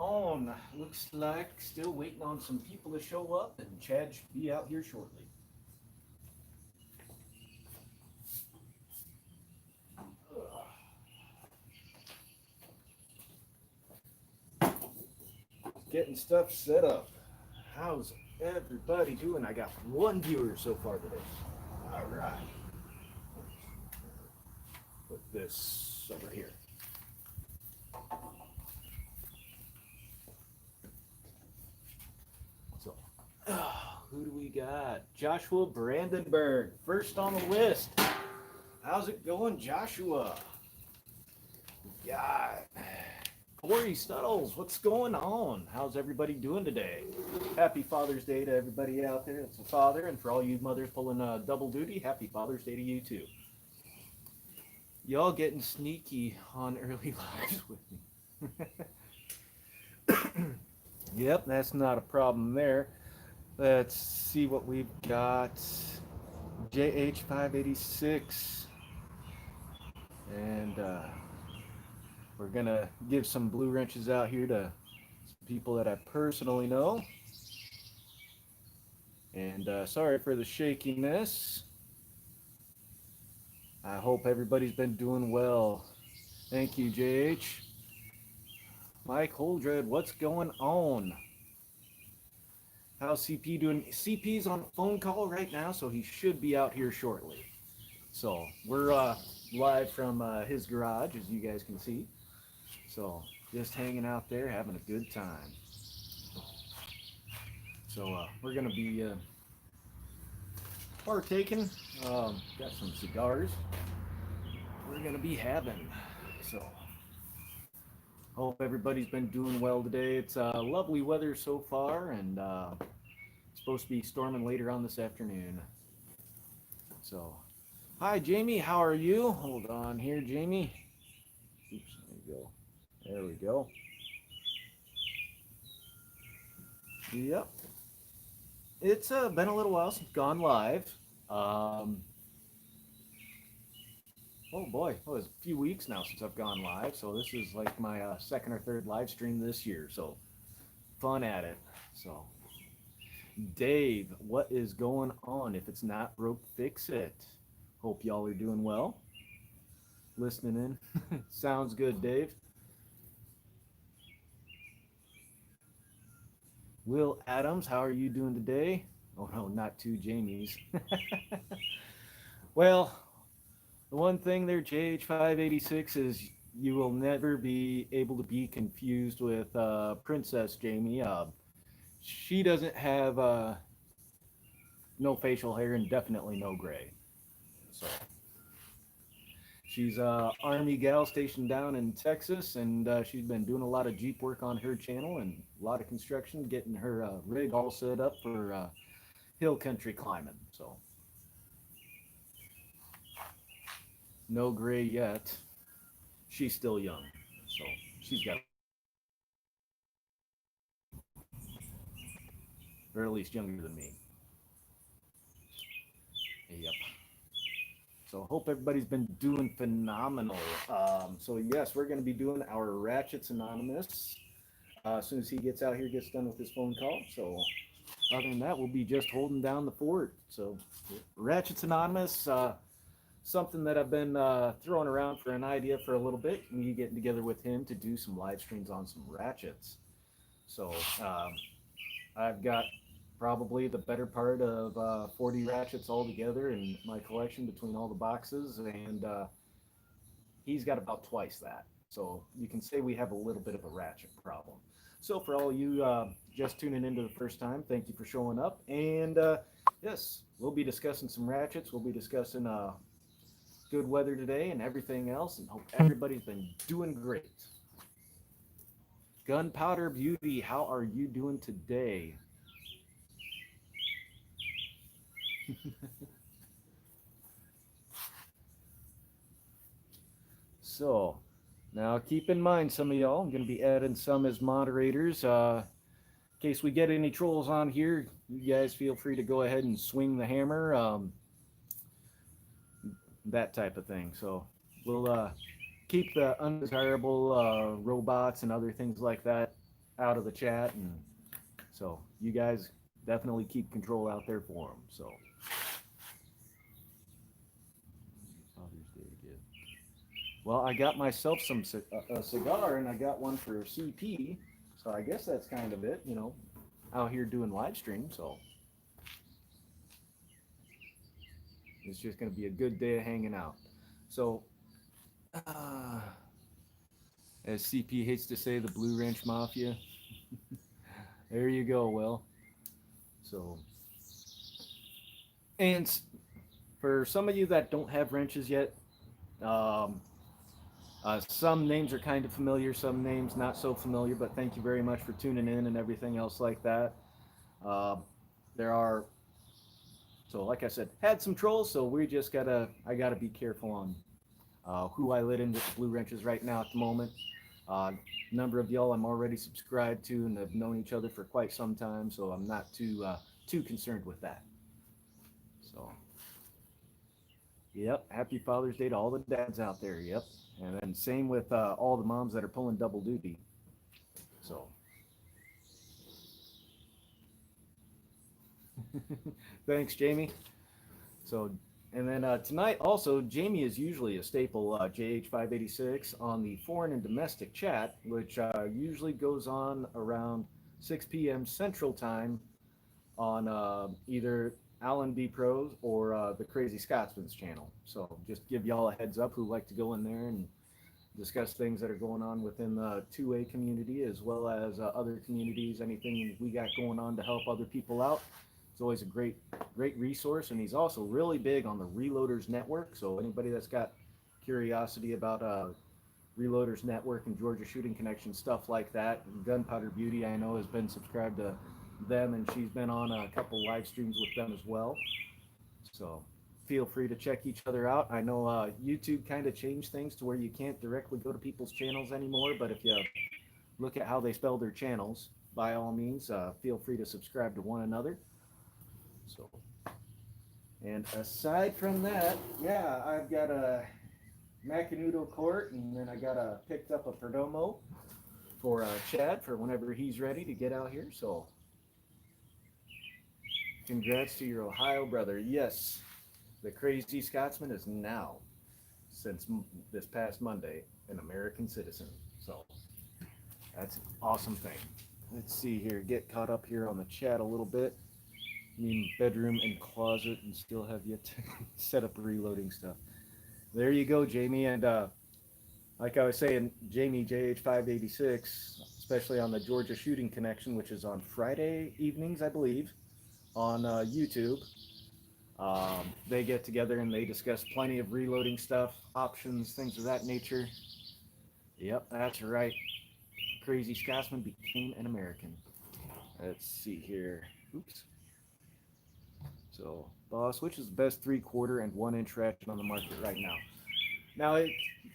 on? Looks like still waiting on some people to show up, and Chad should be out here shortly. Getting stuff set up. How's everybody doing? I got one viewer so far today. All right. Put this over here. So, who do we got? Joshua Brandenburg, first on the list. How's it going, Joshua? We got Corey Studdles, what's going on? How's everybody doing today? Happy Father's Day to everybody out there that's a father, and for all you mothers pulling double duty, happy Father's Day to you too. Y'all getting sneaky on early lives with me. Yep, that's not a problem there. Let's see what we've got. JH586. And we're going to give some blue wrenches out here to some people that I personally know. And sorry for the shakiness. I hope everybody's been doing well. Thank you, JH. Mike Holdred, what's going on? How's CP doing? CP's on a phone call right now, so he should be out here shortly. So we're live from his garage, as you guys can see. So just hanging out there, having a good time. So we're gonna be partaking. Got some cigars. We're gonna be having. So hope everybody's been doing well today. It's lovely weather so far, and it's supposed to be storming later on this afternoon. So, hi Jamie, how are you? Hold on here, Jamie. Oops, there you go. There we go. Yep. It's been a little while since I've gone live. Oh boy, well, it's a few weeks now since I've gone live, so this is like my second or third live stream this year, so fun at it. So, Dave, what is going on? If it's not broke, fix it. Hope y'all are doing well. Listening in. Sounds good, Dave. Will Adams, how are you doing today? Oh no, not two Jamies. Well, the one thing there, JH586, is you will never be able to be confused with Princess Jamie. She doesn't have no facial hair and definitely no gray. So she's a Army gal stationed down in Texas, and she's been doing a lot of Jeep work on her channel and a lot of construction, getting her rig all set up for hill country climbing. So no gray yet. She's still young, so she's got, or at least younger than me. Yep. So hope everybody's been doing phenomenal. So yes, we're going to be doing our Ratchets Anonymous as soon as he gets out here, gets done with his phone call. So other than that, we'll be just holding down the fort. So Ratchets Anonymous, something that I've been throwing around for an idea for a little bit. Me getting together with him to do some live streams on some ratchets. So I've got probably the better part of 40 ratchets all together in my collection between all the boxes, and he's got about twice that. So you can say we have a little bit of a ratchet problem. So for all you just tuning into the first time, thank you for showing up. And yes, we'll be discussing some ratchets. We'll be discussing good weather today and everything else, and hope everybody's been doing great. Gunpowder Beauty, how are you doing today? So now keep in mind, some of y'all, I'm going to be adding some as moderators. In case we get any trolls on here, you guys feel free to go ahead and swing the hammer, that type of thing. So we'll keep the undesirable robots and other things like that out of the chat, and so you guys definitely keep control out there for them. So Father's Day gift. Well, I got myself a cigar, and I got one for CP. So I guess that's kind of it, out here doing live stream. So it's just going to be a good day of hanging out. So, uh, as CP hates to say, the Blue Ranch Mafia. There you go, Will. So, and for some of you that don't have wrenches yet, um, some names are kind of familiar, some names not so familiar, but thank you very much for tuning in and everything else like that. Uh, there are, so like I said, had some trolls, so I gotta be careful on who I let into Blue Wrenches right now at the moment. A number of y'all I'm already subscribed to and have known each other for quite some time, so I'm not too concerned with that. So, yep, happy Father's Day to all the dads out there. Yep, and then same with all the moms that are pulling double duty. So, thanks, Jamie. So, and then tonight also, Jamie is usually a staple JH586 on the foreign and domestic chat, which usually goes on around 6 p.m. Central Time on either Alan B Pros or the Crazy Scotsman's channel. So just give y'all a heads up who like to go in there and discuss things that are going on within the 2A community as well as other communities, anything we got going on to help other people out. It's always a great resource, and he's also really big on the Reloaders Network. So anybody that's got curiosity about Reloaders Network and Georgia Shooting Connection, stuff like that, Gunpowder Beauty, I know, has been subscribed to them, and she's been on a couple live streams with them as well. So feel free to check each other out. I know YouTube kind of changed things to where you can't directly go to people's channels anymore, but if you look at how they spell their channels, by all means, feel free to subscribe to one another. So, and aside from that, yeah, I've got a Macanudo Court, and then I got picked up a Perdomo for Chad for whenever he's ready to get out here. So, congrats to your Ohio brother. Yes, the Crazy Scotsman is now, since this past Monday, an American citizen. So, that's an awesome thing. Let's see here, get caught up here on the chat a little bit. Mean bedroom and closet, and still have yet to set up reloading stuff. There you go, Jamie. And like I was saying, Jamie JH586, especially on the Georgia Shooting Connection, which is on Friday evenings, I believe, on YouTube. They get together and they discuss plenty of reloading stuff, options, things of that nature. Yep, that's right. Crazy Scotsman became an American. Let's see here. Oops. So, boss, which is the best 3/4 and 1-inch ratchet on the market right now? Now,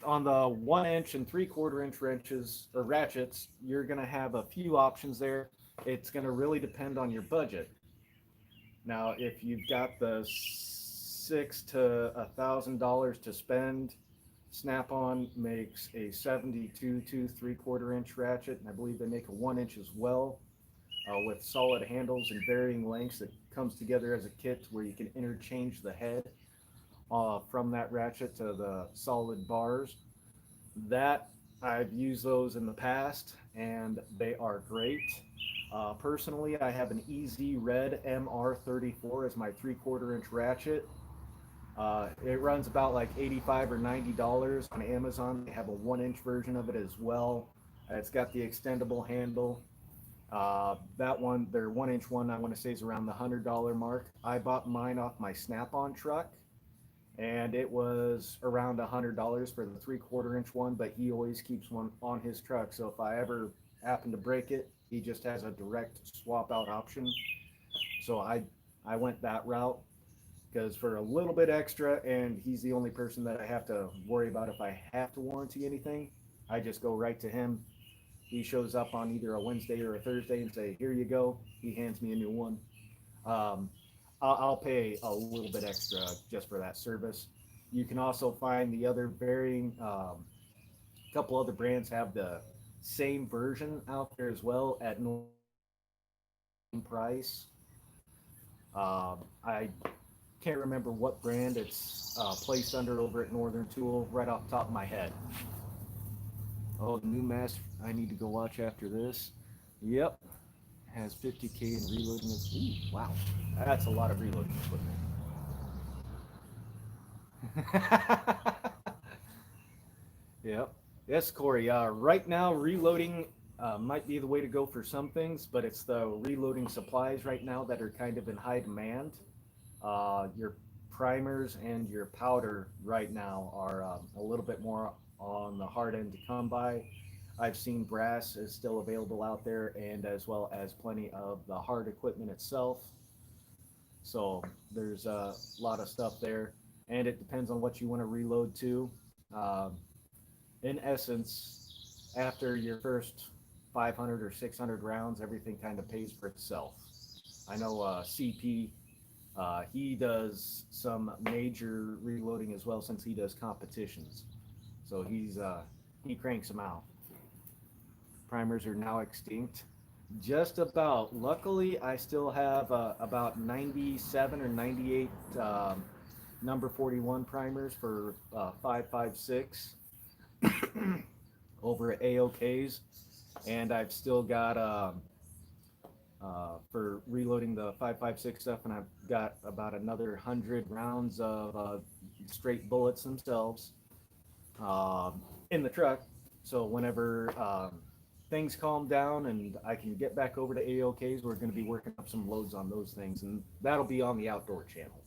on the 1-inch and 3/4 inch wrenches or ratchets, you're going to have a few options there. It's going to really depend on your budget. Now, if you've got the $600 to $1,000 to spend, Snap-on makes a 72 to 3/4 inch ratchet, and I believe they make a 1-inch as well. With solid handles and varying lengths that comes together as a kit where you can interchange the head from that ratchet to the solid bars. That I've used those in the past and they are great. Personally, I have an EZ Red MR34 as my 3/4 inch ratchet. It runs about like $85 or $90 on Amazon. They have a 1-inch version of it as well. It's got the extendable handle. That one, their 1-inch one, I want to say is around the $100 mark. I bought mine off my Snap-on truck, and it was around $100 for the 3/4 inch one, but he always keeps one on his truck. So if I ever happen to break it, he just has a direct swap out option. So I went that route because for a little bit extra, and he's the only person that I have to worry about if I have to warranty anything, I just go right to him. He shows up on either a Wednesday or a Thursday and say, here you go. He hands me a new one. I'll pay a little bit extra just for that service. You can also find the other varying, couple other brands have the same version out there as well at no price. I can't remember what brand it's placed under over at Northern Tool right off the top of my head. Oh, the new mask I need to go watch after this. Yep, has 50K in reloading. Ooh, wow, that's a lot of reloading equipment. Yep. Yes, Corey. Right now, reloading might be the way to go for some things, but it's the reloading supplies right now that are kind of in high demand. Your primers and your powder right now are a little bit more on the hard end to come by. I've seen brass is still available out there, and as well as plenty of the hard equipment itself. So there's a lot of stuff there, and it depends on what you want to reload to. Um, in essence, after your first 500 or 600 rounds, everything kind of pays for itself. I know CP, he does some major reloading as well since he does competitions. So he cranks them out. Primers are now extinct. Just about. Luckily, I still have about 97 or 98 number 41 primers for 556 over at AOK's, and I've still got for reloading the 556 stuff, and I've got about another 100 rounds of straight bullets themselves in the truck. So whenever things calm down and I can get back over to AOK's, we're going to be working up some loads on those things, and that'll be on the outdoor channel.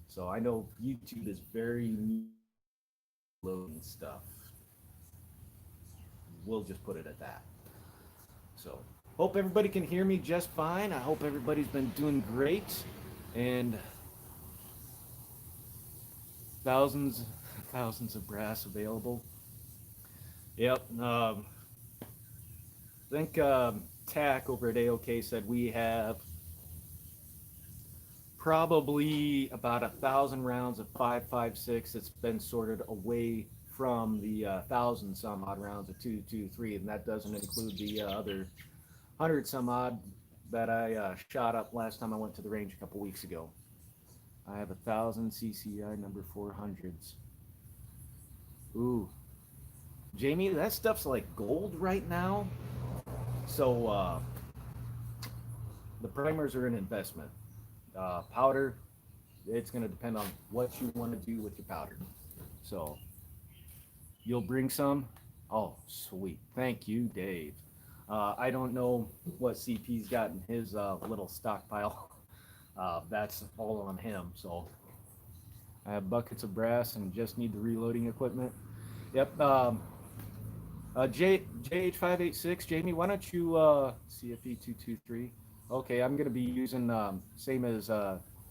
So I know YouTube is very loading stuff. We'll just put it at that. So hope everybody can hear me just fine. I hope everybody's been doing great, and thousands of brass available. Yep. I think TAC over at AOK said we have probably about 1,000 rounds of 556 that's been sorted away from the 1,000 some odd rounds of 223, and that doesn't include the other 100 some odd that I shot up last time I went to the range a couple weeks ago. I have 1,000 CCI number 400s. Ooh, Jamie, that stuff's like gold right now. So the primers are an investment. Powder, it's going to depend on what you want to do with your powder. So you'll bring some. Oh, sweet. Thank you, Dave. I don't know what CP's got in his little stockpile. That's all on him. So I have buckets of brass and just need the reloading equipment. Yep. JH586, Jamie, why don't you CFE223? Okay, I'm gonna be using same as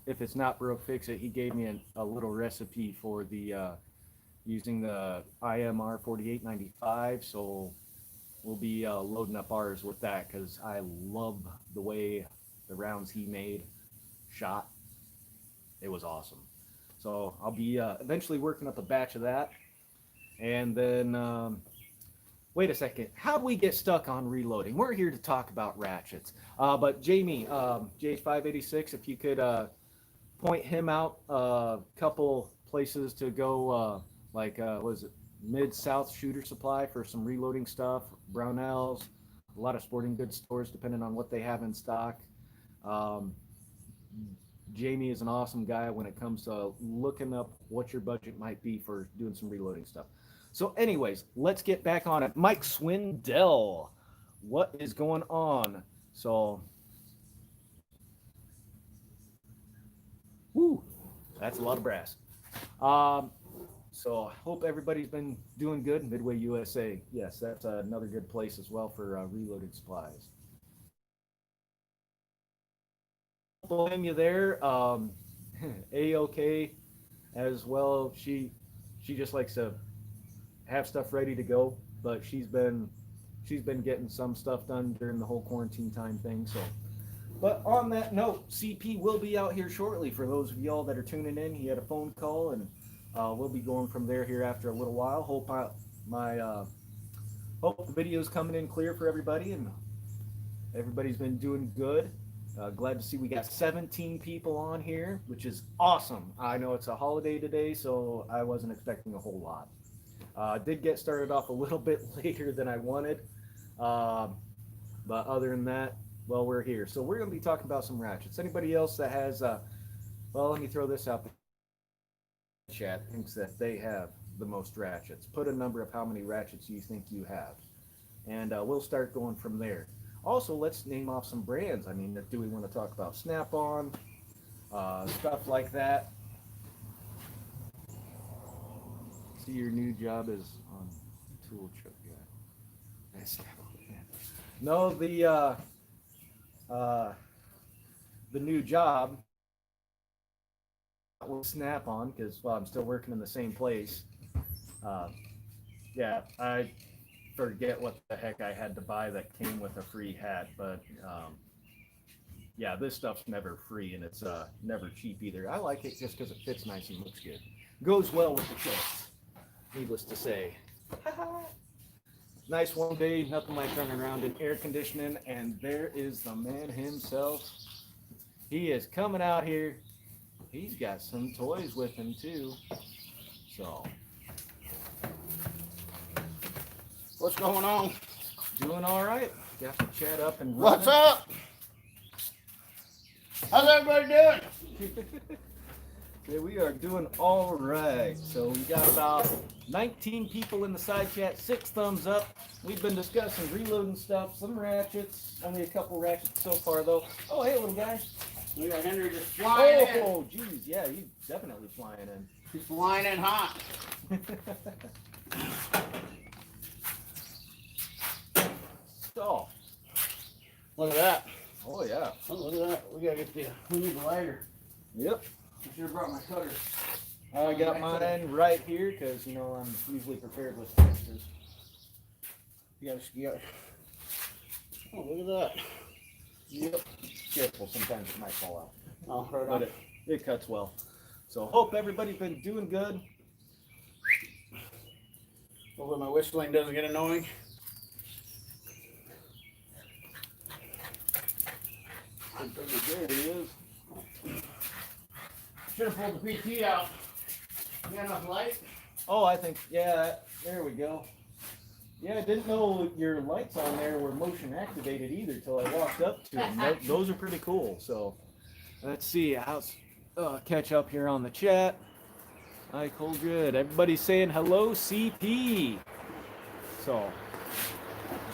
if it's not broke, fix it. He gave me a little recipe for the using the IMR 4895, so we'll be loading up ours with that because I love the way the rounds he made shot. It was awesome. So I'll be eventually working up a batch of that, and then. Wait a second. How do we get stuck on reloading? We're here to talk about ratchets. But Jamie, JH586, if you could point him out a couple places to go, like, was it Mid-South Shooter Supply for some reloading stuff, Brownells, a lot of sporting goods stores, depending on what they have in stock. Um, Jamie is an awesome guy when it comes to looking up what your budget might be for doing some reloading stuff. So anyways, let's get back on it. Mike Swindell, what is going on? So, woo, that's a lot of brass. So I hope everybody's been doing good. Midway USA, yes, that's another good place as well for reloading supplies. Blame you there. AOK as well. She just likes to have stuff ready to go, but she's been getting some stuff done during the whole quarantine time thing. So, but on that note, CP will be out here shortly. For those of y'all that are tuning in, he had a phone call, and we'll be going from there here after a little while. Hope hope the video's coming in clear for everybody, and everybody's been doing good. Glad to see we got 17 people on here, which is awesome. I know it's a holiday today, so I wasn't expecting a whole lot. Did get started off a little bit later than I wanted, but other than that, well, we're here. So we're going to be talking about some ratchets. Anybody else that has, well, let me throw this out. The chat thinks that they have the most ratchets. Put a number of how many ratchets you think you have, and we'll start going from there. Also, let's name off some brands. I mean, do we want to talk about Snap-on, stuff like that? See, your new job is on tool truck. Yeah. No, the new job will Snap-on because, well, I'm still working in the same place. Yeah, I forget what the heck I had to buy that came with a free hat, but yeah, this stuff's never free, and it's never cheap either. I like it just because it fits nice and looks good. Goes well with the kits, needless to say. Nice warm day, nothing like running around in air conditioning, and there is the man himself. He is coming out here. He's got some toys with him too. So, what's going on? Doing all right. Got the chat up and running. What's up? How's everybody doing? Okay, we are doing all right. So we got about 19 people in the side chat, 6 thumbs up. We've been discussing reloading stuff, some ratchets. Only a couple ratchets so far though. Oh, hey, little guy. We got Henry just flying in. Oh, geez, yeah, he's definitely flying in. He's flying in hot. So, look at that. Oh, yeah. Oh, look at that. We gotta get we need the lighter. Yep. I should have brought my cutter. I got mine right here because, you know, I'm usually prepared with fixtures. You gotta, oh, look at that. Yep. Careful, sometimes it might fall out. Oh, right but on. It cuts well. So hope everybody's been doing good. Hopefully my whistling doesn't get annoying. There he is. Should have pulled the PT out. You got enough light? Oh, I think, yeah, there we go. Yeah, I didn't know your lights on there were motion activated either till I walked up to them. Those are pretty cool. So let's see. How's catch up here on the chat. Hi, Coldred. Everybody's saying hello, CP. So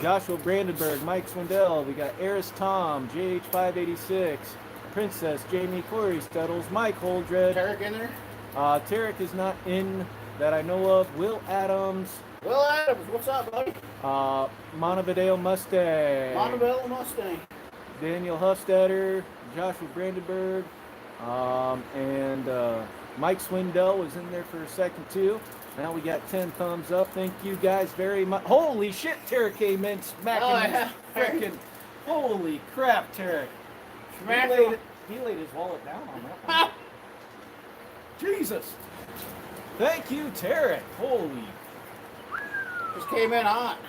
Joshua Brandenburg, Mike Swindell. We got Eris Tom, JH586, Princess Jamie Corey Studdles, Mike Holdred. Tarek in there? Tarek is not in that I know of. Will Adams. Will Adams, what's up, buddy? Montevideo Mustang. Montevideo Mustang. Daniel Huffstetter, Joshua Brandenburg, and Mike Swindell was in there for a second too. Now we got 10 thumbs up. Thank you guys very much. Holy shit, Tarek came in smacking his frickin'. Holy crap, Tarek. He laid his wallet down on that one. Jesus. Thank you, Tarek. Holy. Just came in hot.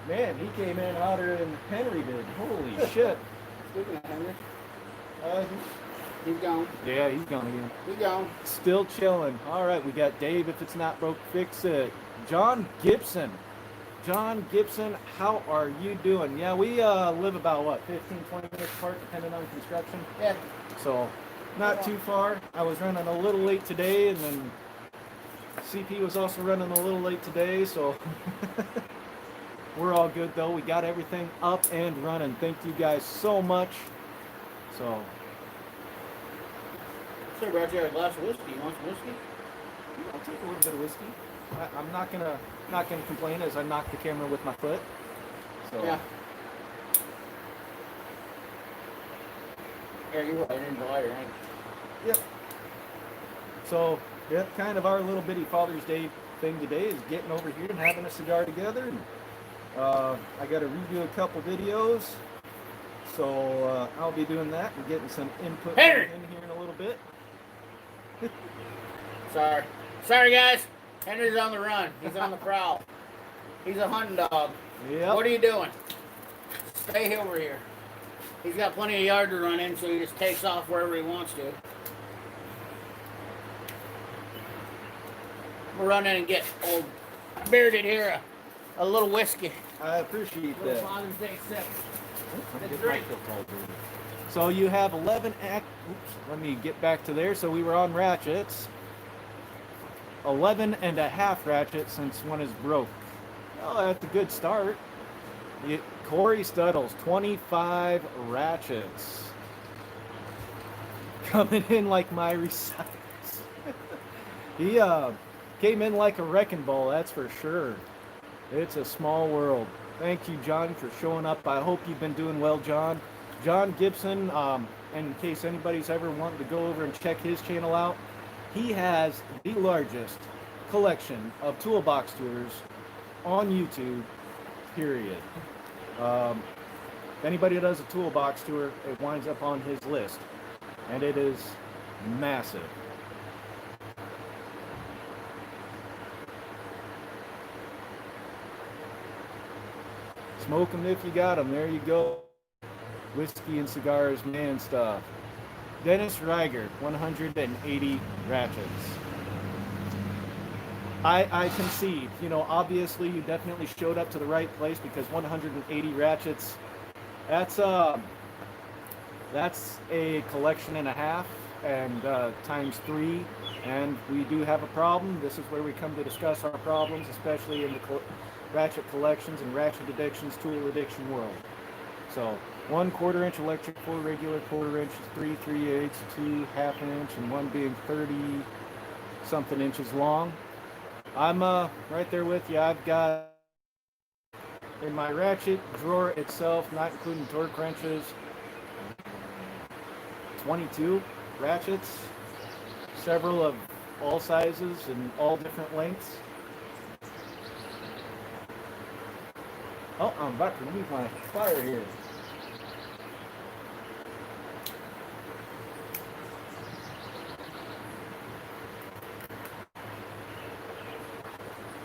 Man, he came in hotter than Henry did. Holy shit. Speaking of Henry. He's gone. Yeah, he's gone again. He's gone. Still chilling. All right, we got Dave. If it's not broke, fix it. John Gibson. John Gibson, how are you doing? Yeah, we live about, what, 15, 20 minutes apart, depending on construction? Yeah. So, not too far. I was running a little late today, and then CP was also running a little late today, so we're all good, though. We got everything up and running. Thank you guys so much. So, sir, brought you a glass of whiskey. You want some whiskey? I'll take a little bit of whiskey. I'm not gonna complain as I knock the camera with my foot. So yeah. Yeah, you're right. I didn't buy it. Yep. So yeah, kind of our little bitty Father's Day thing today is getting over here and having a cigar together. And I got to redo a couple videos, so I'll be doing that and getting some input in here in a little bit. Sorry, guys. Henry's on the run. He's on the prowl. He's a hunting dog. Yep. What are you doing? Stay over here. He's got plenty of yard to run in, so he just takes off wherever he wants to. We'll run in and get old Bearded here a little whiskey. I appreciate Little that. Father's Day sip. Let's drink. So you have 11 oops, let me get back to there. So we were on ratchets. 11 and a half ratchets since one is broke. Oh, that's a good start. Corey Studdles, 25 ratchets. Coming in like my recites. He came in like a wrecking ball, that's for sure. It's a small world. Thank you, John, for showing up. I hope you've been doing well, John. John Gibson, in case anybody's ever wanted to go over and check his channel out, he has the largest collection of toolbox tours on YouTube, period. If anybody does a toolbox tour, it winds up on his list, and it is massive. Smoke them if you got them. There you go. Whiskey and cigars, man stuff. Dennis Reiger, 180 ratchets. I concede, you know, obviously you definitely showed up to the right place, because 180 ratchets, that's a collection and a half, and times 3, and we do have a problem. This is where we come to discuss our problems, especially in the ratchet collections and ratchet addictions, tool addiction world. So 1 1/4 inch electric, 4 regular 1/4 inches, 3 3/8, 2 1/2 inch, and 1 being 30 something inches long. I'm right there with you. I've got in my ratchet drawer itself, not including torque wrenches, 22 ratchets, several of all sizes and all different lengths. Oh, I'm about to leave my fire here.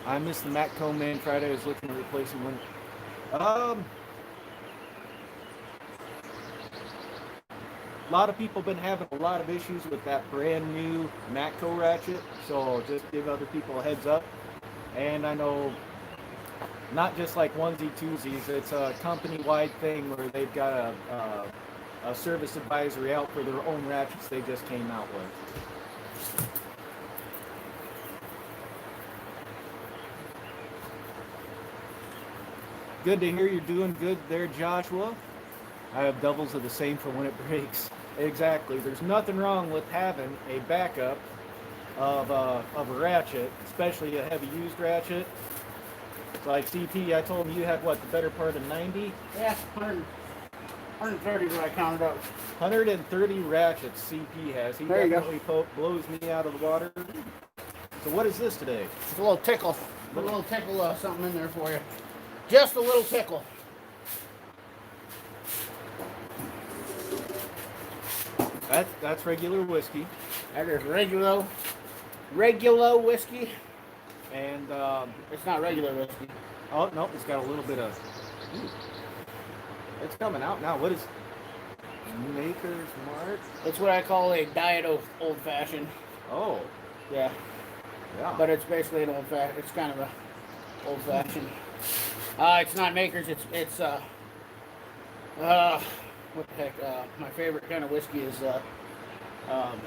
I missed the Matco Man Friday. I was looking at replacing one. A lot of people have been having a lot of issues with that brand new Matco ratchet, so just give other people a heads up. And I know not just like onesie twosies, it's a company-wide thing where they've got a service advisory out for their own ratchets they just came out with. Good to hear you're doing good there, Joshua. I have doubles of the same for when it breaks. Exactly. There's nothing wrong with having a backup of a ratchet, especially a heavy used ratchet. It's like CP, I told him you had what, the better part of 90? Yeah, 130 is what I counted up. 130 ratchets CP has. He there definitely blows me out of the water. So what is this today? It's a little tickle. A little tickle, something in there for you. Just a little tickle. That's regular whiskey. That is regular whiskey. And it's not regular whiskey. Oh no, it's got a little bit of. Ooh, it's coming out now. What is Maker's Mark? It's what I call a diet old fashioned. Oh, yeah. Yeah. But it's basically an old fashioned. It's kind of a old fashioned. It's not Maker's. It's what the heck? My favorite kind of whiskey is how can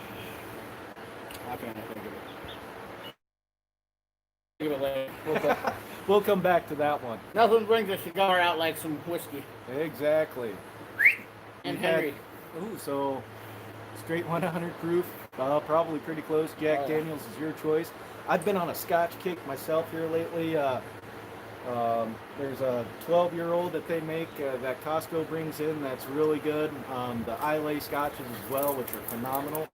I think of it? Give it later. We'll come back to that one. Nothing brings a cigar out like some whiskey. Exactly. And Henry. Ooh, so straight 100 proof, probably pretty close. Jack Daniels is your choice. I've been on a Scotch kick myself here lately. There's a 12-year-old that they make that Costco brings in that's really good. The Islay Scotches as well, which are phenomenal.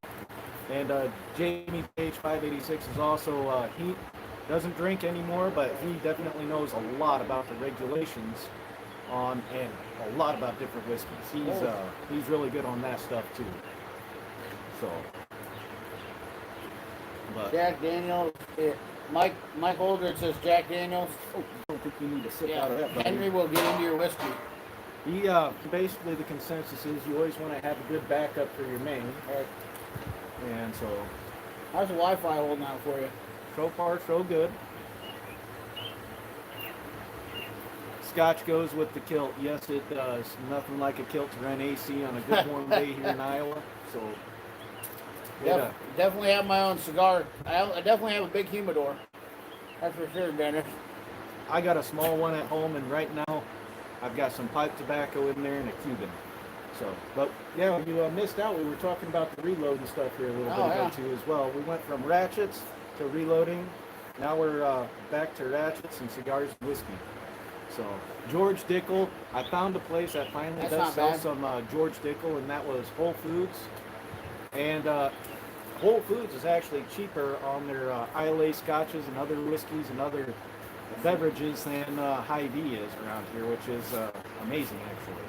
And Jamie Page 586 is also, he doesn't drink anymore, but he definitely knows a lot about the regulations on and a lot about different whiskeys. He's really good on that stuff too. So, but Jack Daniels. Mike Aldridge says Jack Daniels. Oh, don't think you need to sip Yeah, out of that, buddy. Henry will get into your whiskey. He, basically the consensus is you always want to have a good backup for your main. Right. And so, How's the Wi-Fi holding out for you? so far, so good. Scotch goes with the kilt. Yes, it does. Nothing like a kilt to run AC on a good warm day here in Iowa. So, Definitely have my own cigar. I definitely have a big humidor. That's for sure, Dennis. I got a small one at home, and right now I've got some pipe tobacco in there and a Cuban. So, but yeah, you missed out. We were talking about the reload and stuff here a little bit ago too as well. We went from ratchets to reloading. Now we're back to ratchets and cigars and whiskey. So George Dickel, I found a place that finally does sell some George Dickel, and that was Whole Foods. And Whole Foods is actually cheaper on their Islay scotches and other whiskeys and other beverages than Hy-Vee is around here, which is amazing actually.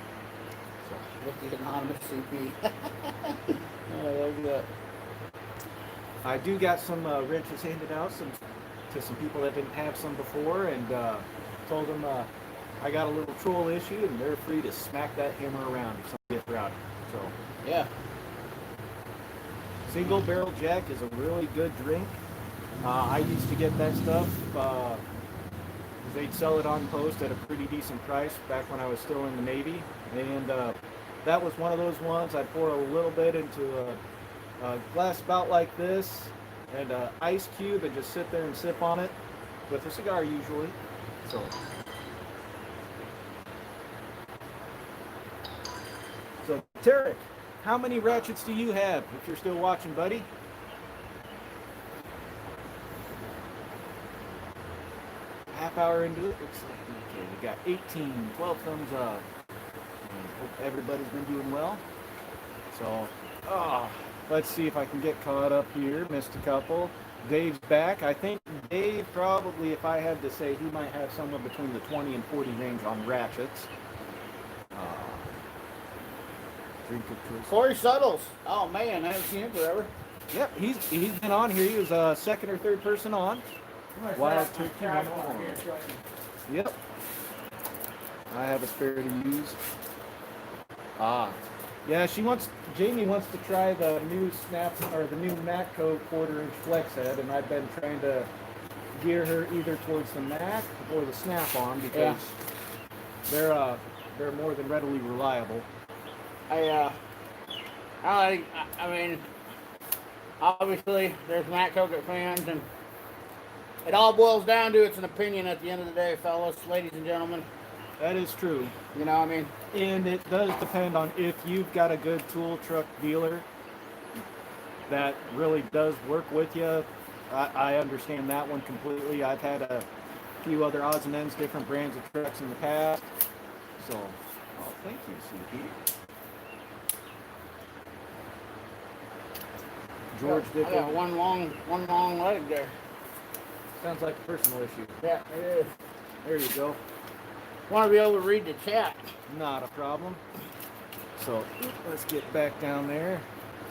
So. With the anonymous CP. I love that. I do got some wrenches handed out to some people that didn't have some before, and told them I got a little troll issue, and they're free to smack that hammer around if something gets rowdy. So yeah. Single Barrel Jack is a really good drink. I used to get that stuff. They'd sell it on post at a pretty decent price back when I was still in the Navy, and that was one of those ones. I'd pour a little bit into a glass spout like this and an ice cube and just sit there and sip on it with a cigar usually. So Tarek, how many ratchets do you have if you're still watching, buddy? Half hour into it, looks like okay, we got 18, 12 thumbs up. And hope everybody's been doing well. So, let's see if I can get caught up here. Missed a couple. Dave's back. I think Dave probably, if I had to say, he might have somewhere between the 20 and 40 range on ratchets. Drink of choice. Corey Suttles. Oh man, I haven't seen him forever. Yep, he's been on here. He was second or third person on. Wild turkey. Yep. I have a spare to use. Yeah, Jamie wants to try the new the new Matco 1/4-inch flex head, and I've been trying to gear her either towards the Mac or the Snap-on because they're more than readily reliable. I mean, obviously there's Matt Coker fans, and it all boils down to it's an opinion at the end of the day, fellas, ladies and gentlemen. That is true. You know what I mean? And it does depend on if you've got a good tool truck dealer that really does work with you. I understand that one completely. I've had a few other odds and ends, different brands of trucks in the past. So, thank you, CP. George Dickel. I got one long leg there. Sounds like a personal issue. Yeah, it is. There you go. Want to be able to read the chat. Not a problem. So let's get back down there.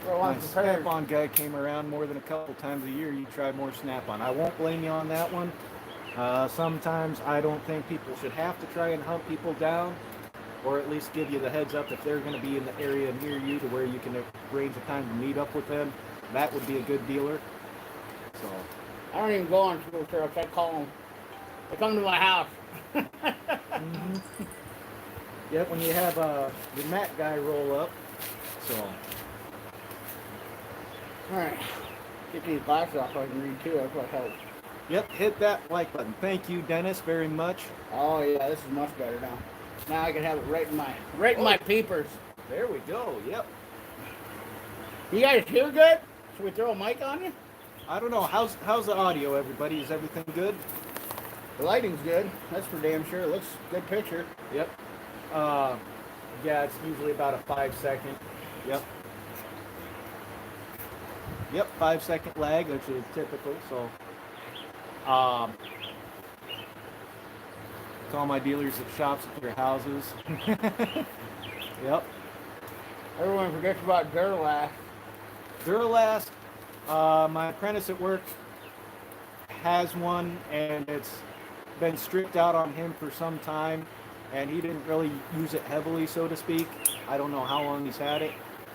Well, My Snap-on guy came around more than a couple times a year. You try more Snap-on. I won't blame you on that one. Sometimes I don't think people should have to try and hunt people down, or at least give you the heads up if they're going to be in the area near you to where you can arrange a time to meet up with them. That would be a good dealer. So I don't even go on tool trucks. I call them. They come to my house. Yep, when you have the Mac guy roll up. So. Alright. Get these glasses off so I can read too. That's what helps. Yep, hit that like button. Thank you, Dennis, very much. Oh yeah, this is much better now. Now I can have it right in my peepers. There we go. Yep. You guys hear good? Should we throw a mic on you? I don't know. How's the audio, everybody? Is everything good? The lighting's good. That's for damn sure. It looks good picture. Yep. Yeah, it's usually about a 5-second. Yep. Yep, 5-second lag, which is typical. So, to all my dealers that shops at their houses. Yep. Everyone forgets about Duralast. Duralast. My apprentice at work has one, and it's been stripped out on him for some time, and he didn't really use it heavily, so to speak. I don't know how long he's had it.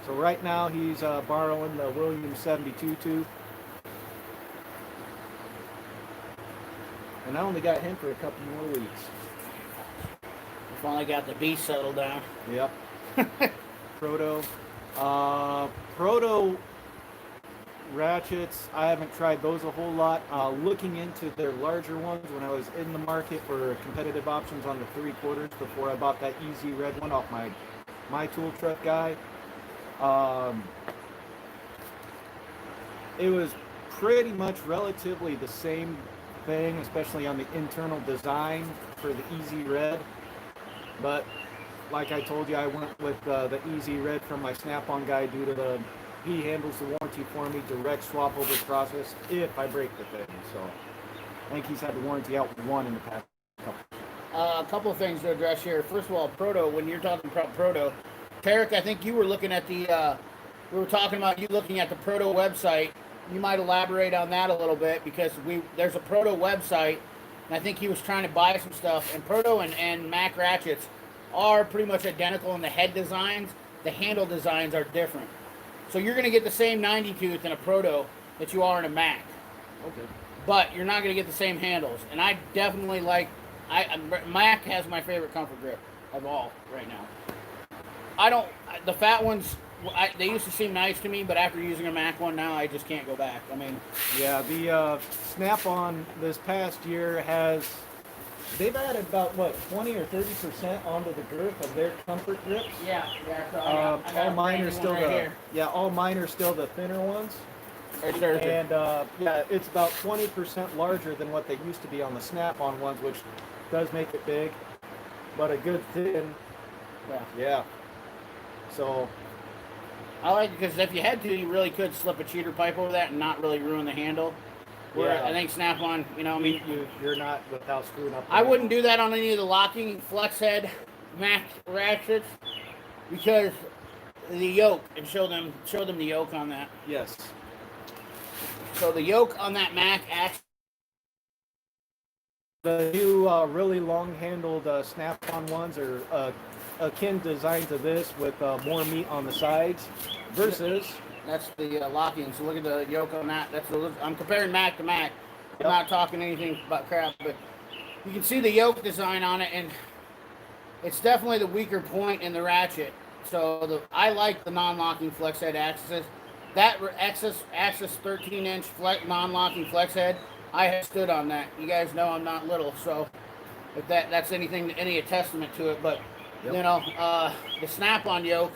So right now he's borrowing the Williams 72 tooth. And I only got him for a couple more weeks. We finally got the beast settled down. Yep. Proto. Proto ratchets, I haven't tried those a whole lot. Looking into their larger ones when I was in the market for competitive options on the 3/4 before I bought that easy red one off my tool truck guy. It was pretty much relatively the same thing, especially on the internal design for the easy red. But like I told you, I went with the easy red from my Snap-on guy due to he handles the warranty for me, direct swap over process if I break the thing. So I think he's had the warranty out one in the past couple. A couple of things to address here. First of all, Proto, when you're talking about Proto, Tarek, I think you were looking at the, we were talking about you looking at the Proto website. You might elaborate on that a little bit, because there's a Proto website, and I think he was trying to buy some stuff, and Proto and Mac ratchets are pretty much identical in the head designs. The handle designs are different. So you're going to get the same 90 tooth in a Proto that you are in a Mac. Okay. But you're not going to get the same handles. And I definitely like, Mac has my favorite comfort grip of all right now. The fat ones, they used to seem nice to me, but after using a Mac one now, I just can't go back. I mean, yeah, the Snap-on this past year they've added about, 20 or 30% onto the girth of their comfort grips. yeah. So All mine are still right all mine are still the thinner ones. Right there. And yeah, it's about 20% larger than what they used to be on the Snap-on ones, which does make it big, but a good thin. Yeah. So I like it because if you had to, you really could slip a cheater pipe over that and not really ruin the handle. Where yeah. I think Snap-on, you're not without screwing up. I wouldn't do that on any of the locking flex head Mac ratchets, because the yoke, and show them the yoke on that. Yes. So the yoke on that Mac actually, the new really long-handled Snap-on ones are akin design to this, with more meat on the sides versus. that's the locking. So look at the yoke on that. I'm comparing Mac to Mac. I'm not talking anything about crap, but you can see the yoke design on it, and it's definitely the weaker point in the ratchet. So I like the non-locking flex head axis. That axis 13-inch non-locking flex head, I have stood on that. You guys know I'm not little, so if that's any testament to it. But the Snap-on yoke.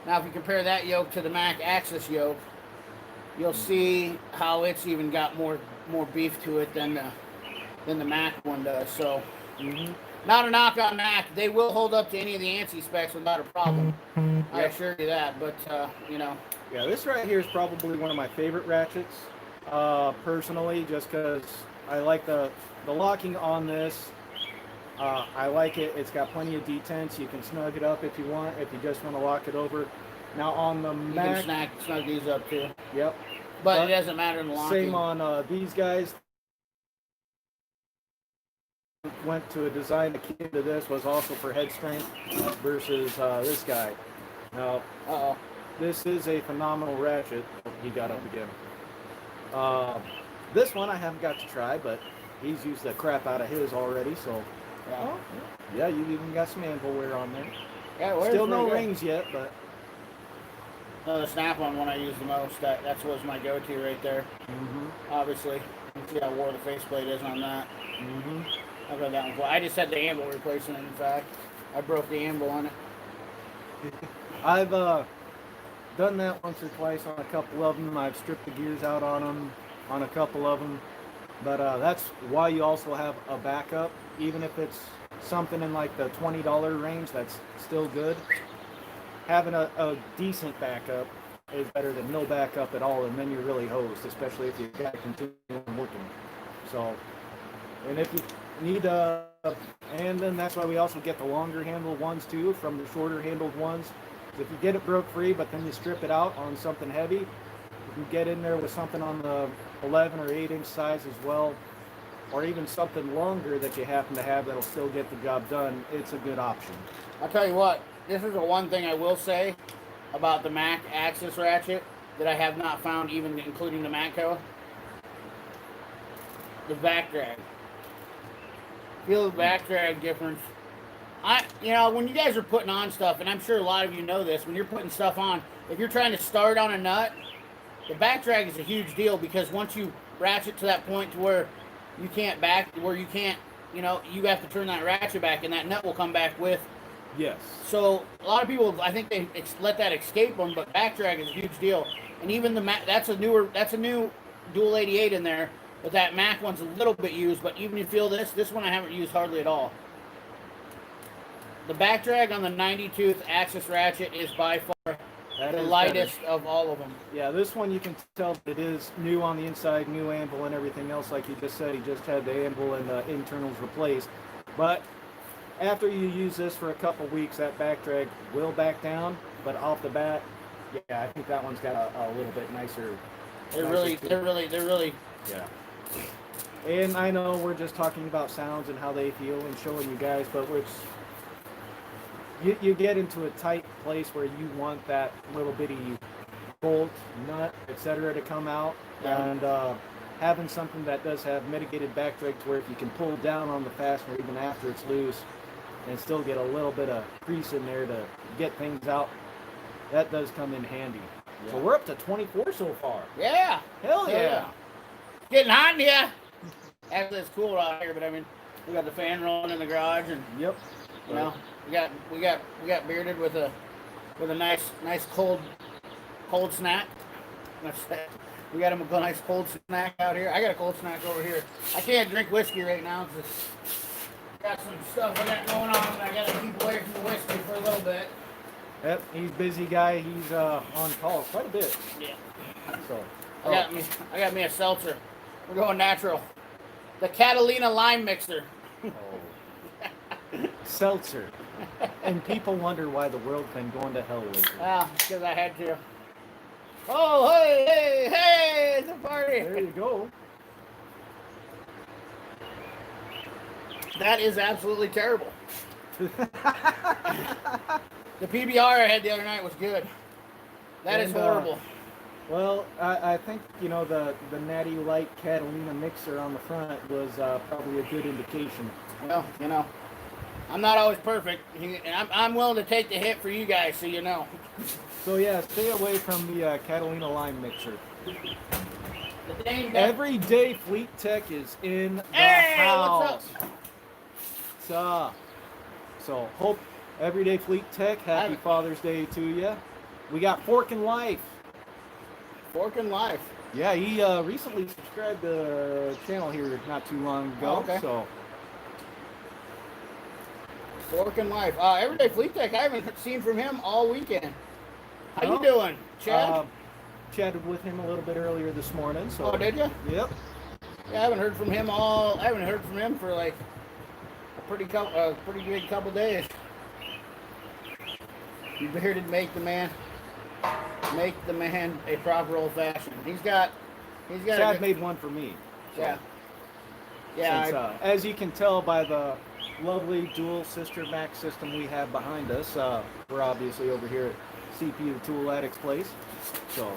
Now, if you compare that yoke to the Mac Axis yoke, you'll see how it's even got more beef to it than the Mac one does. So, not a knock on Mac. They will hold up to any of the ANSI specs without a problem. I assure you that. But Yeah, this right here is probably one of my favorite ratchets, personally, just because I like the locking on this. I like it. It's got plenty of detents. You can snug it up if you want, if you just want to lock it over. Now on the Mac, you can snug these up too. Yep. But it doesn't matter in the locking. Same on these guys. Went to a design akin to this, was also for head strength versus this guy. Now, this is a phenomenal ratchet. He got up again. This one I haven't got to try, but he's used the crap out of his already, so. Yeah, you even got some anvil wear on there. Yeah, still no rings yet, but. The Snap-on one I use the most. That was my go-to right there. Obviously, you can see how wore the faceplate is on that. I've got that one before. I just had the anvil replacement. In fact, I broke the anvil on it. I've done that once or twice on a couple of them. I've stripped the gears out on them, on a couple of them. But that's why you also have a backup, even if it's something in like the $20 range. That's still good. Having a decent backup is better than no backup at all, and then you're really hosed, especially if you've got to continue working. So, and if you need and then that's why we also get the longer handled ones too from the shorter handled ones. If you get it broke free, but then you strip it out on something heavy, you can get in there with something on the 11 or 8-inch size as well. or even something longer that you happen to have that'll still get the job done, it's a good option. I'll tell you what, this is the one thing I will say about the Mac Axis ratchet that I have not found, even including the Matco. The back drag. Feel the back drag difference. When you guys are putting on stuff, and I'm sure a lot of you know this, when you're putting stuff on, if you're trying to start on a nut, the back drag is a huge deal, because once you ratchet to that point to where you can't you have to turn that ratchet back, and that nut will come back with. Yes. So a lot of people, I think they let that escape them, but back drag is a huge deal. And even that's a new dual 88 in there, but that Mac one's a little bit used. But even you feel this one I haven't used hardly at all. The back drag on the 90-tooth Axis ratchet is by far the lightest of all of them. Yeah, this one you can tell it is new on the inside, new anvil and everything else. Like you just said, he just had the anvil and the internals replaced. But after you use this for a couple weeks, that back drag will back down. But off the bat, yeah, I think that one's got a little bit nicer. They're really. Yeah. And I know we're just talking about sounds and how they feel and showing you guys, but you get into a tight place where you want that little bitty bolt, nut, etc. to come out, and having something that does have mitigated back drag to where if you can pull down on the fastener even after it's loose and still get a little bit of crease in there to get things out, that does come in handy. Yeah. So we're up to 24 so far. Yeah. Hell yeah. Getting hot in here. Actually, it's cool out here, but I mean, we got the fan rolling in the garage, and yep. You know, we got bearded with a nice cold snack. We got him a nice cold snack out here. I got a cold snack over here. I can't drink whiskey right now because got some stuff I got going on, and I got to keep away from the whiskey for a little bit. Yep, he's a busy guy. He's on call quite a bit. Yeah. So I got me a seltzer. We're going natural. The Catalina lime mixer. Oh. Seltzer. And people wonder why the world's been going to hell lately. Because I had to. Oh, hey, it's a party. There you go. That is absolutely terrible. The PBR I had the other night was good. That is horrible. Well, I think, the Natty Light Catalina mixer on the front was probably a good indication. Well, I'm not always perfect, and I'm willing to take the hit for you guys, so you know. So yeah, stay away from the Catalina lime mixer. Everyday Fleet Tech is in the house. What's up? So hope Everyday Fleet Tech, happy Father's Day to you. We got Fork and Life. Fork and Life. Yeah, he recently subscribed to the channel here not too long ago. Oh, okay. So Fork and Life. Everyday Fleet Tech, I haven't seen from him all weekend. How you doing, Chad? Chatted with him a little bit earlier this morning. So. Oh, did you? Yep. Yeah, I haven't heard from him for like a pretty good couple days. You bearded make the man a proper old fashioned. He's got. Chad made one for me. So. Yeah. Since, as you can tell by the lovely dual sister Mac system we have behind us, we're obviously over here at CPU Tool Addicts Place. So.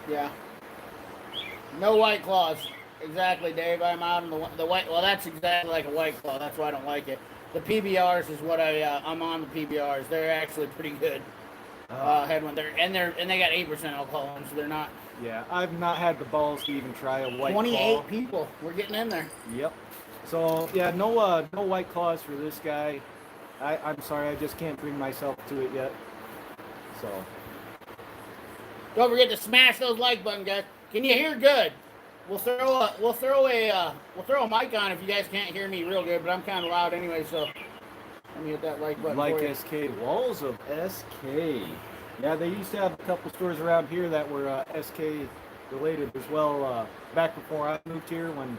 Yeah. No White Claws. Exactly, Dave. I'm out in the white. Well, that's exactly like a White Claw. That's why I don't like it. The PBRs is what I'm on the PBRs. They're actually pretty good. Had one there, and they got 8% alcohol in them, so they're not. Yeah, I've not had the balls to even try a White 28 Claw. people. We're getting in there. Yep. So yeah, no White Claws for this guy. I'm sorry, I just can't bring myself to it yet. So. Don't forget to smash those like button, guys. Can you hear good? We'll throw a mic on if you guys can't hear me real good, but I'm kind of loud anyway, so let me hit that like button. Like for you. SK, walls of SK. Yeah, they used to have a couple stores around here that were SK related as well. Back before I moved here, when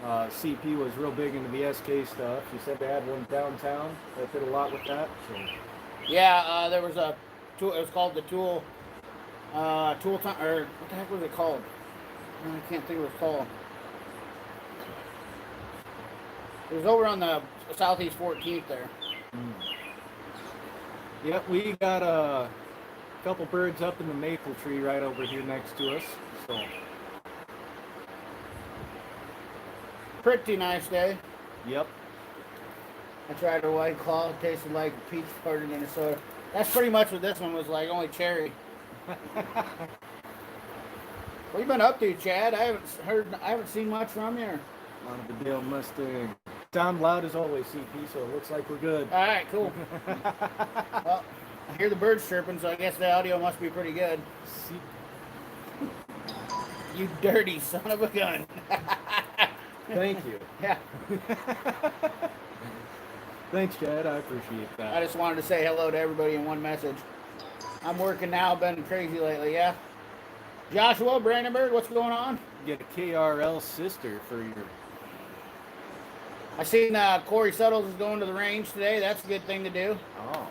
CP was real big into the SK stuff. She said they had one downtown that did a lot with that. So. Yeah, there was a tool. It was called the Tool. Tool time, or what the heck was it called? I can't think of what it's called. It was over on the Southeast 14th there. Mm. Yep, we got a couple birds up in the maple tree right over here next to us. So Pretty nice day. yep. I tried a White Claw. It tasted like peach powdered Minnesota. That's pretty much what this one was like, only cherry. What you been up to, Chad? I haven't seen much from you. On the Dale Mustang. Sound loud as always, CP, so it looks like we're good. All right, cool. Well, I hear the birds chirping, so I guess the audio must be pretty good. You dirty son of a gun. Thank you. Yeah. Thanks, Chad. I appreciate that. I just wanted to say hello to everybody in one message. I'm working now, been crazy lately, yeah. Joshua, Brandenburg, what's going on? Get a KRL sister for your... I seen Corey Suttles is going to the range today. That's a good thing to do. Oh.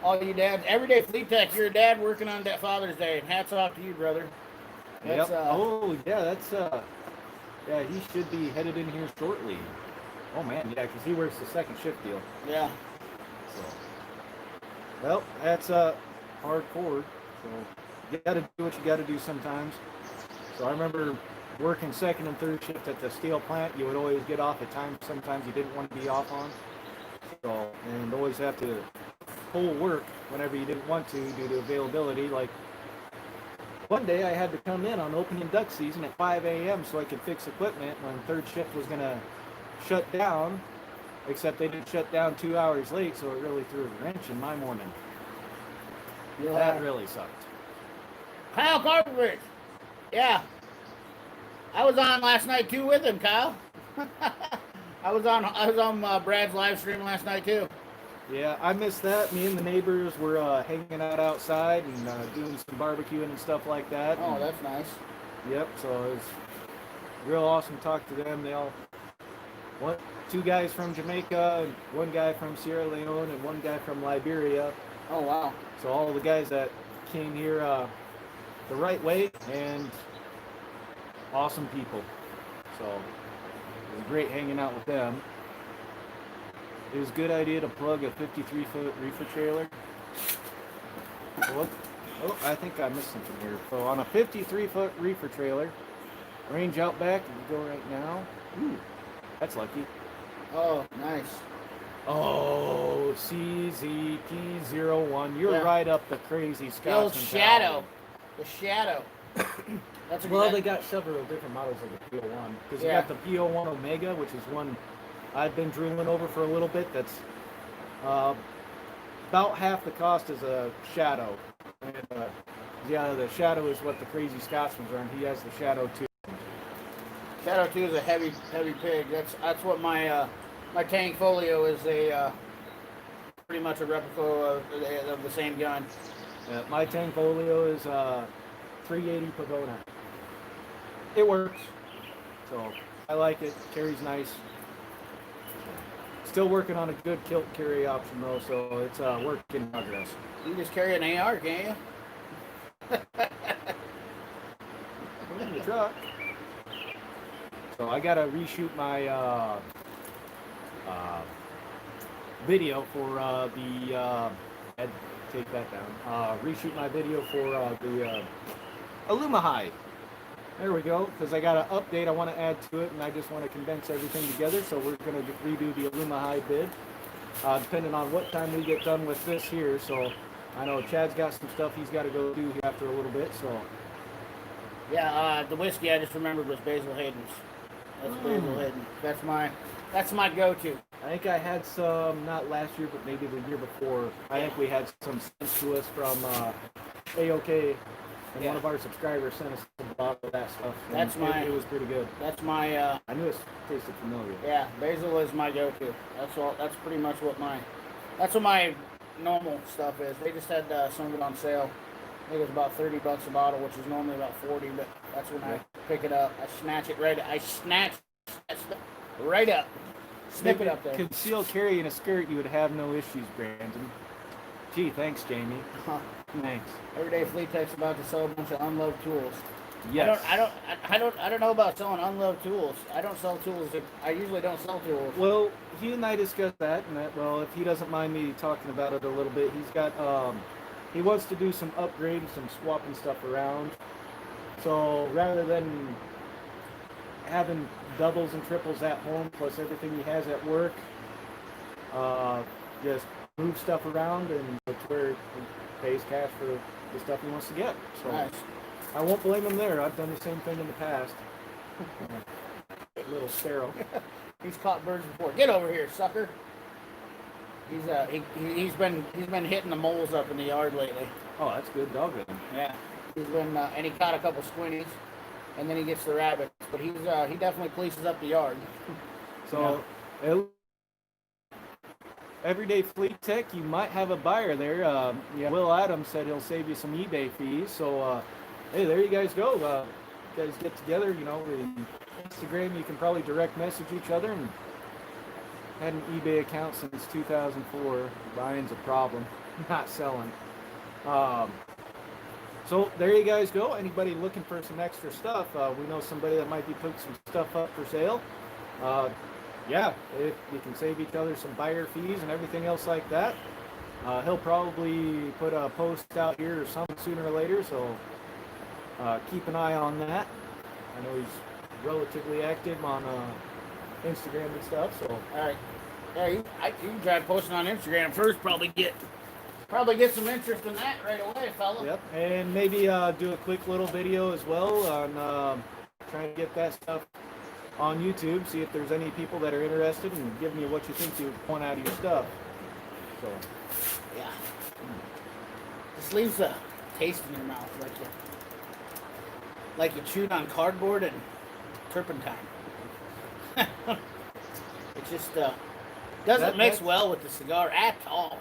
All you dads, everyday fleet tech, you're a dad working on that Father's Day. Hats off to you, brother. Yep. Oh, yeah, that's... yeah, he should be headed in here shortly. Oh, man, yeah, because he works the second shift deal. Yeah. So, well, that's hardcore. So you got to do what you got to do sometimes. So I remember working second and third shift at the steel plant. You would always get off at times sometimes you didn't want to be off on. So, and always have to pull work whenever you didn't want to due to availability. Like one day I had to come in on opening duck season at 5 a.m. so I could fix equipment when third shift was going to shut down, except they did shut down 2 hours late, so it really threw a wrench in my morning. Yeah. That really sucked. Kyle Carpenter. Yeah. I was on last night too with him, Kyle. I was on Brad's live stream last night too. Yeah, I missed that. Me and the neighbors were hanging out outside and doing some barbecuing and stuff like that. Oh, And, that's nice. yep, so it was real awesome to talk to them. They all, two guys from Jamaica, and one guy from Sierra Leone, and one guy from Liberia. Oh, wow. So all the guys that came here the right way, and awesome people. So it was great hanging out with them. It was a good idea to plug a 53-foot reefer trailer. So what? Oh, I think I missed something here. So on a 53-foot reefer trailer, range out back, you go right now. Ooh, that's lucky. Oh, nice. Oh, CZP01. You're Yeah. right up the crazy The old Scotsman Shadow. The Shadow. That's a Well, good. they got several different models of the P01. Because Yeah. you got the P01 Omega, which is one I've been drooling over for a little bit. That's about half the cost as a Shadow. And, yeah, the Shadow is what the crazy Scotsman's are, and he has the Shadow 2. Shadow 2 is a heavy pig. That's what my my tank folio is pretty much a replica of the same gun. My tank folio is 380 Pavona. It works. So I like it. Carries nice. Still working on a good kilt carry option though, so it's a work in progress. You can just carry an AR, can't you? Put it in the truck. So I gotta reshoot my video for I'd take that down. Reshoot my video for the Alumahide. There we go, because I got an update I want to add to it, and I just want to condense everything together, so we're going to redo the Alumahide bid, depending on what time we get done with this here. So I know Chad's got some stuff he's got to go do here after a little bit, so. Yeah, the whiskey I just remembered was Basil Hayden's. That's Basil Hayden. That's my go-to. I think I had some, not last year, but maybe the year before. I think we had some sent to us from AOK, and one of our subscribers sent us a bottle of that stuff. That's it was pretty good. That's my. I knew it tasted familiar. Yeah, basil is my go-to. That's all. That's pretty much what my normal stuff is. They just had some of it on sale. I think it was about $30 a bottle, which is normally about 40. But that's when I pick it up. I snatch it right. I snatch that stuff right up. Snip it up there. Concealed carry in a skirt, you would have no issues, Brandon. Gee, thanks, Jamie. Thanks. Everyday Fleet Tech's about to sell a bunch of unloved tools. Yes. I don't know about selling unloved tools. I don't sell tools. I usually don't sell tools. Well, he and I discussed that, and that, well, if he doesn't mind me talking about it a little bit, he's got, he wants to do some upgrading, some swapping stuff around. So rather than having doubles and triples at home, plus everything he has at work, just move stuff around, and that's where he pays cash for the stuff he wants to get. So Nice. I won't blame him there. I've done the same thing in the past. A little sterile. He's caught birds before. Get over here, sucker. He's been hitting the moles up in the yard lately. Oh, that's good dog rhythm. Yeah. He's been and he caught a couple squinties, and then he gets the rabbits. But he definitely polices up the yard. So, Everyday Fleet Tech, you might have a buyer there. Yeah, Will Adams said he'll save you some eBay fees. So, hey, there you guys go. You guys get together, you know, Instagram, you can probably direct message each other. And had an eBay account since 2004. Buying's a problem, not selling. So there you guys go. Anybody looking for some extra stuff? We know somebody that might be putting some stuff up for sale. Yeah, you can save each other some buyer fees and everything else like that. He'll probably put a post out here or something sooner or later, so keep an eye on that. I know he's relatively active on Instagram and stuff. So all right, yeah, you can try posting on Instagram first. Probably get some interest in that right away, fella. Yep, and maybe do a quick little video as well on trying to get that stuff on YouTube. See if there's any people that are interested, and give me what you think you want out of your stuff. So yeah, this leaves a taste in your mouth, like you chewed on cardboard and turpentine. It just doesn't mix well with the cigar at all.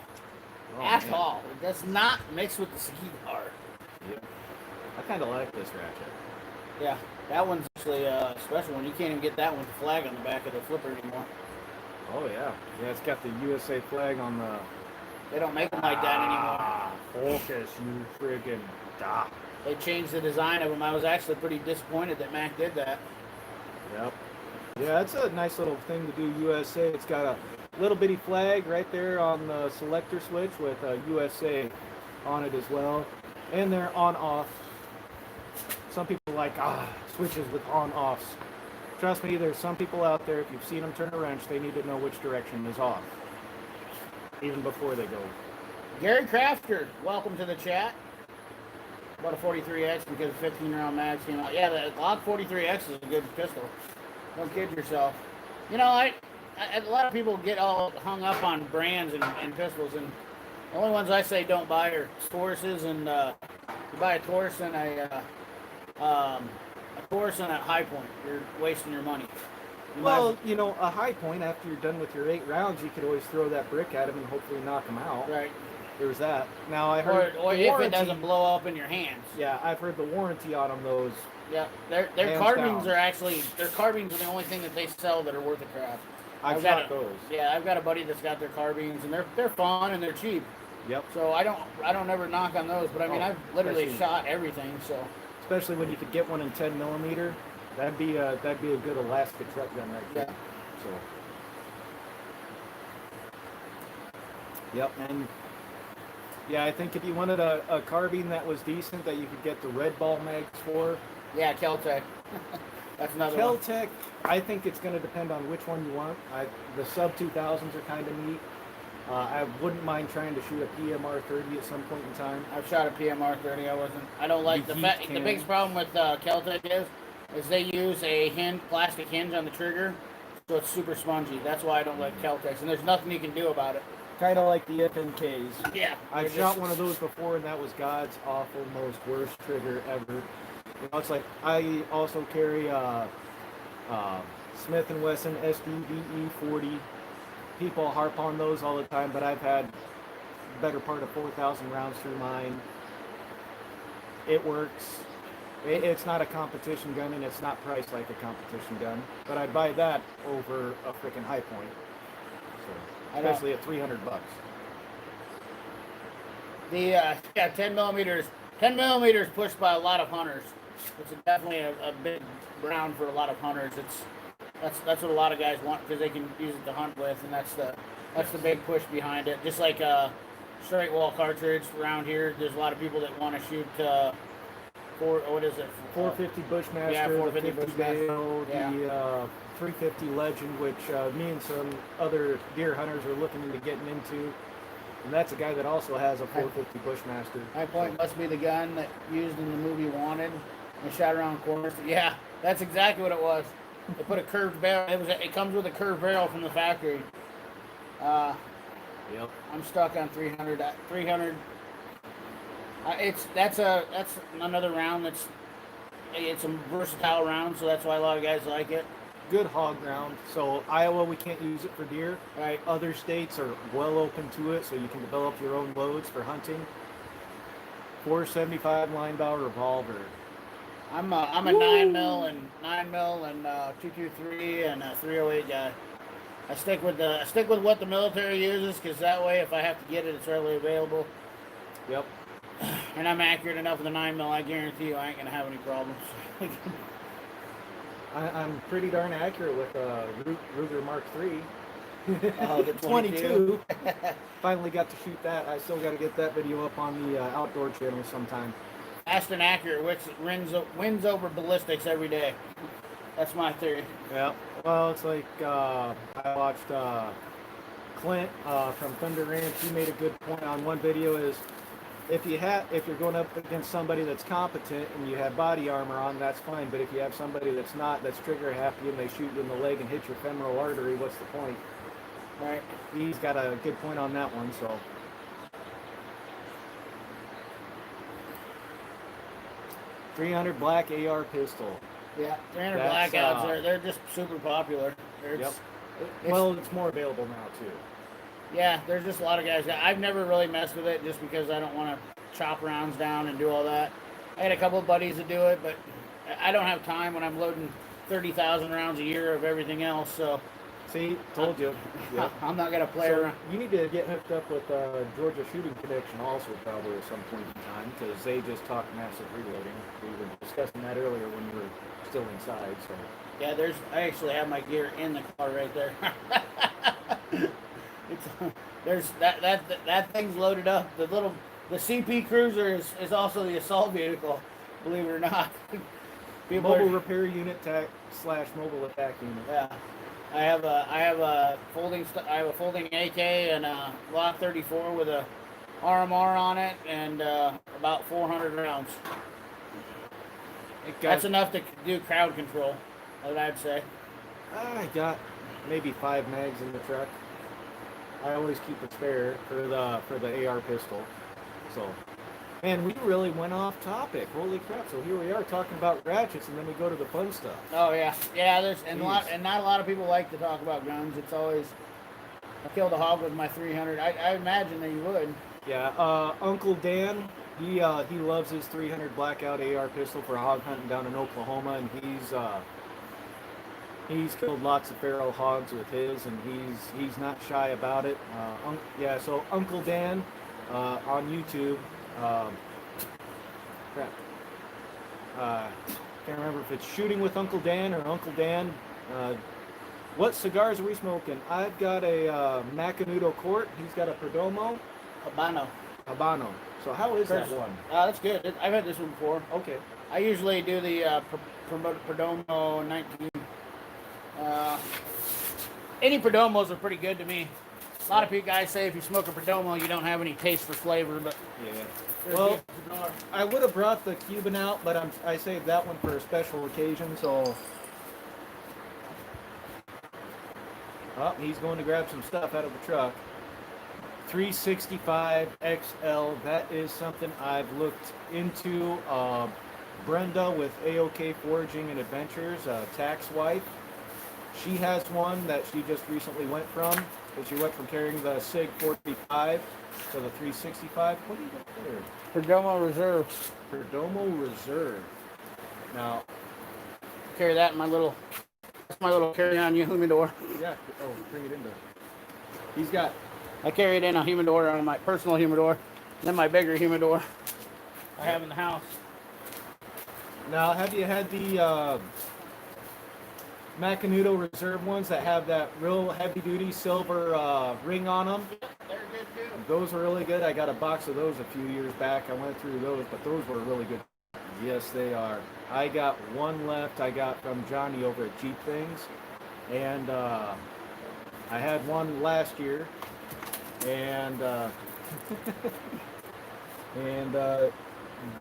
At all. It does not mix with the cigar. Yeah. I kind of like this ratchet. Yeah, that one's actually a special one. You can't even get that one with the flag on the back of the flipper anymore. Oh, yeah. Yeah, it's got the USA flag on the... They don't make them like that anymore. Focus, you friggin' da. They changed the design of them. I was actually pretty disappointed that Mac did that. Yep. Yeah, it's a nice little thing to do, USA. It's got a little bitty flag right there on the selector switch with USA on it as well. And they're on-off. Some people like, switches with on-offs. Trust me, there's some people out there, if you've seen them turn a wrench, they need to know which direction is off. Even before they go. Gary Crafter, welcome to the chat. About a 43X because 15-round mags came out. Yeah, the Glock 43X is a good pistol. Don't kid yourself. You know, a lot of people get all hung up on brands and pistols, and the only ones I say don't buy are Tauruses, and you buy a Taurus and a High Point. You're wasting your money. Well, you know, a High Point, after you're done with your 8 rounds, you could always throw that brick at him and hopefully knock him out. Right. There's that. Now, I heard or if it doesn't blow up in your hands. Yeah, I've heard the warranty on them, those. Yeah, their carbines are actually, their carbines are the only thing that they sell that are worth a crap. I've got those. Yeah, I've got a buddy that's got their carbines, and they're fun and they're cheap. Yep. So I don't ever knock on those, but I mean, I've literally shot everything. So especially when you could get one in 10 millimeter, that'd be a good Alaska truck gun right there. Yeah. So. Yep, and yeah, I think if you wanted a carbine that was decent, that you could get the red ball mags for. Yeah, Kel-Tec. That's another one. Kel-Tec, I think it's going to depend on which one you want. The sub 2000s are kind of neat. I wouldn't mind trying to shoot a PMR 30 at some point in time. I've shot a PMR 30. I don't like the biggest problem with Kel-Tec is they use a plastic hinge on the trigger, so it's super spongy. That's why I don't like Kel-Tecs, and there's nothing you can do about it. Kind of like the FMKs. Yeah. I've shot one of those before, and that was God's awful, most worst trigger ever. You know, it's like I also carry Smith & Wesson SDVE 40. People harp on those all the time, but I've had better part of 4,000 rounds through mine. It works. It's not a competition gun, and it's not priced like a competition gun. But I'd buy that over a freaking High Point. So, especially at $300. The 10 millimeters pushed by a lot of hunters. It's definitely a big round for a lot of hunters. That's what a lot of guys want because they can use it to hunt with, and that's the big push behind it. Just like straight wall cartridge around here, there's a lot of people that want to shoot what is it? 450 Bushmaster, Yeah, 450 the 50 Bushmaster. Bale, Yeah. the 350 Legend, which me and some other deer hunters are looking into getting into. And that's a guy that also has a 450 Bushmaster. My point must be the gun that used in the movie Wanted and shot around corners. Yeah, that's exactly what it was. They put a curved barrel. It comes with a curved barrel from the factory. Yep. I'm stuck on 300. 300. That's another round it's a versatile round, so that's why a lot of guys like it. Good hog round. So Iowa, we can't use it for deer. Right. Other states are well open to it, so you can develop your own loads for hunting. 475 line bow revolver. I'm a 9mm and 223 and a 308 guy. I stick with what the military uses because that way, if I have to get it, it's readily available. Yep. And I'm accurate enough with the 9mm. I guarantee you, I ain't gonna have any problems. I'm pretty darn accurate with Ruger Mark III. The 22. Finally got to shoot that. I still got to get that video up on the outdoor channel sometime. Fast and accurate, which wins over ballistics every day. That's my theory. Yeah. Well, it's like I watched Clint from Thunder Ranch. He made a good point on one video. Is if you're going up against somebody that's competent and you have body armor on, that's fine. But if you have somebody that's not, that's trigger happy, and they shoot you in the leg and hit your femoral artery, what's the point? Right. He's got a good point on that one. So. 300 black AR pistol. Yeah, 300 blackouts. They're just super popular. Yep. Well, it's more available now too. Yeah, there's just a lot of guys. I've never really messed with it just because I don't want to chop rounds down and do all that. I had a couple of buddies that do it, but I don't have time when I'm loading 30,000 rounds a year of everything else. So, see, told you. Yep. I'm not gonna play around. You need to get hooked up with Georgia Shooting Connection also probably at some point in time because they just talk massive reloading. We were discussing that earlier when we were still inside. So. Yeah, I actually have my gear in the car right there. That thing's loaded up. The CP Cruiser is also the assault vehicle, believe it or not. Mobile repair unit / mobile attack unit. Yeah, I have a folding AK and a Glock 34 with a RMR on it and about 400 rounds. That's enough to do crowd control, I'd say. I got maybe 5 mags in the truck. I always keep a spare for the AR pistol. So, man, we really went off topic. Holy crap! So here we are talking about ratchets, and then we go to the fun stuff. Oh yeah. Not a lot of people like to talk about guns. It's always I killed a hog with my 300. I imagine that you would. Yeah. Uncle Dan, he loves his 300 blackout AR pistol for hog hunting down in Oklahoma, and he's killed lots of feral hogs with his, and he's not shy about it. So Uncle Dan on YouTube. Can't remember if it's Shooting with Uncle Dan or Uncle Dan. What cigars are we smoking? I've got a Macanudo Court. He's got a Perdomo. Habano. So how is that one? That's good. I've had this one before. Okay. I usually do the Perdomo 19. Any Perdomos are pretty good to me. A lot of people guys say if you smoke a Perdomo, you don't have any taste for flavor, but yeah. Well, I would have brought the Cuban out, but I saved that one for a special occasion. So, he's going to grab some stuff out of the truck. 365 XL. That is something I've looked into. Brenda with AOK Foraging and Adventures, tax wife. She has one that she just recently went from. But she went from carrying the SIG 45 to the 365. What do you got there? Perdomo Reserve. Perdomo Reserve. Now, carry that in my little carry-on humidor. Yeah. Oh, bring it in there. I carry it in a humidor on my personal humidor, then my bigger humidor I have in the house. Now, have you had the Macanudo Reserve ones that have that real heavy-duty silver ring on them? Yep, they're good too. Those are really good. I got a box of those a few years back. I went through those, but those were really good. Yes, they are. I got one left. I got from Johnny over at Jeep Things, and I had one last year, and and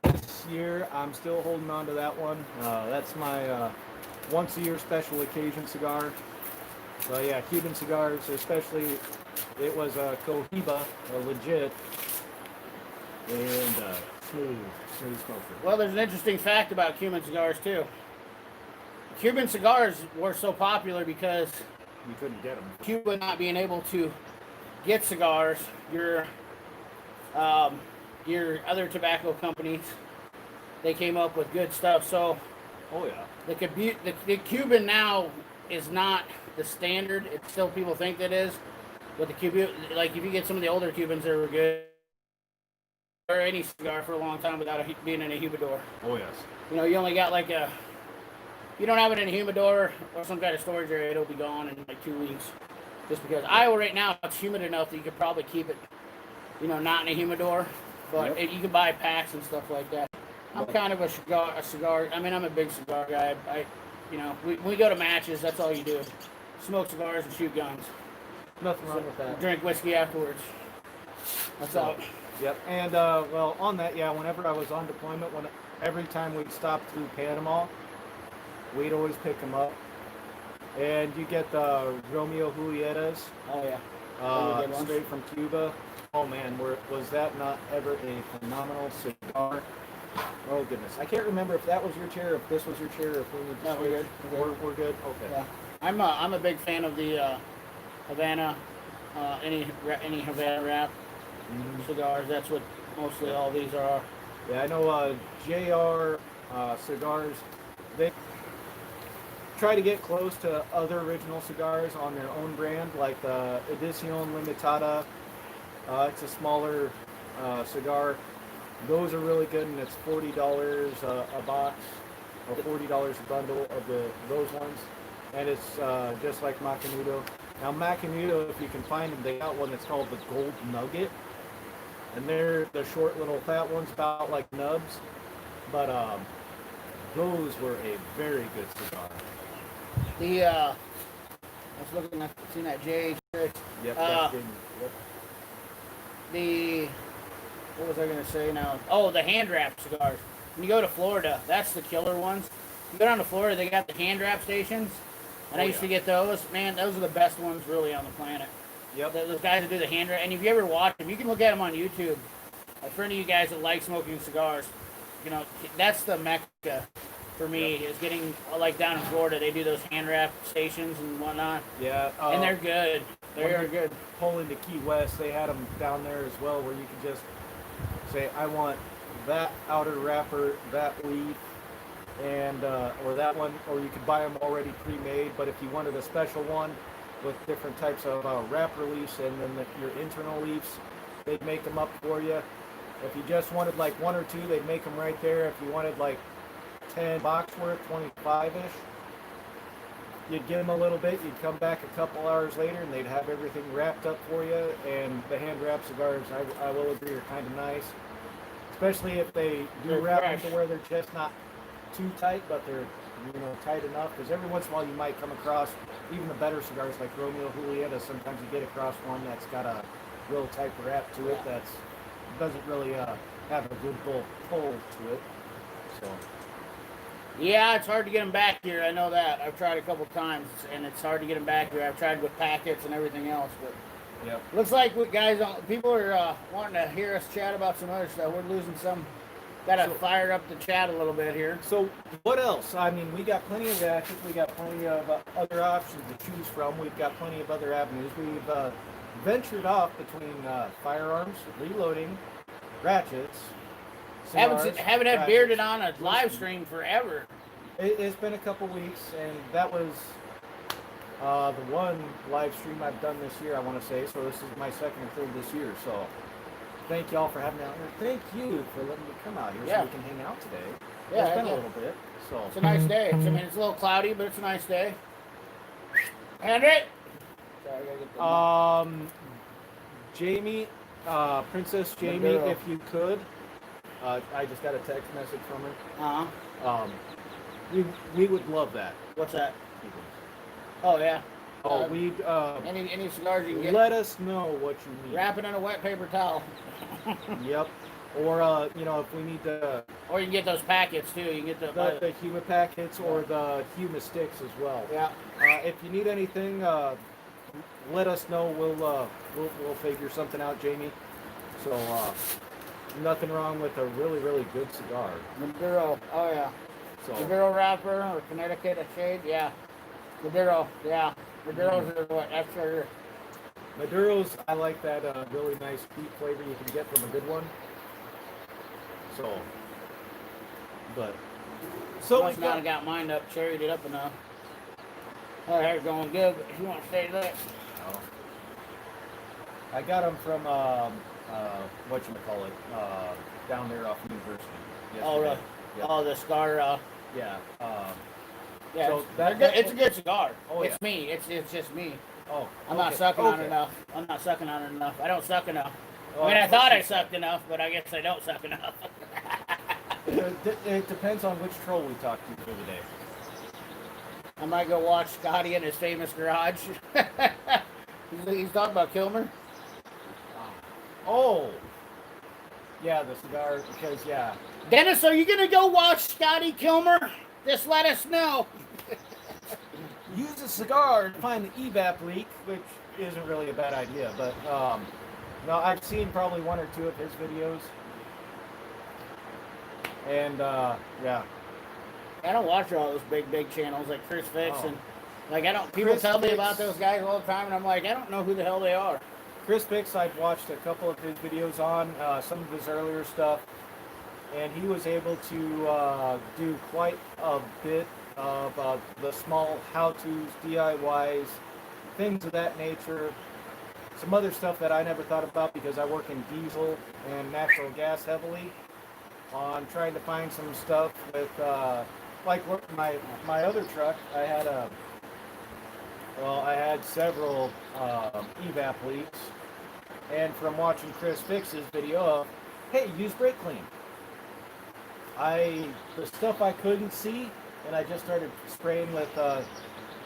this year I'm still holding on to that one. That's my once a year special occasion cigar. So yeah, Cuban cigars, especially, it was a Cohiba, a legit, and smooth smoker. Well, there's an interesting fact about Cuban cigars too. Cuban cigars were so popular because You couldn't get them. Cuba not being able to get cigars, your other tobacco companies, they came up with good stuff. So Oh yeah. the Cuban now is not the standard. It's still people think that is, but the Cuban, like if you get some of the older Cubans that were good, or any cigar for a long time without being in a humidor. Oh yes. You know, you only got like you don't have it in a humidor or some kind of storage area, it'll be gone in like 2 weeks. Just because Iowa right now, it's humid enough that you could probably keep it, you know, not in a humidor, but you can buy packs and stuff like that. I'm kind of a cigar. I mean, I'm a big cigar guy. You know, when we go to matches, that's all you do: smoke cigars and shoot guns. Nothing wrong with that. Drink whiskey afterwards. That's all. Yep. And well, on that, yeah. Whenever I was on deployment, every time we'd stop through Panama, we'd always pick them up. And you get the Romeo Julietas. Oh yeah. Straight from Cuba. Oh man, was that not ever a phenomenal cigar? Oh goodness, I can't remember if that was your chair, if this was your chair, if we were just No, we're good. We're good. Okay. Yeah. I'm a big fan of the Havana, any Havana wrap cigars. That's what mostly all these are. Yeah, I know JR Cigars, they try to get close to other original cigars on their own brand, like the Edición Limitada. It's a smaller cigar. Those are really good, and it's $40 a box, or $40 a bundle of those ones. And it's just like Macanudo. Now Macanudo, if you can find them, they got one that's called the Gold Nugget. And they're the short little fat ones, about like nubs. But those were a very good cigar. I was looking at seeing that JH. Yep, that's good. Yep. What was I going to say now? Oh, the hand wrap cigars. When you go to Florida, that's the killer ones. You go down to Florida, they got the hand wrap stations. And I used to get those. Man, those are the best ones really on the planet. Yep. Those guys that do the hand wrap. And if you ever watch them, you can look at them on YouTube. For any of you guys that like smoking cigars, you know, that's the mecca for me, is getting, like down in Florida, they do those hand wrap stations and whatnot. Yeah. And they're good. They're good. Pull into Key West, they had them down there as well, where you could just say, I want that outer wrapper, that leaf, and or that one, or you could buy them already pre-made. But if you wanted a special one with different types of wrapper leaves and then your internal leaves, they'd make them up for you. If you just wanted like one or two, they'd make them right there. If you wanted like 10 box worth, 25-ish, you'd give them a little bit. You'd come back a couple hours later, and they'd have everything wrapped up for you. And the hand wrap cigars, I will agree, are kind of nice, especially if they do wrap them to where they're just not too tight, but they're, you know, tight enough. Because every once in a while, you might come across even the better cigars like Romeo Julieta. Sometimes you get across one that's got a real tight wrap to it that's doesn't really have a good pull to it. So. Yeah, it's hard to get them back here. I know that. I've tried a couple times, and it's hard to get them back here. I've tried with packets and everything else, but yep. Looks like people are wanting to hear us chat about some other stuff. We're losing some. Got to fire up the chat a little bit here. So what else? I mean, we got plenty of ratchets. We got plenty of other options to choose from. We've got plenty of other avenues. We've ventured off between firearms, reloading, ratchets. Cigars, haven't had Bearded on a live stream forever. It's been a couple weeks, and that was the one live stream I've done this year, I want to say. So this is my second or third this year. So thank y'all for having me out here. Thank you for letting me come out here so we can hang out today. Yeah, it's been yeah. a little bit. So It's a nice day. I mean, it's a little cloudy, but it's a nice day. Henry! Sorry, I gotta get the Jamie, Princess Jamie, girl. if you could, I just got a text message from her. Uh-huh. We would love that. What's that? Oh, yeah. Oh, we'd Any cigars you can get. let us know what you need. Wrap it in a wet paper towel. Yep. Or you know, if we need the Or you can get those packets, too. You can get the Huma packets or the Huma sticks as well. Yeah. If you need anything, let us know. We'll figure something out, Jamie. So nothing wrong with a really good cigar. Maduro. Oh, yeah. So Maduro wrapper or Connecticut shade. Yeah. Maduro. Yeah. Maduros are what? That's for Maduros, I like that really nice peat flavor you can get from a good one. So, must not have got mine up, cherried it up enough. Her hair's going good, but if you want to stay there. Oh. I got them from whatchamacallit, down there off University. Oh, really? Yep. Oh, the cigar. Yeah. Yeah, So it's a good cigar. Oh, it's me. It's just me. Oh, I'm not sucking on it enough. I'm not sucking on it enough. I don't suck enough. Oh, I mean, I thought I sucked enough, but I guess I don't suck enough. It depends on which troll we talk to for the day. I might go watch Scotty in his famous garage. he's talking about Kilmer. Oh, yeah, the cigar. Because yeah, Dennis, are you gonna go watch Scotty Kilmer? Just let us know. use a cigar to find the evap leak, which isn't really a bad idea. But no, I've seen probably one or two of his videos, and yeah. I don't watch all those big channels like Chris Fix Oh. and like I don't. People Chris tell me Fix. about those guys all the time, and I'm like, I don't know who the hell they are. Chris Fix, I've watched a couple of his videos on some of his earlier stuff, and he was able to do quite a bit of the small how-tos, DIYs, things of that nature. Some other stuff that I never thought about because I work in diesel and natural gas heavily on trying to find some stuff with like my other truck. I had several evap leaks, and from watching Chris Fix's video of, hey, use brake clean. The stuff I couldn't see, and I just started spraying with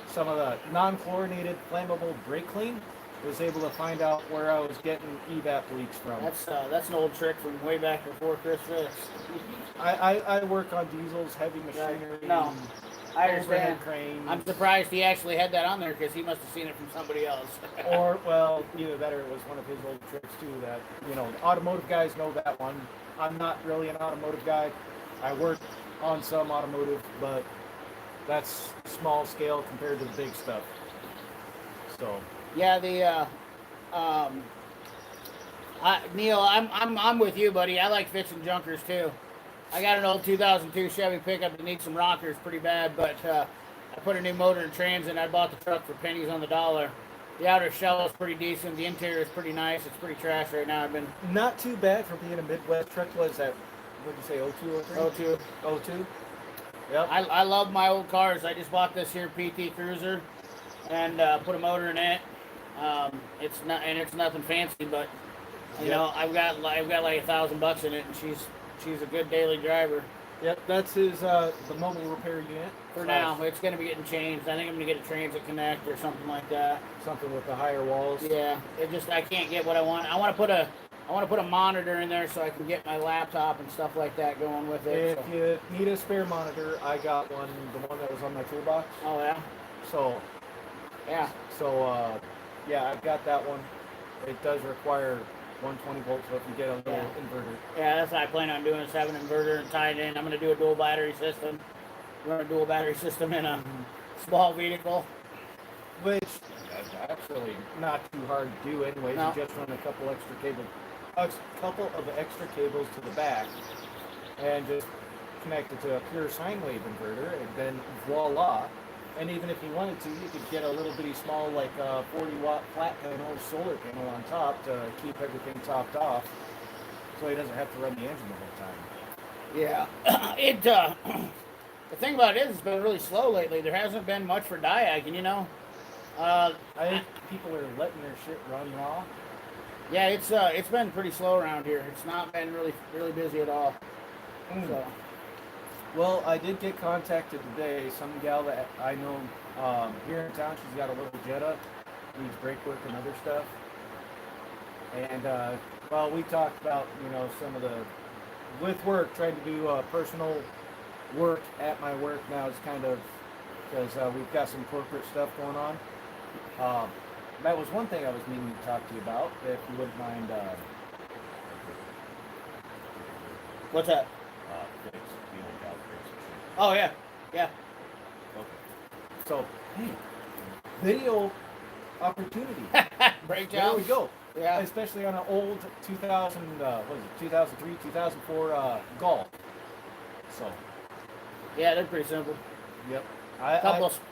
some of the non-chlorinated flammable brake clean. Was able to find out where I was getting evap leaks from. That's an old trick from way back before Chris Fix. I work on diesels, heavy machinery. No, I understand. Cranes. I'm surprised he actually had that on there because he must have seen it from somebody else. Or, well, either that or it was one of his old tricks too that, automotive guys know that one. I'm not really an automotive guy. I work on some automotive, but that's small scale compared to the big stuff. So. Yeah, Neil, I'm with you, buddy. I like fixing junkers too. I got an old 2002 Chevy pickup that needs some rockers pretty bad, but I put a new motor and trans in. I bought the truck for pennies on the dollar. The outer shell is pretty decent. The interior is pretty nice. It's pretty trash right now. I've been not too bad for being a Midwest truck. Was that? What did you say? 02, 03? 02. Yep. I love my old cars. I just bought this here PT Cruiser and put a motor in it. It's nothing fancy, but I've got like $1,000 in it, and she's a good daily driver. Yep, that's his the mobile repair unit. For now, it's going to be getting changed. I think I'm going to get a Transit Connect or something like that. Something with the higher walls. Yeah, I can't get what I want. I want to put a monitor in there so I can get my laptop and stuff like that going with it. If you need a spare monitor, I got one, the one that was on my toolbox. Oh yeah. So. Yeah. So. Yeah, I've got that one. It does require 120 volts, so if you get a little inverter. Yeah, that's what I plan on doing, is having an inverter and tie it in. I'm going to do a dual battery system. Run a dual battery system in a small vehicle. Which, that's really not too hard to do anyways. No. You just run a couple of extra cables to the back and just connect it to a pure sine wave inverter, and then voila. And even if you wanted to, you could get a little bitty small, like 40-watt flat panel solar panel on top to keep everything topped off, so he doesn't have to run the engine the whole time. Yeah. It the thing about it is it's been really slow lately. There hasn't been much for diagging, you know. Uh, I think people are letting their shit run raw. yeah, it's been pretty slow around here. It's not been really busy at all. So Well, I did get contacted today. Some gal that I know here in town, she's got a little Jetta, needs brake work and other stuff. And well, we talked about some of the with work, trying to do personal work at my work now is kind of because we've got some corporate stuff going on. Um, that was one thing I was meaning to talk to you about, if you wouldn't mind. what's that? Fix the old gal fix. Oh yeah, yeah. Okay. So, hey, video opportunity. Breakdown. There we go. Yeah. Especially on an old 2000, what was it, 2003, 2004 Golf. So, Yeah, they're pretty simple. yep.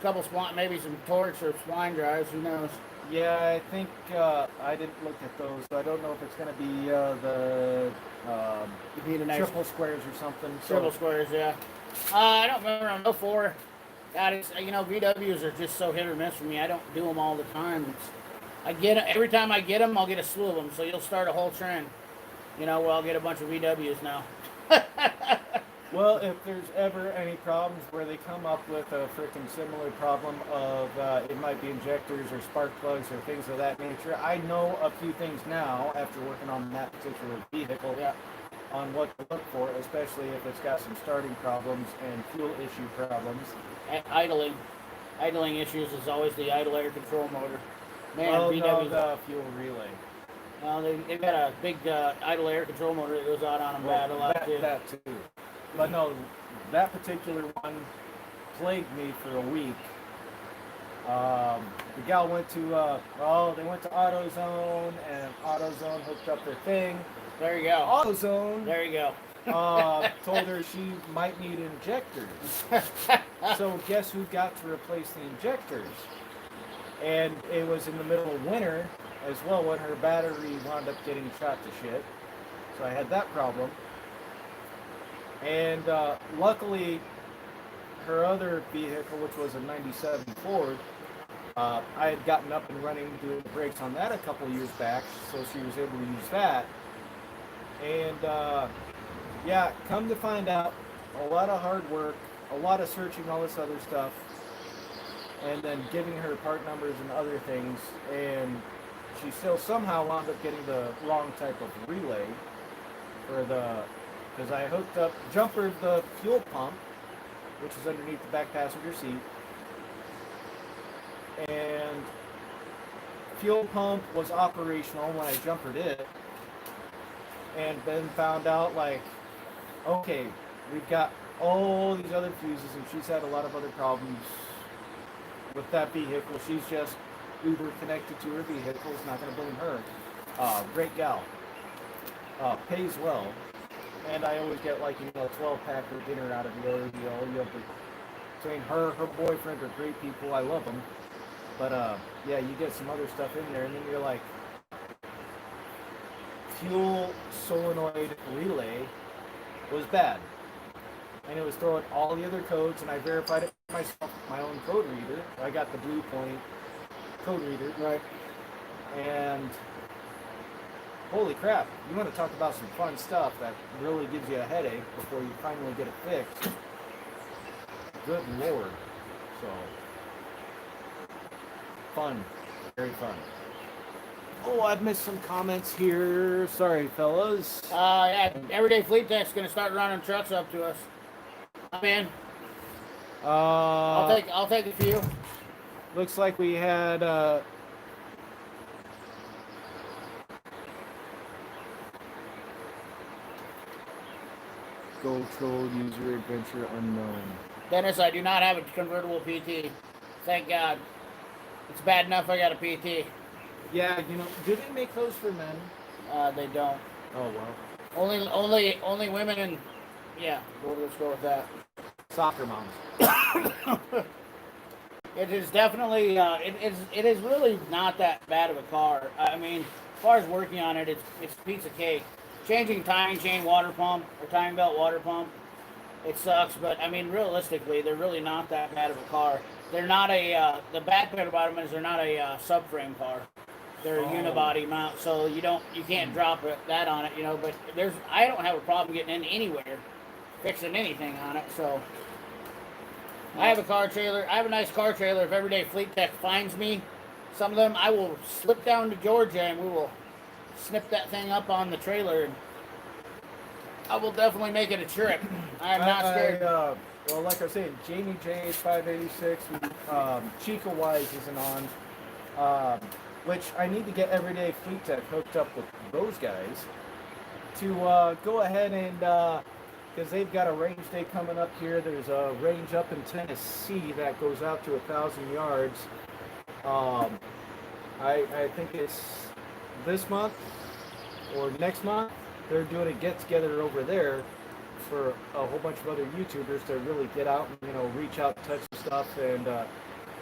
Couple spline, maybe some torques or spline drives. Who knows? Yeah, I think I didn't look at those, so I don't know if it's going to be the You need a nice triple squares or something. triple squares. Yeah. I don't remember on 04. God, it's VWs are just so hit or miss for me. I don't do them all the time. I get every time I get them, I'll get a slew of them. So you'll start a whole trend. Where I'll get a bunch of VWs now. Well, if there's ever any problems where they come up with a freaking similar problem of it might be injectors or spark plugs or things of that nature, I know a few things now after working on that particular vehicle on what to look for, especially if it's got some starting problems and fuel issue problems. Idling issues is always the idle air control motor. Man, Oh, VWs. no, the fuel relay. Well, they've got a big idle air control motor that goes out on them bad a lot too. That too. But no, that particular one plagued me for a week. The gal went to, they went to AutoZone, and AutoZone hooked up their thing. There you go. AutoZone There you go. told her she might need injectors. So guess who got to replace the injectors? And it was in the middle of winter as well when her battery wound up getting shot to shit. So I had that problem. And luckily, her other vehicle, which was a 97 Ford, I had gotten up and running doing the brakes on that a couple of years back, so she was able to use that. And yeah, come to find out, a lot of hard work, a lot of searching, all this other stuff, and then giving her part numbers and other things, and she still somehow wound up getting the wrong type of relay for the, because I hooked up, jumpered the fuel pump, which is underneath the back passenger seat, and fuel pump was operational when I jumpered it, and then found out, like, okay, we've got all these other fuses, and she's had a lot of other problems with that vehicle. She's just Uber connected to her vehicle. It's not going to blame her. Great gal. Pays well. And I always get, like, a 12-pack for dinner out of the other deal. Between her boyfriend are great people. I love them. But, yeah, you get some other stuff in there, and then you're like, fuel solenoid relay was bad. And it was throwing all the other codes, and I verified it myself, my own code reader. I got the Blue Point code reader. Right. And holy crap, you want to talk about some fun stuff that really gives you a headache before you finally get it fixed. Good Lord. So, fun. Very fun. Oh, I've missed some comments here. Sorry, fellas. Yeah, Everyday Fleet Tech's gonna start running trucks up to us. I'm in. I'll take a few. Looks like we had Go Troll User Adventure Unknown. Dennis, I do not have a convertible PT. Thank God. It's bad enough I got a PT. Yeah, do they make those for men? They don't. Oh well. Only women and yeah. Let's go with that. Soccer moms. It is definitely it is really not that bad of a car. I mean, as far as working on it, it's a piece of cake. changing timing chain water pump or timing belt water pump, it sucks. But I mean, realistically, they're really not that bad of a car. They're not a the bad part about them is they're not a subframe car. They're a unibody mount, so you can't drop that on it, you know. But I don't have a problem getting in anywhere, fixing anything on it. So I have a car trailer. I have a nice car trailer. If Everyday Fleet Tech finds me some of them, I will slip down to Georgia and we will snip that thing up on the trailer. And I will definitely make it a trip. I am not scared. Well, like I was saying, Jamie J is 586. Chico Wise isn't on. Which I need to get Everyday Fleet Tech hooked up with those guys to go ahead and, because they've got a range day coming up here. There's a range up in Tennessee that goes out to 1,000 yards. I think it's this month or next month. They're doing a get-together over there for a whole bunch of other YouTubers to really get out and, you know, reach out, touch stuff, and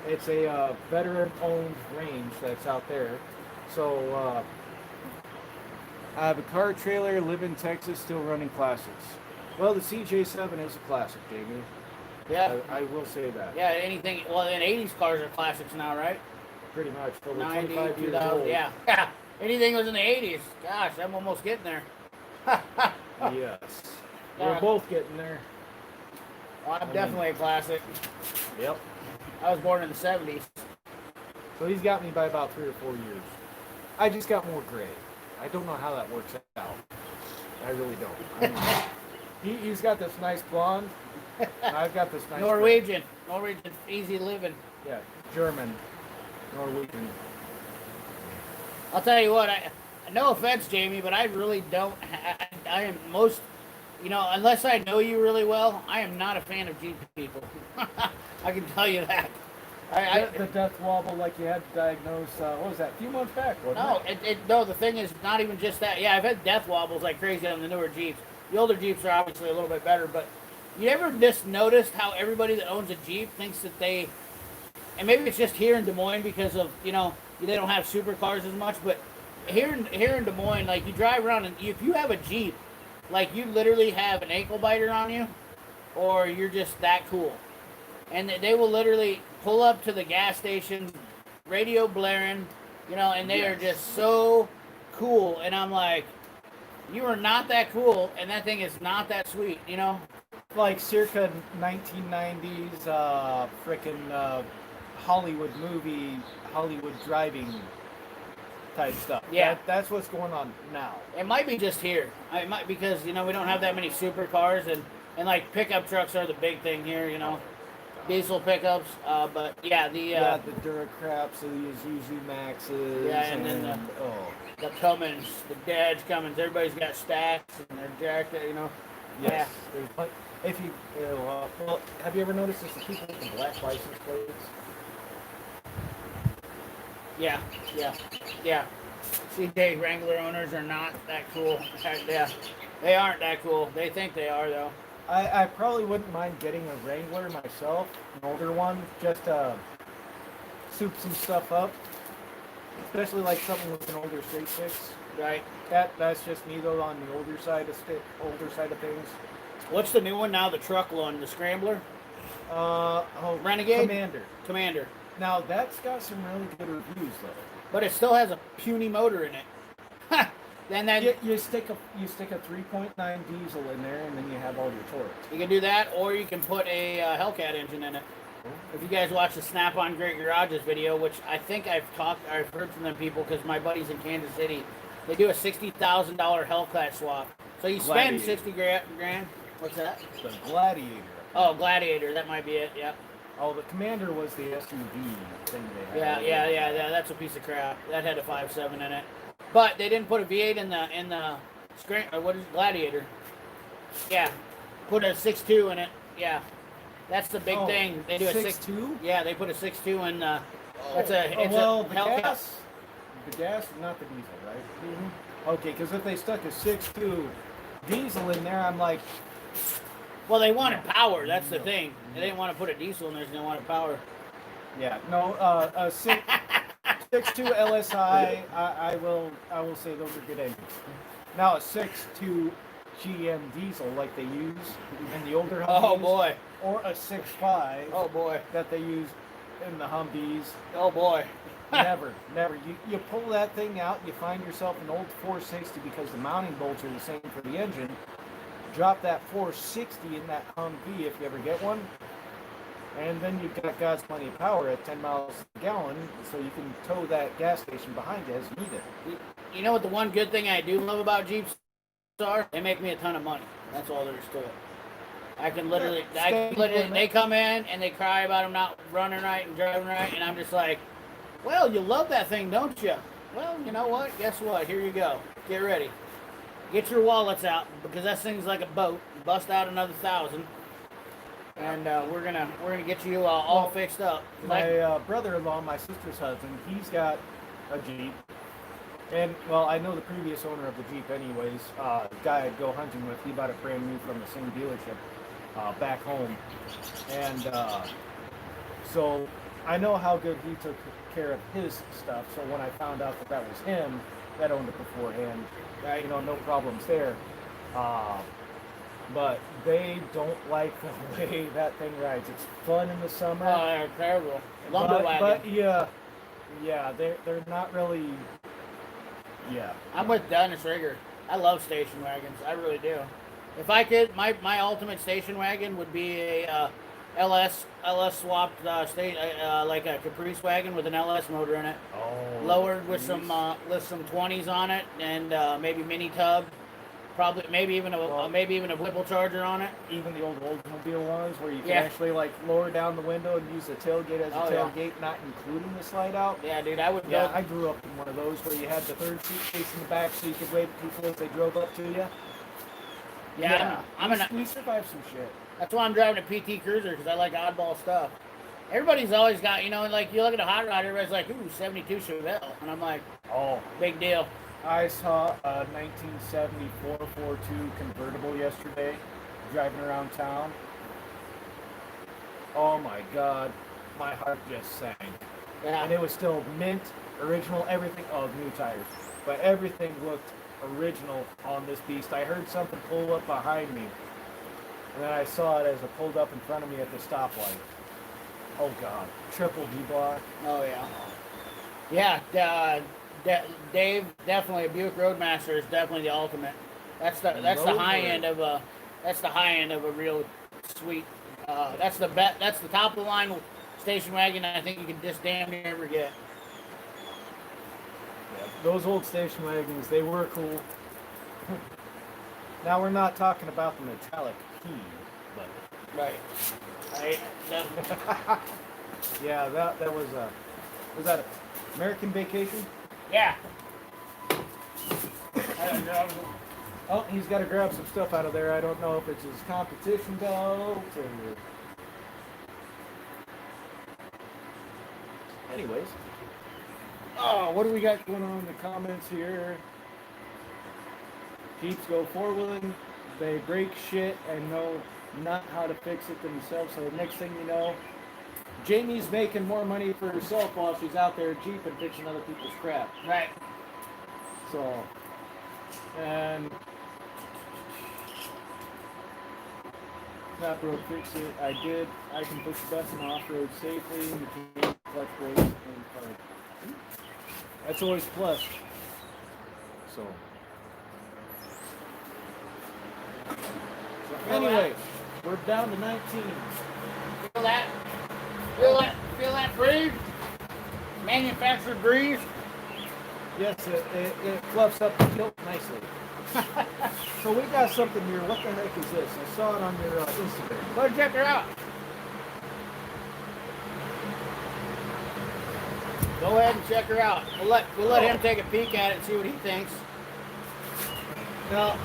it's a veteran-owned range that's out there. So I have a car trailer, live in Texas, still running classics. Well, the CJ7 is a classic, Jamie. Yeah, I will say that. Yeah, anything. Well, and 80s cars are classics now, right? Pretty much. Over 90, 25 years 2000. old. Yeah. Anything was in the 80s. Gosh, I'm almost getting there. Yes. We're both getting there. Well, I'm definitely a classic. Yep. I was born in the 70s. So he's got me by about 3 or 4 years. I just got more gray. I don't know how that works out. I really don't. I mean, he's got this nice blonde. I've got this nice Norwegian. Norwegian, easy living. Yeah, German, Norwegian. I'll tell you what, no offense, Jamie, but I really don't. I am most, you know, unless I know you really well, I am not a fan of Jeep people. I can tell you that. The death wobble, like you had to diagnose, what was that, a few months back, wasn't it? No, the thing is not even just that. Yeah, I've had death wobbles like crazy on the newer Jeeps. The older Jeeps are obviously a little bit better, but you ever just noticed how everybody that owns a Jeep thinks that they, and maybe it's just here in Des Moines because of, you know, they don't have supercars as much, but here in Des Moines, like you drive around and if you have a Jeep, like you literally have an ankle biter on you, or you're just that cool. And they will literally pull up to the gas station, radio blaring, you know, and they are just so cool. And I'm like, you are not that cool, and that thing is not that sweet, you know? Like circa 1990s, frickin' Hollywood movie, Hollywood driving type stuff. Yeah. That's what's going on now. It might be just here. It might, because, you know, we don't have that many supercars, and like pickup trucks are the big thing here, you know? Diesel pickups, but yeah, the Duracraps, the Isuzu Maxes, and then the Cummins, the Dodge Cummins. Everybody's got stacks and they're jacked, you know. Yes. Yeah. If you, well, have you ever noticed there's the people with the black license plates? Yeah. CJ Wrangler owners are not that cool. Yeah, they aren't that cool. They think they are though. I probably wouldn't mind getting a Wrangler myself, an older one, just to soup some stuff up. Especially like something with an older straight six. Right. That's just me though on the older side of things. What's the new one now? The truck one, the Scrambler. Renegade. Commander. Now that's got some really good reviews though. But it still has a puny motor in it. Then you stick a 3.9 diesel in there, and then you have all your torque. You can do that, or you can put a Hellcat engine in it. If you guys watch the Snap-on Great Garages video, which I think I've heard from them people because my buddies in Kansas City, they do a $60,000 Hellcat swap. So you spend $60 grand. What's that? The Gladiator. Oh, Gladiator. That might be it. Yeah. Oh, the Commander was the SUV thing they had. Yeah. That's a piece of crap. That had a 5.7 in it. But they didn't put a V8 in the what is it, Gladiator? Yeah, put a 6.2 in it. Yeah, that's the big thing. They do a 6.2. Yeah, they put a 6.2 in. It's the Hellcat. gas, not the diesel, right? Mm-hmm. Okay, because if they stuck a 6.2 diesel in there, I'm like. Well, they wanted power. That's the thing. They didn't want to put a diesel in there. They wanted power. Yeah. No. A 6.2 LSI. I will say those are good engines. Now a 6.2 GM diesel like they use in the older Humvees. Oh boy. Or a 6.5 Oh boy. that they use in the Humvees. Oh boy. Never. You pull that thing out, you find yourself an old 460 because the mounting bolts are the same for the engine. Drop that 460 in that Humvee if you ever get one. And then you've got God's plenty of power at 10 miles a gallon, so you can tow that gas station behind you as you need it. You know what the one good thing I do love about Jeeps are? They make me a ton of money. That's all there is to it. They come in and they cry about them not running right and driving right, and I'm just like, well, you love that thing, don't you? Well, you know what? Guess what? Here you go. Get ready. Get your wallets out, because that thing's like a boat. Bust out another 1,000. And we're gonna get you all fixed up. My brother-in-law, my sister's husband, he's got a Jeep, and well, I know the previous owner of the Jeep, anyways. The guy I'd go hunting with, he bought it brand new from the same dealership back home, and so I know how good he took care of his stuff. So when I found out that was him that owned it beforehand, you know, no problems there. But they don't like the way that thing rides. It's fun in the summer. Oh, they're terrible. Lumber wagon. But yeah, they're not really. Yeah. I'm with Dennis Rigger. I love station wagons. I really do. If I could, my ultimate station wagon would be a LS swapped like a Caprice wagon with an LS motor in it. Oh. Lowered with some 20s on it, and maybe mini tub. Probably maybe even a Whipple charger on it. Even the old Oldsmobile ones where you can actually like lower down the window and use the tailgate as a tailgate, not including the slide out. Yeah, dude, I would. Yeah, I grew up in one of those where you had the third seat facing the back so you could wave at people as they drove up to you. Yeah, we survived some shit. That's why I'm driving a PT Cruiser, because I like oddball stuff. Everybody's always got, you know, like you look at a hot rod, everybody's like, ooh, 72 Chevelle, and I'm like, oh, big deal. I saw a 1974 4.2 convertible yesterday, driving around town. Oh my God, my heart just sank. Yeah. And it was still mint, original, everything. Oh, new tires, but everything looked original on this beast. I heard something pull up behind me, and then I saw it as it pulled up in front of me at the stoplight. Oh God, triple D block. Oh yeah. Yeah, Dave, definitely a Buick Roadmaster is definitely the ultimate. That's the high end of a real sweet. That's the top of the line station wagon I think you can just damn near ever get. Yeah, those old station wagons, they were cool. Now we're not talking about the metallic key, but right. Yeah, that was that American Vacation? Yeah. Oh, he's got to grab some stuff out of there. I don't know if it's his competition belt or... Anyways. Oh, what do we got going on in the comments here? Jeeps go four-wheeling. They break shit and know not how to fix it themselves. So the next thing you know, Jamie's making more money for herself while she's out there jeeping fixing other people's crap. Right. So, and not broke, fix it. I did. I can push the button off-road safely, between clutch brakes and park. That's always a plus. So anyway, we're down to 19. Feel that? Feel that breeze? Manufactured breeze? Yes, it fluffs up the kilt nicely. So we got something here. What the heck is this? I saw it on your Instagram. Go check her out. Go ahead and check her out. We'll let him take a peek at it and see what he thinks. Now,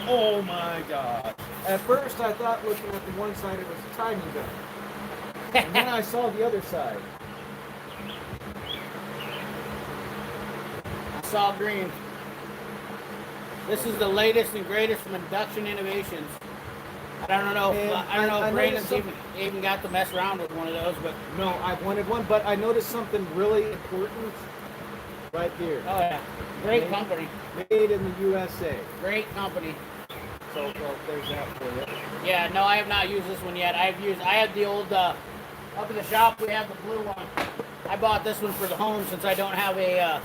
oh my God. At first I thought looking at the one side it was a timing gun. And then I saw the other side. I saw green. This is the latest and greatest from induction innovations. I don't know if Brandon's even got to mess around with one of those, but no, I've wanted one, but I noticed something really important right here. Oh yeah, great company. Made in the USA. Great company. So well, there's that for you. Yeah, no, I have not used this one yet. I had the old, up in the shop we have the blue one. I bought this one for the home since I don't have a,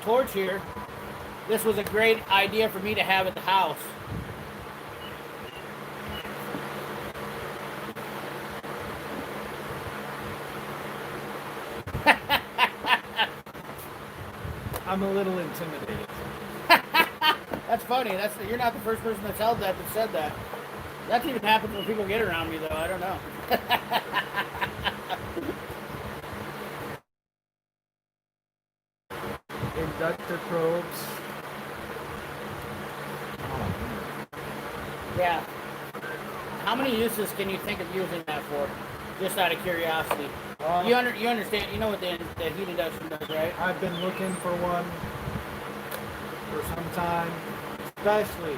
torch here. This was a great idea for me to have at the house. I'm a little intimidated. That's funny. You're not the first person that's held that said that. That even happens when people get around me, though. I don't know. Inductor probes. Oh, yeah. How many uses can you think of using that for? Just out of curiosity. You understand? You know what the heat induction does, right? I've been looking for one for some time, especially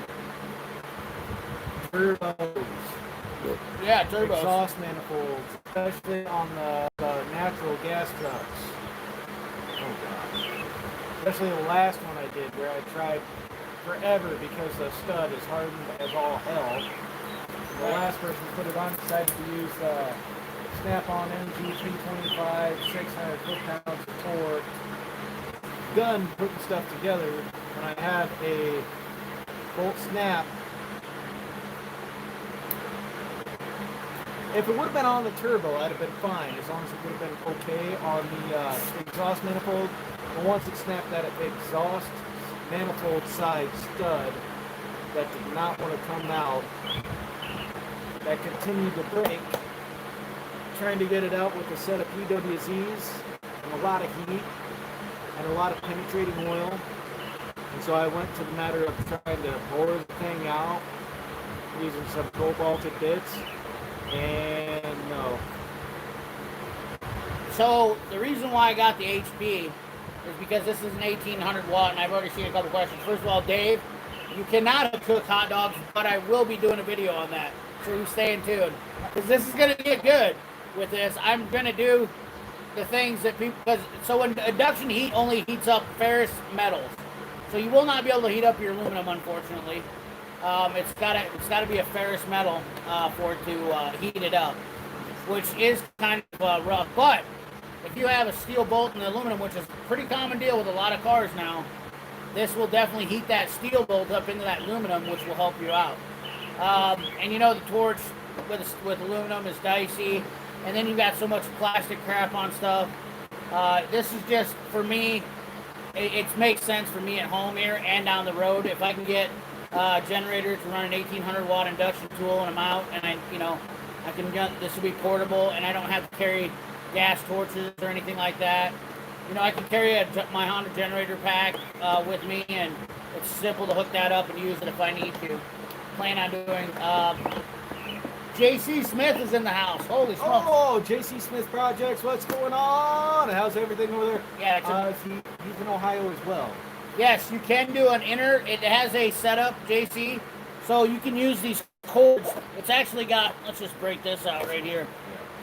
turbos. Yeah, turbos. Exhaust manifolds, especially on the natural gas trucks. Oh gosh. Especially the last one I did where I tried forever because the stud is hardened as all hell. The last person put it on decided to use Snap-on MG 325, 600 foot-pounds of torque. Gun putting stuff together when I had a bolt snap. If it would have been on the turbo, I'd have been fine, as long as it would have been okay on the exhaust manifold. But once it snapped that exhaust manifold side stud that did not want to come out, that continued to break, trying to get it out with a set of PWZs and a lot of heat and a lot of penetrating oil. And so I went to the matter of trying to bore the thing out using some cobalted bits. And no. So the reason why I got the HP is because this is an 1800 watt, and I've already seen a couple questions. First of all, Dave, you cannot cook hot dogs, but I will be doing a video on that, so you stay in tune, because this is going to get good with this. I'm going to do the things that people, so when induction heat only heats up ferrous metals, so you will not be able to heat up your aluminum, unfortunately. It's gotta be a ferrous metal for it to heat it up, which is kind of rough. But if you have a steel bolt and aluminum, which is a pretty common deal with a lot of cars now, this will definitely heat that steel bolt up into that aluminum, which will help you out. And you know the torch with aluminum is dicey, and then you got so much plastic crap on stuff. This is just, for me, it makes sense for me at home here and down the road. If I can get generator to run an 1800 watt induction tool and I'm out, and I can run, this will be portable, and I don't have to carry gas torches or anything like that. I can carry my Honda generator pack with me, and it's simple to hook that up and use it if I need to. Plan on doing. JC Smith is in the house. Holy smokes! Oh, JC Smith Projects, what's going on? How's everything over there? Yeah, he's in Ohio as well. Yes, you can do an inner. It has a setup, JC, so you can use these cords. It's actually got. Let's just break this out right here.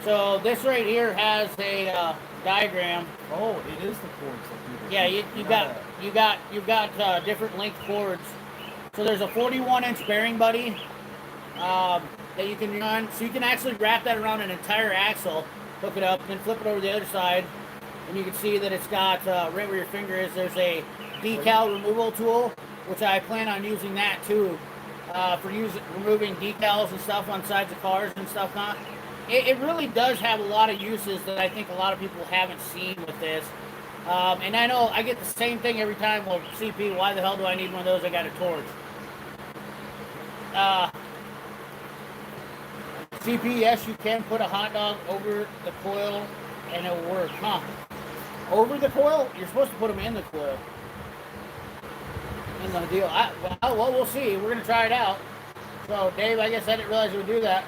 So this right here has a diagram. Oh, it is the cords. Yeah, you've got different length cords. So there's a 41-inch bearing buddy that you can run. So you can actually wrap that around an entire axle, hook it up, and then flip it over to the other side, and you can see that it's got right where your finger is. There's a decal removal tool, which I plan on using that too, for removing decals and stuff on sides of cars and stuff. It really does have a lot of uses that I think a lot of people haven't seen with this. And I know I get the same thing every time. Well, CP, why the hell do I need one of those? I got a torch. CP, yes, you can put a hot dog over the coil and it'll work, huh? Over the coil? You're supposed to put them in the coil. In the deal. Well, we'll see. We're going to try it out. So, Dave, I guess I didn't realize you would do that.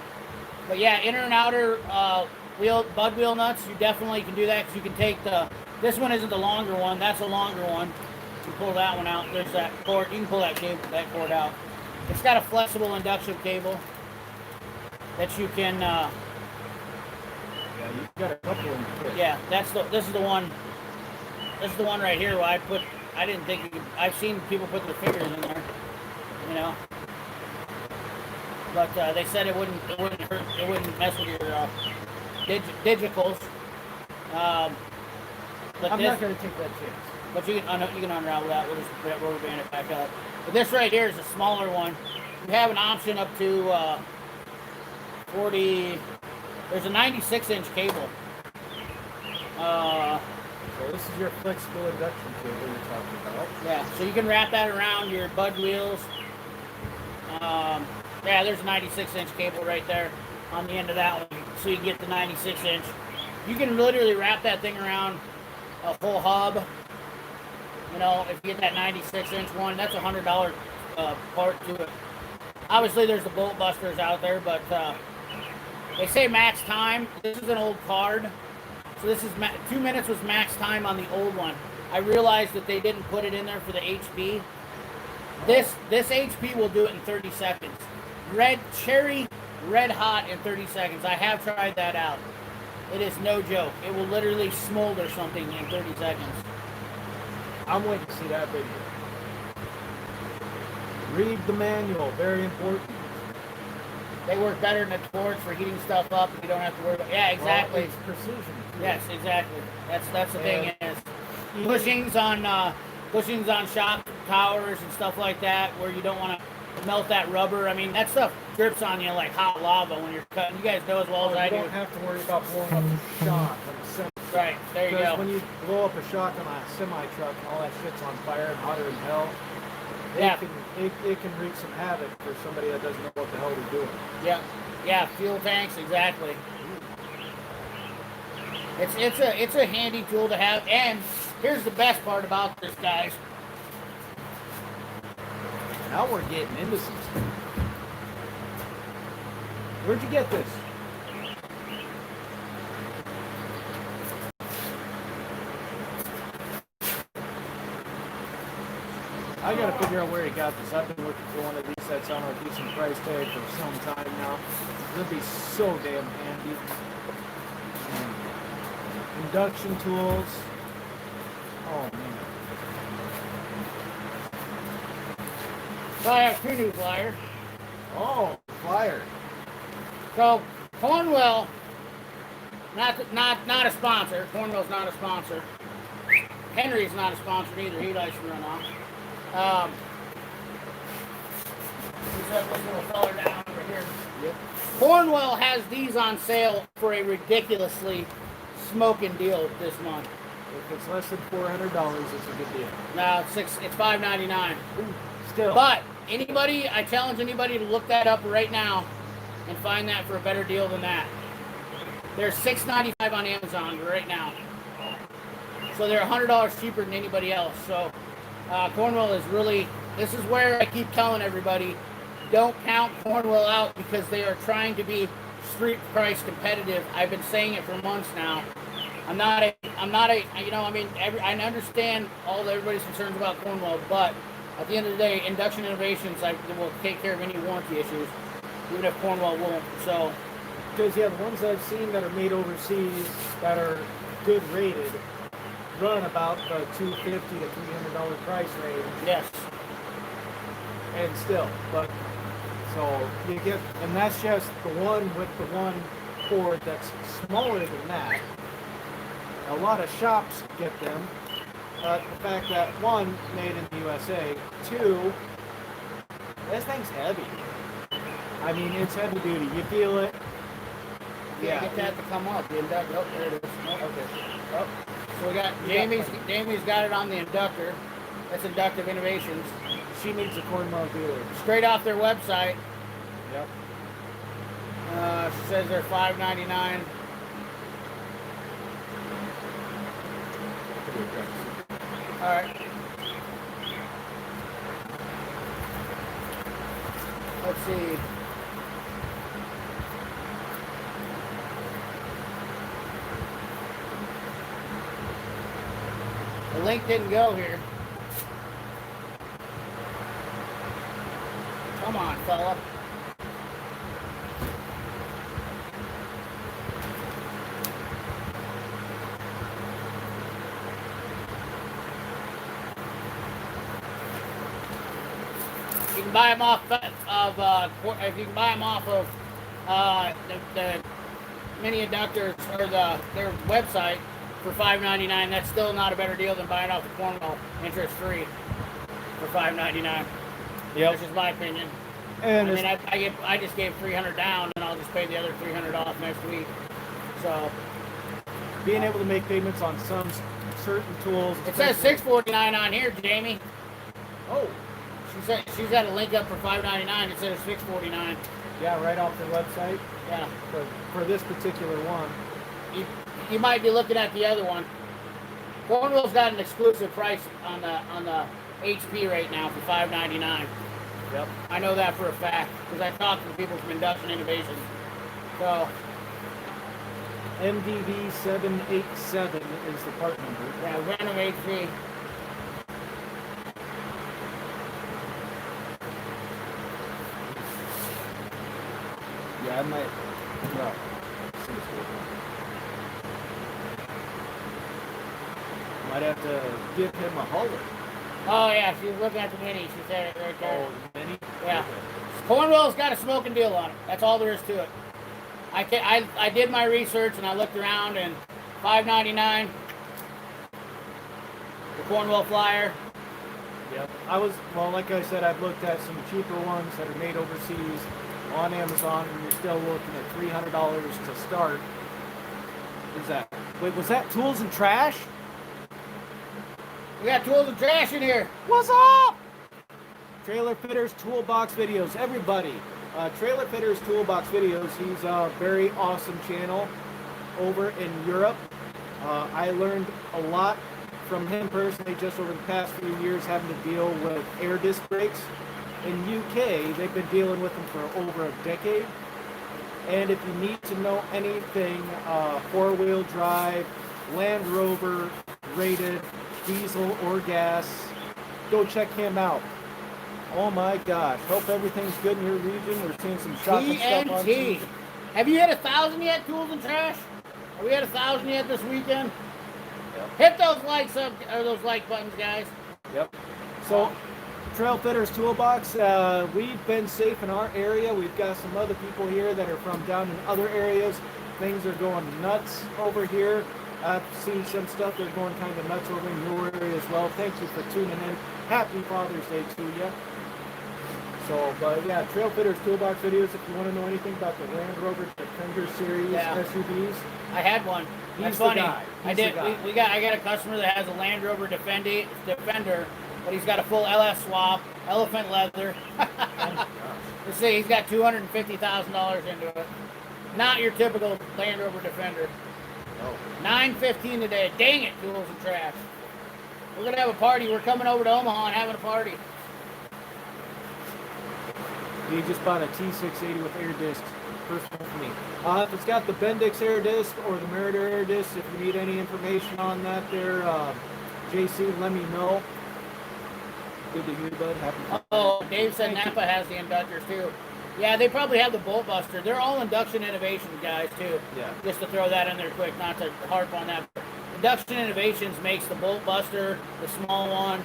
But yeah, inner and outer bud wheel nuts, you definitely can do that, because you can take this one isn't the longer one, that's a longer one. You pull that one out, there's that cord, you can pull that cord out. It's got a flexible induction cable that you can, yeah, you've got a couple in the kit. yeah, this is the one This is the one right here where I didn't think you could, I've seen people put their fingers in there, you know. But they said it wouldn't hurt, it wouldn't mess with your digicals. But I'm this, not going to take that chance. but you can unravel that. We'll just rubber band it back up. But this right here is a smaller one. You have an option up to 40. There's a 96-inch cable. So this is your flexible induction cable you're talking about. Yeah, so you can wrap that around your bud wheels. Yeah, there's a 96-inch cable right there on the end of that one, so you can get the 96-inch. You can literally wrap that thing around a whole hub. You know, if you get that 96-inch one, that's a $100 part to it. Obviously, there's the bolt busters out there, but they say max time. This is an old card, so this is 2 minutes was max time on the old one. I realized that they didn't put it in there for the HP. This HP will do it in 30 seconds. Red hot in 30 seconds. I have tried that out. It is no joke. It will literally smolder something in 30 seconds. I'm waiting to see that video. Read the manual, very important. They work better than the torch for heating stuff up. You don't have to worry about. Yeah, exactly. Well, it's precision. Too. Yes, exactly. That's the thing is bushings on shop towers and stuff like that, where you don't want to melt that rubber. I mean, that stuff drips on you like hot lava when you're cutting. You guys know as well as I do. You don't have to worry about blowing up a shock on a semi. Right, there you go. Because when you blow up a shock on a semi-truck and all that shit's on fire and hotter than hell, it can wreak some havoc for somebody that doesn't know what the hell they're doing. Yeah, fuel tanks, exactly. It's a handy tool to have, and here's the best part about this, guys. Now we're getting into some stuff. Where'd you get this? I gotta figure out where he got this. I've been looking for one of these that's on a decent price tag for some time now. It'll be so damn handy. Induction tools. Oh man. So I have two new flyers. Oh, flyer. So Cornwell, not a sponsor. Cornwell's not a sponsor. Henry's not a sponsor either. He likes to run off. Set this little feller down over here. Yep. Cornwell has these on sale for a ridiculously smoking deal this month. If it's less than $400, it's a good deal. No, it's $5.99. Still. But I challenge anybody to look that up right now and find that for a better deal than that. They're $6.95 on Amazon right now. So they're $100 cheaper than anybody else. So Cornwell is really, this is where I keep telling everybody, don't count Cornwell out because they are trying to be street price competitive. I've been saying it for months now. I understand everybody's concerns about Cornwell, but at the end of the day, Induction Innovations will take care of any warranty issues, even if Cornwell won't. So, because the ones I've seen that are made overseas that are good rated run about the $250 to $300 price range. yes. And still, but so you get, and that's just the one with the one cord that's smaller than that. A lot of shops get them. The fact that one, made in the USA, two, this thing's heavy. I mean, it's heavy duty. You feel it. Yeah. Get that to come up. The inductor. Oh, there it is. Oh, Okay. oh. So we got Jamie's got it on the inductor. That's Inductive Innovations. She needs a Cornwell dealer. Straight off their website. Yep. She says they're $5.99. All right. Let's see. The link didn't go here. Come on, fella. can buy them off if you can buy them off of the mini inductors or their website for $5.99. That's still not a better deal than buying off the Cornwall interest free for $5.99. Yep. That's just my opinion. And I mean, I just gave $300 down, and I'll just pay the other $300 off next week. So being able to make payments on some certain tools. it says $649 on here, Jamie. Oh, She's got a link up for $5.99 instead of $6.49. yeah, right off their website. Yeah. For this particular one. You might be looking at the other one. Cornwall's got an exclusive price on the HP right now for $5.99. Yep. I know that for a fact because I talked to people from Induction Innovations. So MDV 787 is the part number. yeah, random HP. Yeah, I might. No. Might have to give him a holler. Oh yeah, she was looking at the mini. She said it right there. Oh, the mini? Yeah. Okay. Cornwall's got a smoking deal on it. That's all there is to it. I did my research and I looked around and $5.99. The Cornwall Flyer. Yep. Like I said, I've looked at some cheaper ones that are made overseas on Amazon, and you're still looking at $300 to start. What's that? Wait, was that tools and trash? We got tools and trash in here. What's up? Trailer Fitters Toolbox Videos. Everybody, Trailer Fitters Toolbox Videos. He's a very awesome channel over in Europe. I learned a lot from him personally just over the past few years having to deal with air disc brakes. In UK, they've been dealing with them for over a decade. And if you need to know anything, four-wheel drive, Land Rover rated, diesel or gas, go check him out. Oh my gosh, hope everything's good in your region. We're seeing some shocking stuff on TNT. Have you hit 1,000 yet, Tools and Trash? Have we had 1,000 yet this weekend? Yep. Hit those likes up, or those like buttons, guys. Yep. So, Trail Fitters Toolbox, we've been safe in our area. We've got some other people here that are from down in other areas. Things are going nuts over here. I've seen some stuff that's going kind of nuts over in your area as well. Thank you for tuning in. Happy Father's Day to you. So, but yeah, Trail Fitters Toolbox Videos, if you want to know anything about the Land Rover Defender Series SUVs. I had one. That's He's funny. the guy. I did. I got a customer that has a Land Rover Defender, but he's got a full LS swap, elephant leather. Let's see, he's got $250,000 into it. Not your typical Land Rover Defender. No. $9.15 today. Dang it, Tools and Trash. We're gonna have a party. We're coming over to Omaha and having a party. He just bought a T680 with air discs. First one for me. If it's got the Bendix air disc or the Meritor air disc, if you need any information on that there, JC, let me know. Good to hear, bud. Happy. Oh, Dave said Napa has the inductors too. Yeah, they probably have the Bolt Buster. They're all Induction Innovations guys too. Yeah. Just to throw that in there quick, not to harp on that. Induction Innovations makes the Bolt Buster, the small one.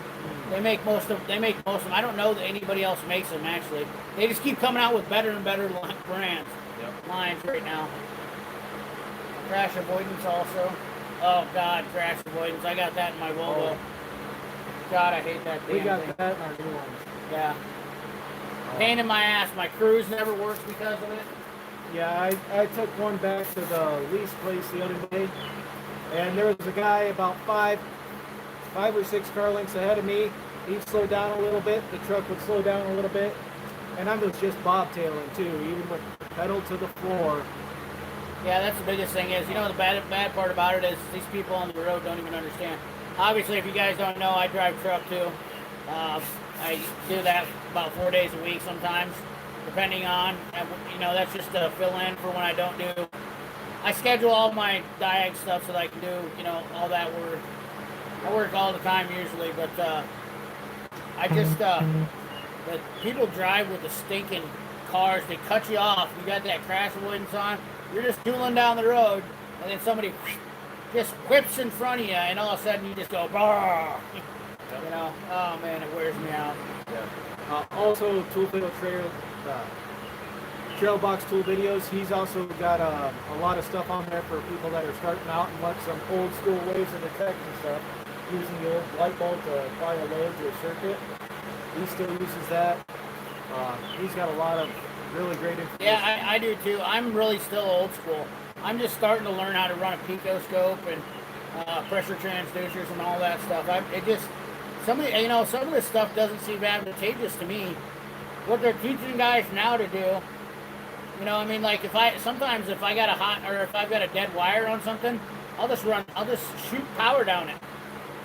They make most of them. I don't know that anybody else makes them actually. They just keep coming out with better and better brands. Yep. Lines right now. Crash avoidance also. Oh God, crash avoidance. I got that in my Volvo. Oh. God, I hate that damn We got thing. that in our new ones. Yeah. Pain in my ass. My cruise never works because of it. Yeah, I took one back to the lease place the other day, and there was a guy about five or six car lengths ahead of me. He'd slow down a little bit. The truck would slow down a little bit, and I was just bobtailing too, even with the pedal to the floor. Yeah, that's the biggest thing is, the bad part about it is these people on the road don't even understand. Obviously, if you guys don't know, I drive truck too. I do that about 4 days a week sometimes, depending on, that's just to fill in for when I don't do. I schedule all my diag stuff so that I can do, all that work. I work all the time usually, but I just, the people drive with the stinking cars. They cut you off. You got that crash avoidance on. You're just tooling down the road, and then somebody just whips in front of you, and all of a sudden you just go, brrr. Oh man, it wears me out. Yeah. Also, Trail Box Tool Videos. He's also got a lot of stuff on there for people that are starting out and want some old school ways of detecting stuff, using the old light bulb to apply a load to a circuit. He still uses that. He's got a lot of really great information. Yeah, I do too. I'm really still old school. I'm just starting to learn how to run a picoscope and pressure transducers and all that stuff. Some of this stuff doesn't seem advantageous to me. What they're teaching guys now to do, like if I if I've got a dead wire on something, I'll just shoot power down it.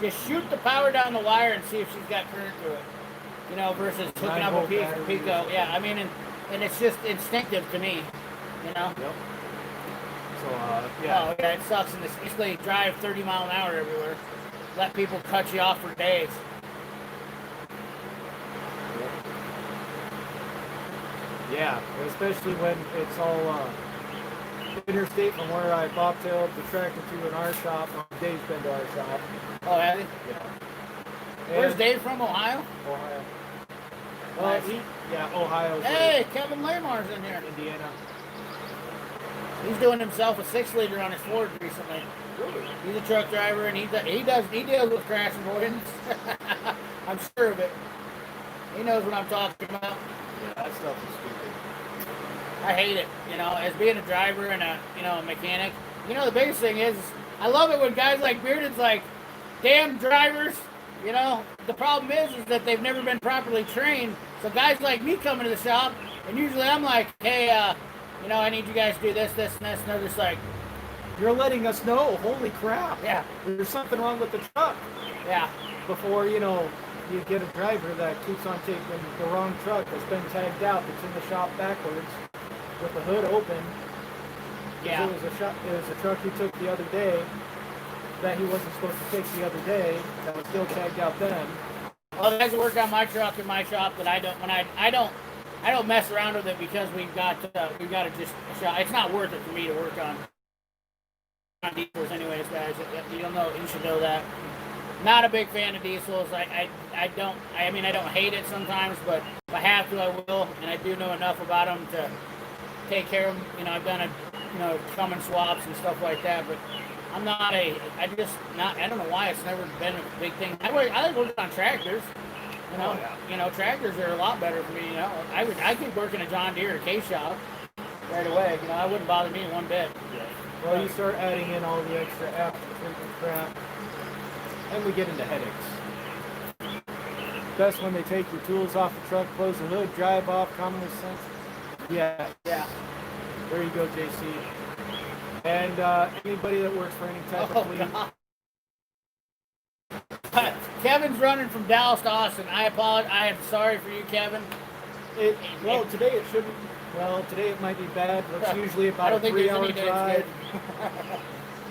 Just shoot the power down the wire and see if she's got current through it. Versus hooking up a pico. Yeah, and it's just instinctive to me. Yep. So, yeah. Oh, yeah, it sucks. And especially drive 30 mile an hour everywhere. Let people cut you off for days. Yeah, especially when it's all interstate from where I bobtailed the tractor to in our shop. Dave's been to our shop. Oh, has he? Yeah. Where's Dave from? Ohio? Ohio. Nice. Ohio. Hey, Kevin Lamar's in here. Indiana. He's doing himself a 6-liter on his Ford recently. Really? He's a truck driver, and he deals with crash avoidance. I'm sure of it. He knows what I'm talking about. Yeah, that stuff is stupid. I hate it. As being a driver and a mechanic. The biggest thing is I love it when guys like Bearded's like, damn drivers. The problem is that they've never been properly trained. So guys like me come into the shop, and usually I'm like, hey, I need you guys to do this, this, and this. And they're just like, you're letting us know. Holy crap. Yeah. There's something wrong with the truck. Yeah. Before, you get a driver that keeps on taking the wrong truck that's been tagged out, that's in the shop backwards with the hood open. Yeah. It was a truck he took the other day that he wasn't supposed to take the other day that was still tagged out then. Well, guys work on my truck in my shop that I don't mess around with it because we've got to just shop. It's not worth it for me to work on diesels anyways, guys. You should know that. Not a big fan of diesels. I don't hate it sometimes, but if I have to, I will, and I do know enough about them to take care of them. I've done common swaps and stuff like that, but I don't know why it's never been a big thing. I like working on tractors. Tractors are a lot better for me. I could work in a John Deere or K shop right away. I wouldn't bother me one bit. Yeah. Well, you start adding in all the extra after treatment crap, and we get into headaches. Best when they take your tools off the truck, close the hood, drive off, common sense. Yeah. Yeah. There you go, JC. And anybody that works for any type of fleet. Kevin's running from Dallas to Austin. I apologize. I am sorry for you, Kevin. Today it shouldn't. Well, today it might be bad. It's usually about a 3-hour drive.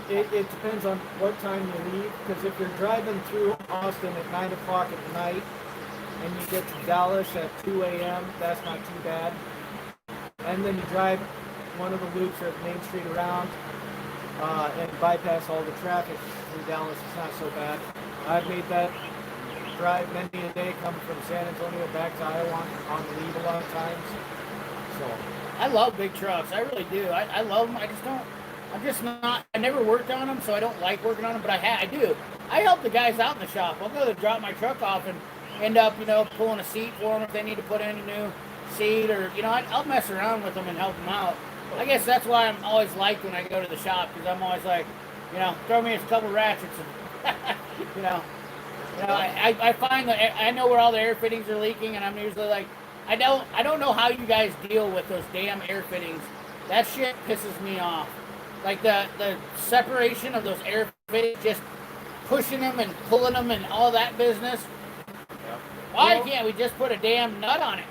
It depends on what time you leave. Because if you're driving through Austin at 9 o'clock at night and you get to Dallas at 2 a.m., that's not too bad. And then you drive one of the loops or Main Street around and bypass all the traffic through Dallas. It's not so bad. I've made that drive many a day coming from San Antonio back to Iowa on the lead a lot of times. So I love big trucks. I really do. I love them. I never worked on them, so I don't like working on them, but I do. I help the guys out in the shop. I'll go to drop my truck off and end up, pulling a seat for them if they need to put in a new seat, or, I'll mess around with them and help them out. I guess that's why I'm always liked when I go to the shop, because I'm always like, throw me a couple ratchets and, I find that I know where all the air fittings are leaking, and I'm usually like, I don't know how you guys deal with those damn air fittings. That shit pisses me off. Like the separation of those air fittings, just pushing them and pulling them and all that business. Yep. Why can't we just put a damn nut on it?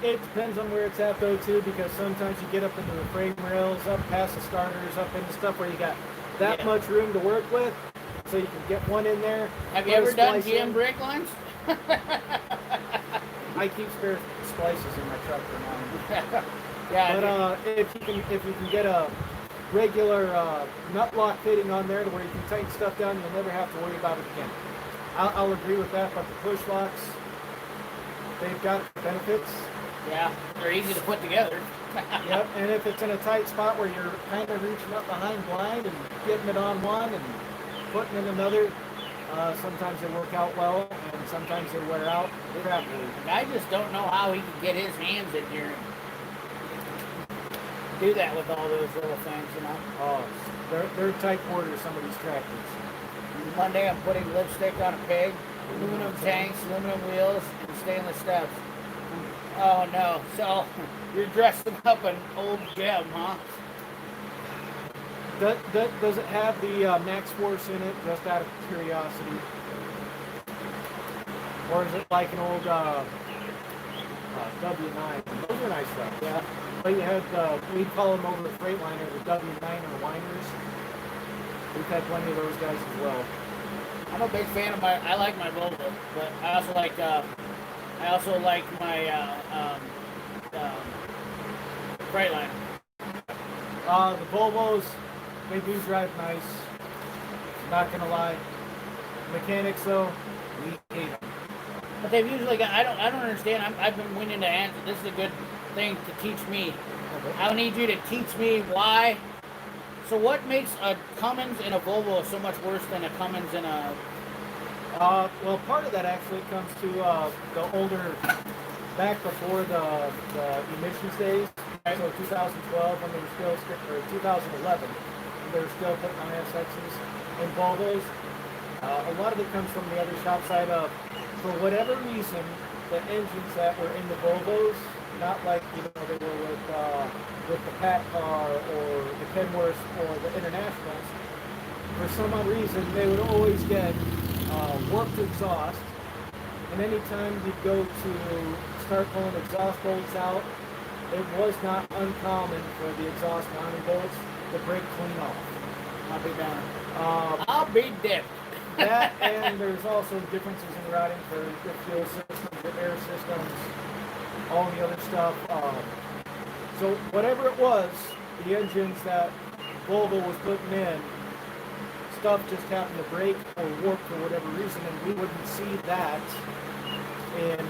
It depends on where it's at though too, because sometimes you get up into the frame rails, up past the starters, up into stuff where you got that much room to work with, so you can get one in there. Have you ever done GM brake lines? I keep spare splices in my truck for now. Yeah. But if you can get a regular nut lock fitting on there to where you can tighten stuff down, you'll never have to worry about it again. I'll agree with that, but the push locks, they've got benefits. Yeah, they're easy to put together. Yep, and if it's in a tight spot where you're kind of reaching up behind blind and getting it on one and putting in another, sometimes they work out well, and sometimes they wear out rapidly. I just don't know how he can get his hands in here and do that with all those little things, you know. Oh, they're tight quarters, some of these tractors. Monday I'm putting lipstick on a pig, aluminum tanks, aluminum wheels, and stainless steps. Oh no, so you're dressing up an old gem, huh? Does it have the max force in it, just out of curiosity? Or is it like an old W9? Those are nice stuff. Yeah. But you had, we'd call them over the Freightliner, the W9 or whiners. We've had plenty of those guys as well. I'm a big fan of I like my Volvo, but I also like my Freightliner. The Volvos, they do drive nice. Not gonna lie. Mechanics though, we hate them. But they've usually got. I don't understand. I've been winning to answer. This is a good thing to teach me. Okay. I need you to teach me why. So what makes a Cummins and a Volvo so much worse than a Cummins and a? Well, part of that actually comes to the older, back before the emissions days. Right. So 2012, when they were still, or 2011, when they were still putting ISXs in Volvos. A lot of it comes from the other shop side of, for whatever reason, the engines that were in the Volvos, not like they were with the Pat car or the Kenworth or the Internationals. For some odd reason, they would always get warped exhaust, and anytime you'd go to start pulling exhaust bolts out, it was not uncommon for the exhaust mounting bolts to break clean off. I'll be down. I'll be dipped. That, and there's also differences in routing for the fuel systems, the air systems, all the other stuff. So whatever it was, the engines that Volvo was putting in, stuff just happened to break or warp for whatever reason, and we wouldn't see that in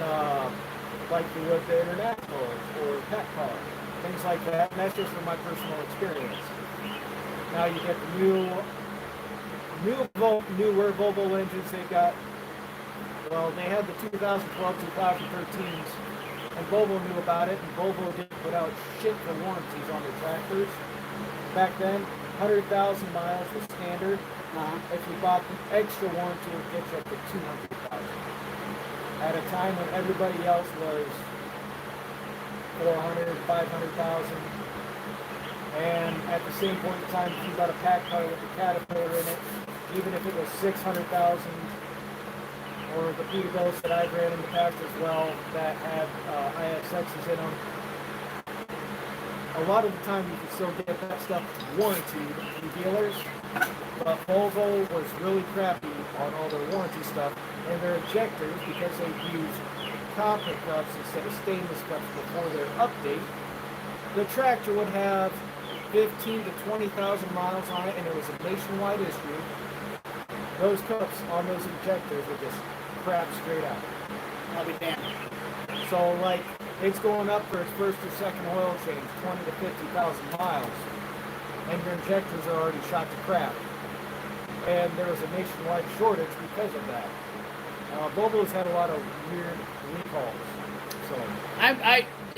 like you would the Internationals or Pet car, things like that. And that's just from my personal experience. Now you get the newer Volvo engines they got. Well, they had the 2012, 2013s, and Volvo knew about it, and Volvo didn't put out shit for warranties on their tractors. Back then, 100,000 miles was standard. If you bought the extra warranty, it would get you up to 200,000. At a time when everybody else was 400, 500,000. And at the same point in time, if you got a pack car with a Caterpillar in it, even if it was 600,000, or the Peterbilts that I've ran in the past as well that had ISXs in them, a lot of the time you can still get that stuff warranted from dealers, but Volvo was really crappy on all their warranty stuff, and their injectors, because they used copper cups instead of stainless cups before their update, the tractor would have 15 to 20,000 miles on it, and it was a nationwide issue. Those cups on those injectors were just crap straight out. I'll be damned. So, like, it's going up for its first or second oil change, 20 to 50,000 miles, and your injectors are already shot to crap. And there was a nationwide shortage because of that. Volvo's had a lot of weird recalls. So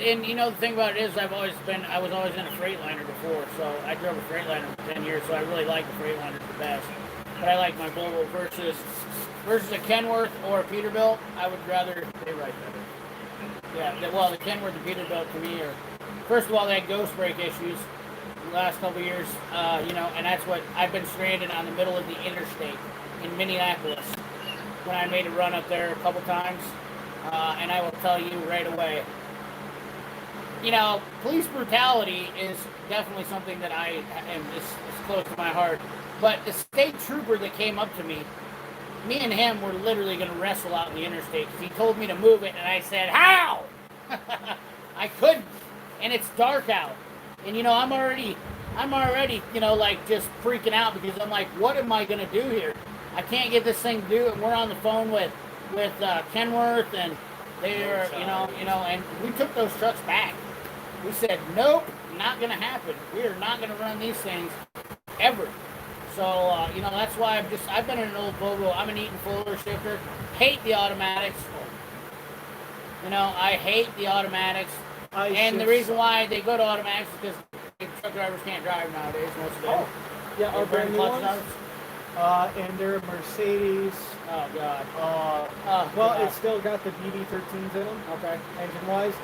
And you know the thing about it is I was always in a Freightliner before, so I drove a Freightliner for 10 years, so I really like the Freightliner the best. But I like my Volvo versus a Kenworth or a Peterbilt. I would rather they ride better. Yeah, the Kenworth and Peterbilt to me are, first of all, they had ghost brake issues the last couple of years, and that's what I've been stranded on the middle of the interstate in Minneapolis when I made a run up there a couple times, and I will tell you right away, police brutality is definitely something that is close to my heart, but the state trooper that came up to me and him were literally going to wrestle out in the interstate because he told me to move it, and I said, how? I couldn't, and it's dark out, and I'm already, just freaking out because I'm like, what am I going to do here? I can't get this thing to do it. We're on the phone with Kenworth and They are, and we took those trucks back. We said, nope, not going to happen. We are not going to run these things ever. So, that's why I've been in an old Volvo. I'm an Eaton Fuller shifter. Hate the automatics. I hate the automatics. The reason why they go to automatics is because truck drivers can't drive nowadays, most of them. Oh, yeah, our brand new ones. And they're a Mercedes. Oh, God. Well, it's still got the BD13s in them, okay, engine-wise,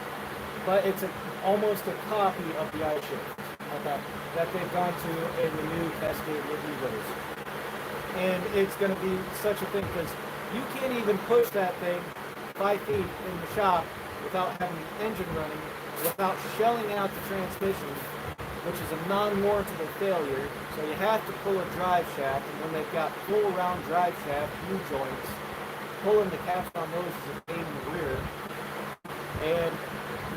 but it's almost a copy of the iShift. Okay. That they've gone to in the new Cascade with Evos. And it's going to be such a thing because you can't even push that thing 5 feet in the shop without having the engine running, without shelling out the transmission, which is a non-warrantable failure. So you have to pull a drive shaft, and when they've got full round drive shaft, U-joints, pulling the caps on those is a pain in the rear. And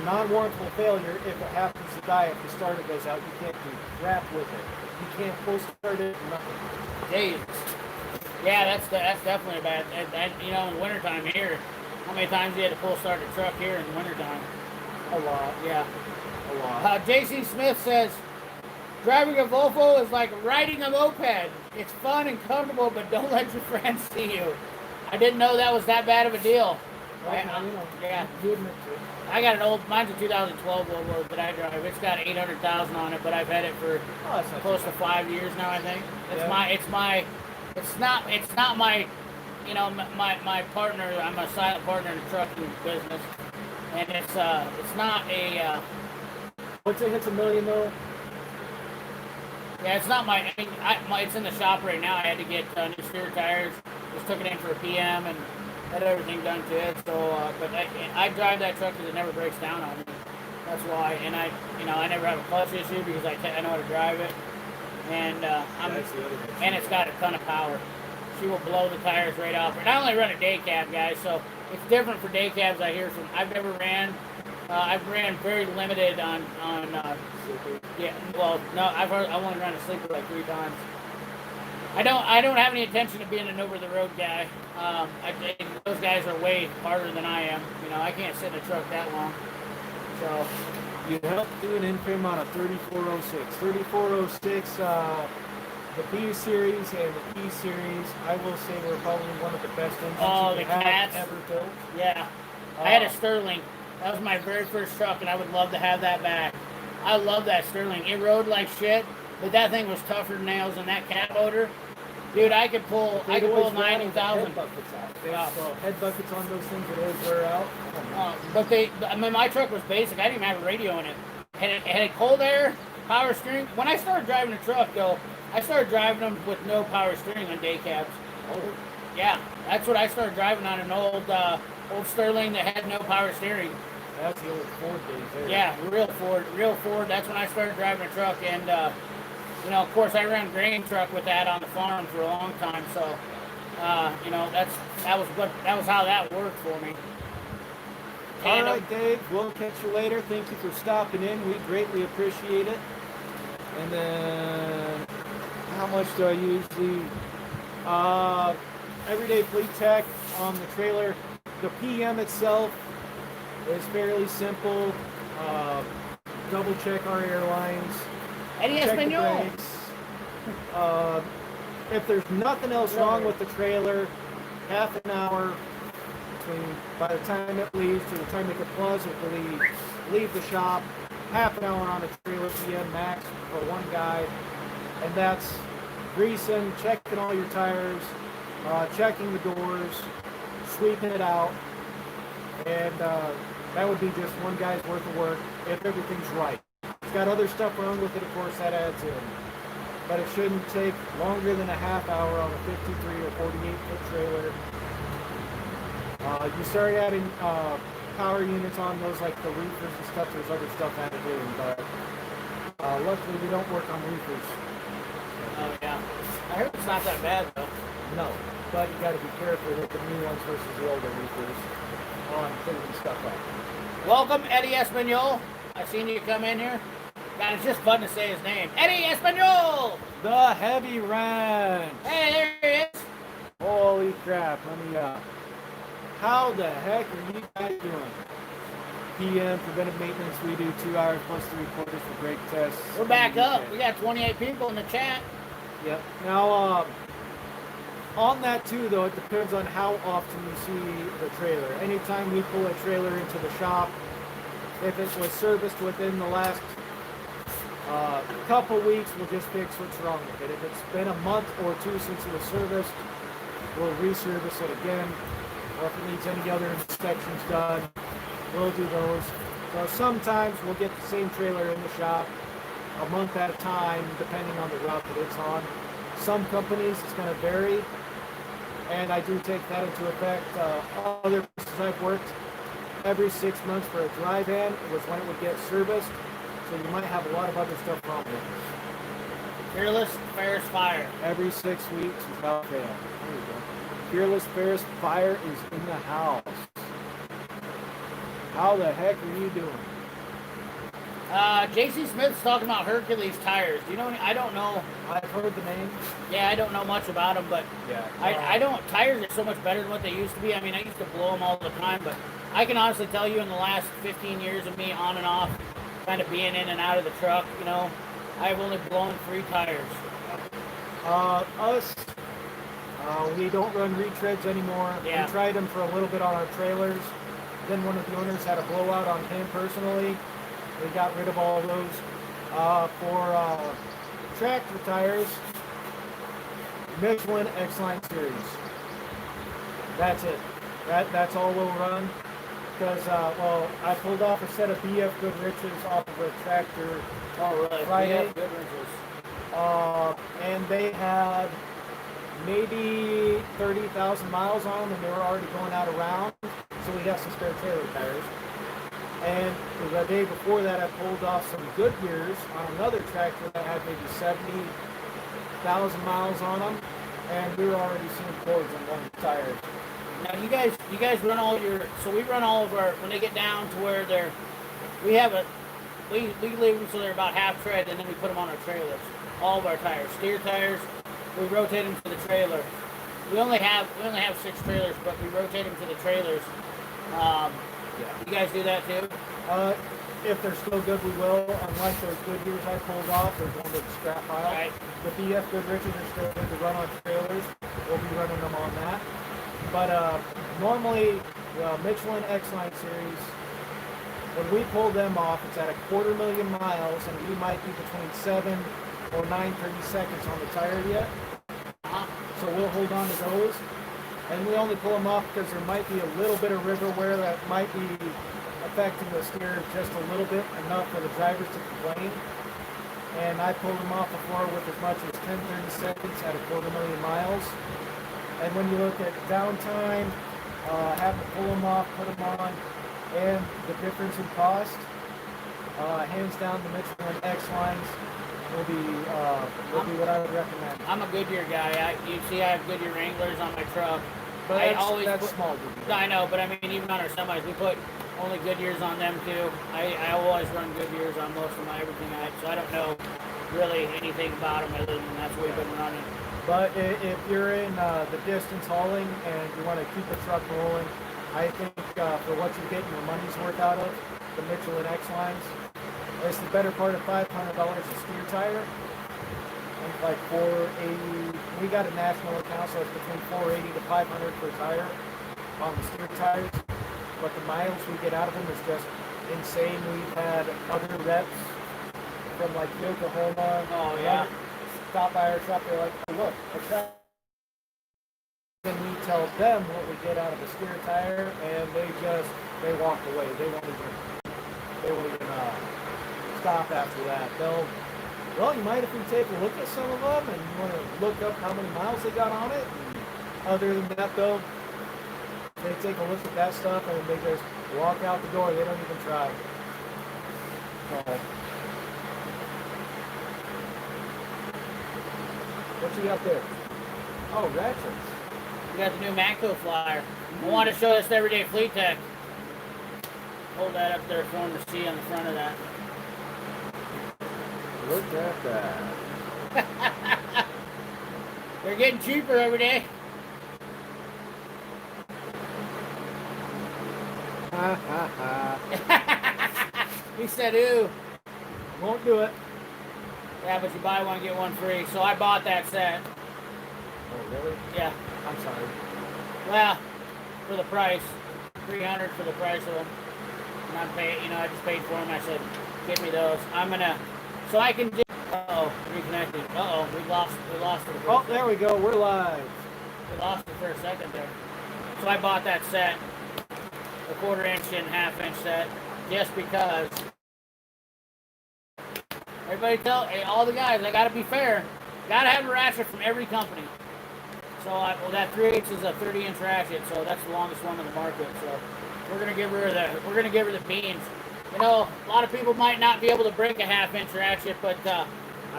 non-warrantable failure, if it happens to die, if the starter goes out, you can't do crap with it. You can't pull start it, nothing. Days. Yeah, that's definitely a bad. And in wintertime here, how many times you had to pull start a truck here in the wintertime? A lot. Yeah. A lot. J.C. Smith says, driving a Volvo is like riding a moped. It's fun and comfortable, but don't let your friends see you. I didn't know that was that bad of a deal. Yeah. You admit to it. I got an old, mine's a 2012 Volvo that I drive. It's got 800,000 on it, but I've had it for close to 5 years now, I think. It's not my, my partner. I'm a silent partner in the trucking business, and it's not a. Once it hits $1 million though. Yeah, it's not my. It's in the shop right now. I had to get new steer tires. Just took it in for a PM and had everything done to it. So, but I drive that truck because it never breaks down on me. That's why. And I never have a clutch issue because I know how to drive it. And and it's got a ton of power. She will blow the tires right off. And I only run a day cab, guys, so it's different for day cabs. I hear from. I've never ran. I've ran very limited on. Yeah. Well, no, I've only run a sleeper like 3 times. I don't have any intention of being an over the road guy. Those guys are way harder than I am. I can't sit in a truck that long. So. You helped do an infam on a 3406. 3406, the B series and the P series, I will say were probably one of the best engines you have ever built. Yeah. I had a Sterling. That was my very first truck, and I would love to have that back. I love that Sterling. It rode like shit, but that thing was tougher than nails, and that cat motor, dude, I could pull 90,000. Head buckets on those things would always wear out. But my truck was basic. I didn't even have a radio in it. It had cold air, power steering. When I started driving a truck, though, I started driving them with no power steering on day cabs. Oh. Yeah, that's what I started driving on, an old Sterling that had no power steering. That's the old Ford days there. Yeah, real Ford. That's when I started driving a truck, and of course, I ran grain truck with that on the farm for a long time. So, that was how that worked for me. All right, Dave. We'll catch you later. Thank you for stopping in. We greatly appreciate it. And then, how much do I usually? Everyday Fleet Tech on the trailer. The PM itself is fairly simple. Double check our airlines. Check the brakes. If there's nothing else wrong with the trailer, half an hour by the time it leaves to the time they can pleasantly leave the shop, half an hour on the trailer PM max for one guy, and that's greasing, checking all your tires, checking the doors, sweeping it out, and that would be just one guy's worth of work if everything's right. It's got other stuff wrong with it, of course, that adds in. But it shouldn't take longer than a half hour on a 53 or 48-foot trailer. You start adding power units on those, like the reefers and stuff. There's other stuff added in, but luckily we don't work on reefers. Oh, yeah. I heard it's not that bad, though. No, but you got to be careful with the new ones versus the older reefers on cleaning stuff up. Welcome, Eddie Espanol. I seen you come in here. God, it's just fun to say his name. Eddie Espanol! The Heavy Ranch! Hey, there he is! Holy crap, let me How the heck are you guys doing? PM, preventive maintenance, we do 2 hours plus 3/4 for brake tests. We're back up. We got 28 people in the chat. Yep. Now, on that too, though, it depends on how often you see the trailer. Anytime we pull a trailer into the shop, if it was serviced within the last couple weeks, we'll just fix what's wrong with it. If it's been a month or two since it was serviced, we'll reservice it again. Or if it needs any other inspections done, we'll do those. So sometimes we'll get the same trailer in the shop a month at a time, depending on the route that it's on. Some companies, it's going to vary, and I do take that into effect. Other places I've worked, every 6 months for a dry van was when it would get serviced, so you might have a lot of other stuff wrong with it. Fearless Ferris Fire. Every 6 weeks without fail. There you go. Fearless Ferris Fire is in the house. How the heck are you doing? JC Smith's talking about Hercules tires. Do you know any? I don't know. I've heard the name. Yeah, I don't know much about them, but Yeah. I don't. Tires are so much better than what they used to be. I mean, I used to blow them all the time, but I can honestly tell you in the last 15 years of me on and off, kind of being in and out of the truck, you know, I've only blown 3 tires. We don't run retreads anymore. Yeah. We tried them for a little bit on our trailers. Then one of the owners had a blowout on him personally. We got rid of all those. For tractor tires, Michelin X-Line series. That's it. That's all we'll run. Because, I pulled off a set of BF Goodriches off of a tractor Friday. BF Goodriches. And they had maybe 30,000 miles on them, and they were already going out of round. So we got some spare trailer tires. And the day before that, I pulled off some Goodyears on another tractor that had maybe 70,000 miles on them, and we were already seeing cords on one tire. Now you guys run all your. So we run all of our when they get down to where they're. We have a. We leave them so they're about half tread, and then we put them on our trailers. All of our tires, steer tires, we rotate them to the trailer. We only have 6 trailers, but we rotate them to the trailers. You guys do that too? If they're still good, we will. Unlike those Goodyears I pulled off, they're going to the scrap pile. Right. The BF Goodriches are still good to run on trailers. We'll be running them on that. But normally, the Michelin X-Line series, when we pull them off, it's at 250,000 miles, and we might be between 7 or 9 seconds on the tire yet. So we'll hold on to those. And we only pull them off because there might be a little bit of river wear that might be affecting the steer just a little bit, enough for the drivers to complain. And I pulled them off before with as much as 10-30 seconds at 250,000 miles. And when you look at downtime, having to pull them off, put them on, and the difference in cost, hands down the Michelin X-Lines will be what I would recommend. I'm a Goodyear guy. You see, I have Goodyear Wranglers on my truck. But I that's, always that's put, small Goodyear. I know, but I mean, even on our semis, we put only Goodyears on them too. I always run Goodyears on most of my everything so I don't know really anything about them other than that's what we've been running. But if you're in the distance hauling and you want to keep the truck rolling, I think for what you're getting your money's worth out of, the Michelin X-Lines, it's the better part of $500 a steer tire. And like 480. We got a national account, so it's between 480 to 500 per tire on the steer tires. But the miles we get out of them is just insane. We've had other reps from like Yokohama. Oh yeah. Stop by our shop. They're like, oh, look, a track. Then we tell them what we get out of the steer tire, and they walk away. They won't even stop after that. Well, you mind if we take a look at some of them, and you want to look up how many miles they got on it? And other than that, though, they take a look at that stuff, and they just walk out the door. They don't even try. What you got there? Oh, Ratchets. We got the new Matco flyer. I want to show this to Everyday Fleet Tech. Hold that up there for them to see on the front of that. Look at that. They're getting cheaper every day. He said, "Ooh." Won't do it. Yeah, but you buy one, get one free. So I bought that set. Oh, really? Yeah. I'm sorry. Well, for the price. $300 for the price of them. And I'm paying, I just paid for them. I said, "Give me those." So I can just, reconnected. We lost it. Oh, there we go. We're live. We lost it for a second there. So I bought that set, the 1/4 inch and 1/2 inch set, just because. Everybody all the guys, I gotta be fair. Gotta have a ratchet from every company. So that 3/8 is a 30-inch ratchet, so that's the longest one in the market. So we're gonna give her the beans. A lot of people might not be able to break a 1/2 inch ratchet, but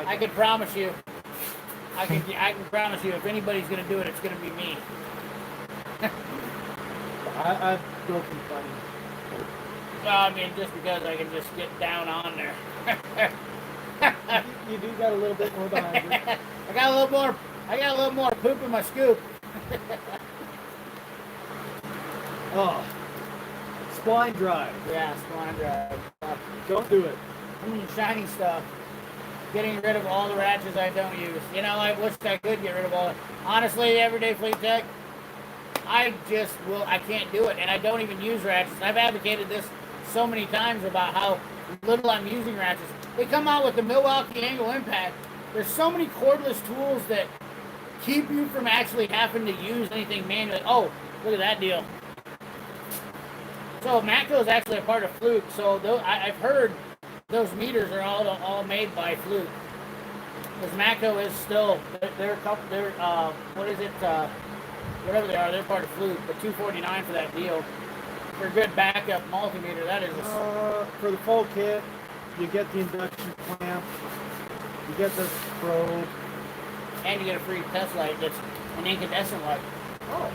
I can promise you, I can promise you, if anybody's gonna do it, it's gonna be me. I've broken plenty. Well, I mean, just because I can just get down on there. You do got a little bit more behind you. I got a little more poop in my scoop. Oh, spline drive. Yeah, spline drive. Don't do it. Shiny stuff. Getting rid of all the ratchets I don't use. I wish I could get rid of all it. Honestly, everyday fleet tech, I can't do it, and I don't even use ratchets. I've advocated this so many times about how little I'm using ratchets. They come out with the Milwaukee Angle Impact. There's so many cordless tools that keep you from actually having to use anything manually. Oh, look at that deal. So Matco is actually a part of Fluke. So I've heard those meters are all made by Fluke. Because Matco is still they're what is it? Whatever they are, they're part of Fluke. But $249 for that deal. For a good backup multimeter, that is for the full kit, you get the induction clamp, you get the probe, and you get a free test light that's an incandescent light. Oh.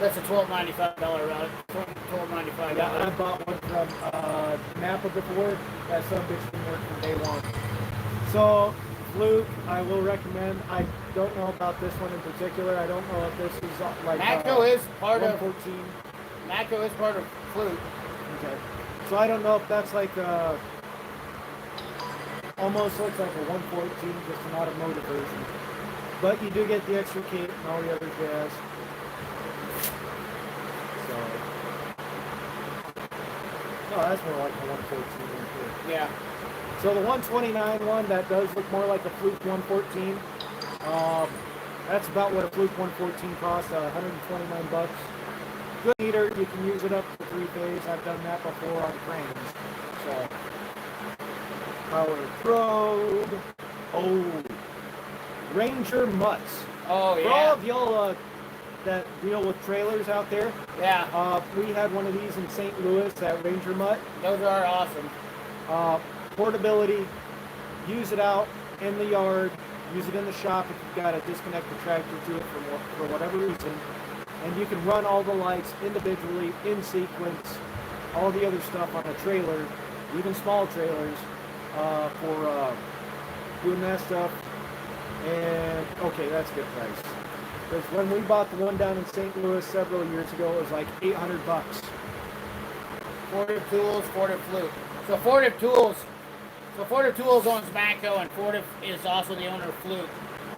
That's a $12.95 route. $12.95. Yeah, I bought one from Napa before. That some bitch been working from day one. So, Fluke, I will recommend. I don't know about this one in particular. I don't know if this is like Matco is part 114. Matco is part of Fluke. Okay. So I don't know if that's like almost looks like a 114, just an automotive version. But you do get the extra kit and all the other jazz. So, no, that's more like a 114 right here. Yeah. So the 129 one, that does look more like a Fluke 114. That's about what a Fluke 114 costs, $129. Good heater, you can use it up to 3-phase. I've done that before on cranes. So, power probe. Oh, Ranger mutts. Oh, For all of y'all that deal with trailers out there, yeah. We had one of these in St. Louis, that Ranger mutt. Those are awesome. Portability, use it out in the yard, use it in the shop if you've got to disconnect the tractor to it for whatever reason. And you can run all the lights individually, in sequence, all the other stuff on a trailer, even small trailers, for doing that stuff. And, okay, that's a good price. Because when we bought the one down in St. Louis several years ago, it was like $800. Fortive Tools, Fortive Fluke. So Fortive Tools owns Matco, and Fortive is also the owner of Fluke.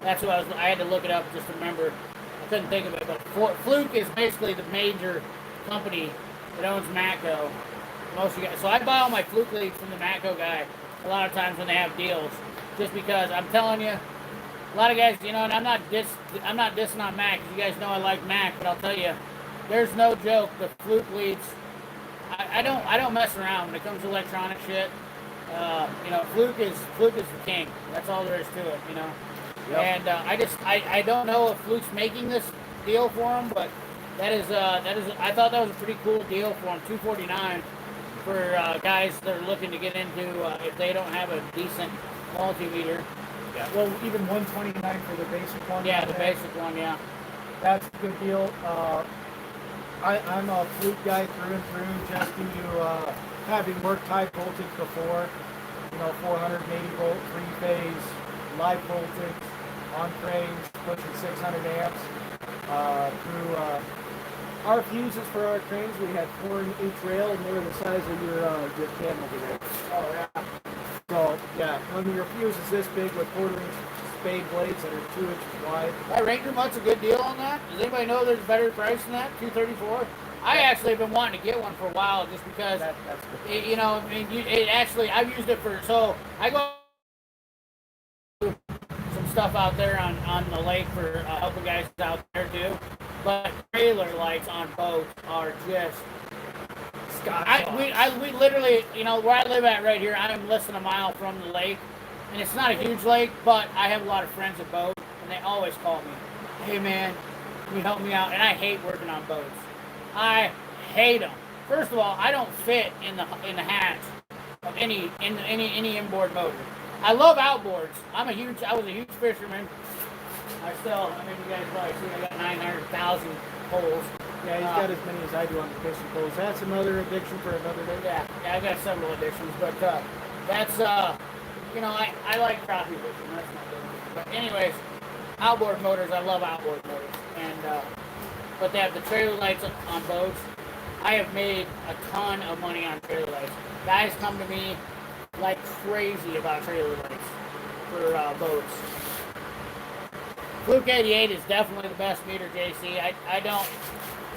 That's what I had to look it up just to remember. I couldn't think of it, but Fluke is basically the major company that owns Matco. Most of you guys. So I buy all my Fluke leads from the Matco guy a lot of times when they have deals, just because I'm telling you, a lot of guys, and I'm not dissing on Mac. You guys know I like Mac, but I'll tell you, there's no joke. The Fluke leads, I don't mess around when it comes to electronic shit. Fluke is the king. That's all there is to it, Yep. And I don't know if Fluke's making this deal for him, but that is I thought that was a pretty cool deal for him. $249 for guys that are looking to get into if they don't have a decent multimeter. Yeah. Well, even $129 for the basic one. Yeah, the basic one. Yeah. That's a good deal. I'm a Fluke guy through and through, just due to having worked high voltage before. 480 volt, 3-phase, live voltage on cranes, pushing 600 amps through our fuses for our cranes, we had 4 in each rail, and they were the size of your cam over there. Oh yeah. So yeah, when your fuse is this big with 1/4-inch spade blades that are 2 inches wide. That Ranger Mutt's a good deal on that. Does anybody know there's a better price than that? $234. I actually have been wanting to get one for a while just because, That's good. you know, I mean, it actually, I've used it for, so I go some stuff out there on the lake for helping guys out there too. But trailer lights on boats are just, we literally, you know, where I live at right here, I'm less than a mile from the lake. And it's not a huge lake, but I have a lot of friends at boats, and they always call me, hey man, can you help me out? And I hate working on boats. I hate them. First of all, I don't fit in the hatch of any inboard motor. I love outboards. I was a huge fisherman. I mean, you guys probably see I got 900,000 holes. Yeah, he's got as many as I do on the fishing poles. That's another addiction for another day. Yeah, I got several addictions, but that's you know, I like crappie fishing. That's not good. But anyways, outboard motors. I love outboard motors, and but they have the trailer lights on boats. I have made a ton of money on trailer lights. Guys come to me like crazy about trailer lights for boats. Fluke 88 is definitely the best meter, JC.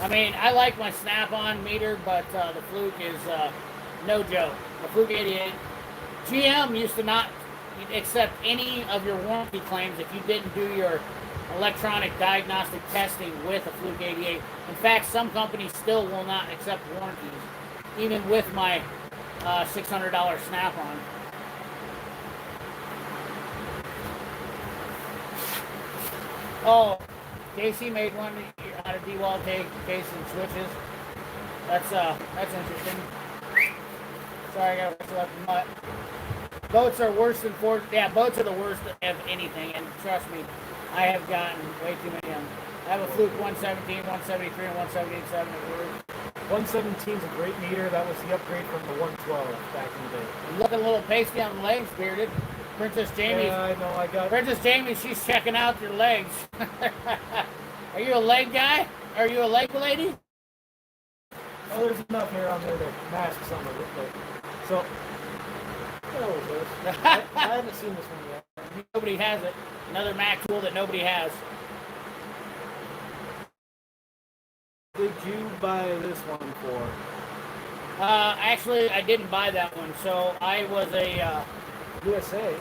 I mean, I like my snap-on meter, but the Fluke is no joke. The Fluke 88. GM used to not accept any of your warranty claims if you didn't do your electronic diagnostic testing with a Fluke 88. In fact, some companies still will not accept warranties, even with my $600 snap-on. Oh, JC made one out of D-wall case and switches. That's interesting. Sorry, I got to up the mutt. Boats are worse than Ford. Yeah, boats are the worst of anything, and trust me, I have gotten way too many of them. I have a Fluke 117, 173, and 178.7 at work. 117 is a great meter. That was the upgrade from the 112 back in the day. You looking a little pasty on the legs, bearded. Princess Jamie. Yeah, I know. I got. Princess Jamie, she's checking out your legs. Are you a leg guy? Are you a leg lady? Oh, there's enough hair on there to mask some of it, but so. I haven't seen this one yet. Nobody has it. Another Mac tool that nobody has. Did you buy this one for? Actually, I didn't buy that one. So I was a USA.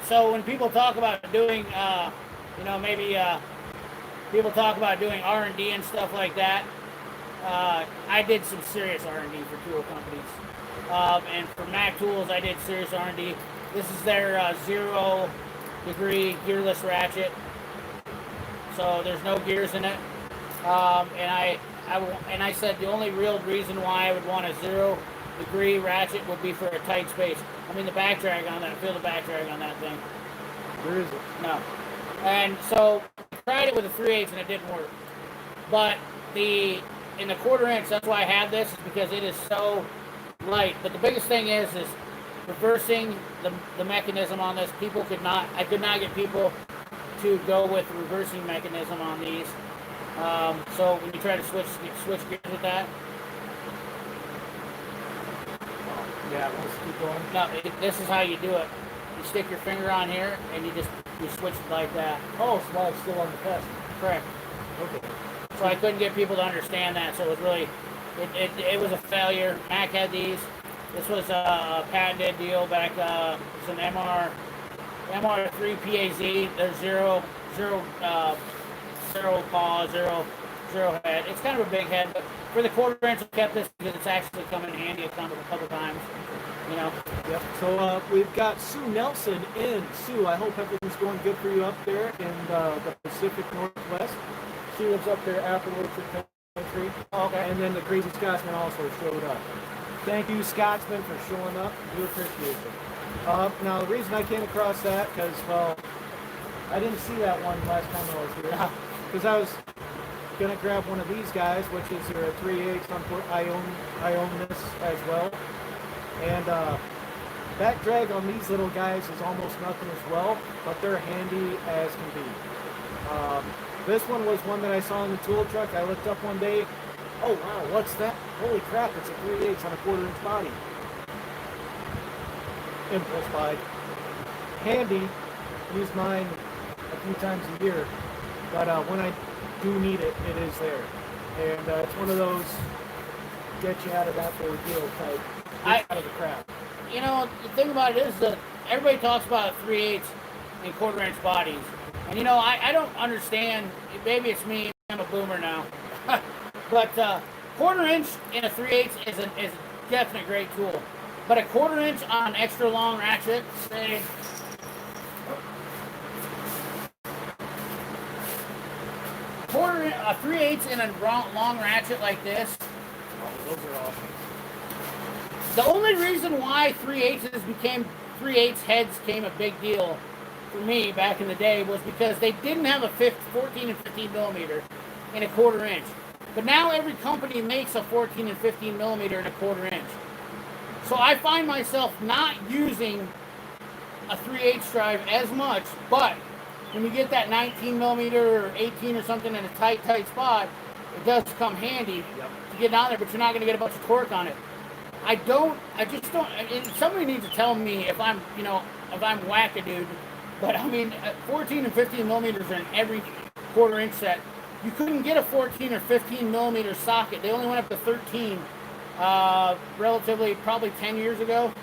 So when people talk about doing, you know, maybe people talk about doing R&D and stuff like that. I did some serious R&D for tool companies. And for Mac Tools, I did serious R&D. This is their 0 degree gearless ratchet. So there's no gears in it. And I said the only real reason why I would want a 0 degree ratchet would be for a tight space. I mean, the back drag on that, feel the back drag on that thing. Where is it? No. And so I tried it with a 3/8 and it didn't work. But in the 1/4 inch, that's why I have this, is because it is so light. But the biggest thing is reversing the mechanism on this. I could not get people to go with the reversing mechanism on these. So when you try to switch gears with that, Yeah, let's keep going. no, this is how you do it. You stick your finger on here and you switch it like that. Oh, so while it's still on the test. Correct. Okay. So I couldn't get people to understand that. So it was really, it was a failure. Mac had these. This was a patented deal back. It's an MR3 PAZ. There's zero paw, zero head. It's kind of a big head, but for the 1/4 inch, I kept this because it's actually come in handy a couple times. You know. Yep. So we've got Sue Nelson in. Sue, I hope everything's going good for you up there in the Pacific Northwest. She lives up there afterwards for country. Okay. And then the Crazy Scotsman also showed up. Thank you, Scotsman, for showing up. We appreciate it. Now, the reason I came across that, because, well, I didn't see that one last time I was here. Because I was going to grab one of these guys, which is your 3/8. I own this as well. And back drag on these little guys is almost nothing as well, but they're handy as can be. This one was one that I saw in the tool truck. I looked up one day. Oh wow, what's that? Holy crap, it's a 3/8 on a 1/4 inch body. Impulse buy. Handy. Use mine a few times a year. But when I do need it, it is there. And it's one of those get you out of that ordeal type. Out of the crap. You know, the thing about it is that everybody talks about 3/8 and 1/4 inch bodies. And you know, I don't understand. Maybe it's me. I'm a boomer now. But 1/4 inch in a 3/8 is a definite great tool. But a 1/4 inch on an extra long ratchet, say, a 3/8 in a long ratchet like this. Oh, those are awesome. The only reason why 3/8 heads became a big deal for me back in the day was because they didn't have a 14 and 15 millimeter in a 1/4 inch. But now every company makes a 14 and 15 millimeter in a 1/4 inch. So I find myself not using a 3/8 drive as much, but when you get that 19 millimeter or 18 or something in a tight spot, it does come handy to get on there, but you're not going to get a bunch of torque on it. I just don't, and somebody needs to tell me if I'm wackadude, but I mean, 14 and 15 millimeters are in every 1/4 inch set. You couldn't get a 14 or 15 millimeter socket. They only went up to 13, relatively, probably 10 years ago.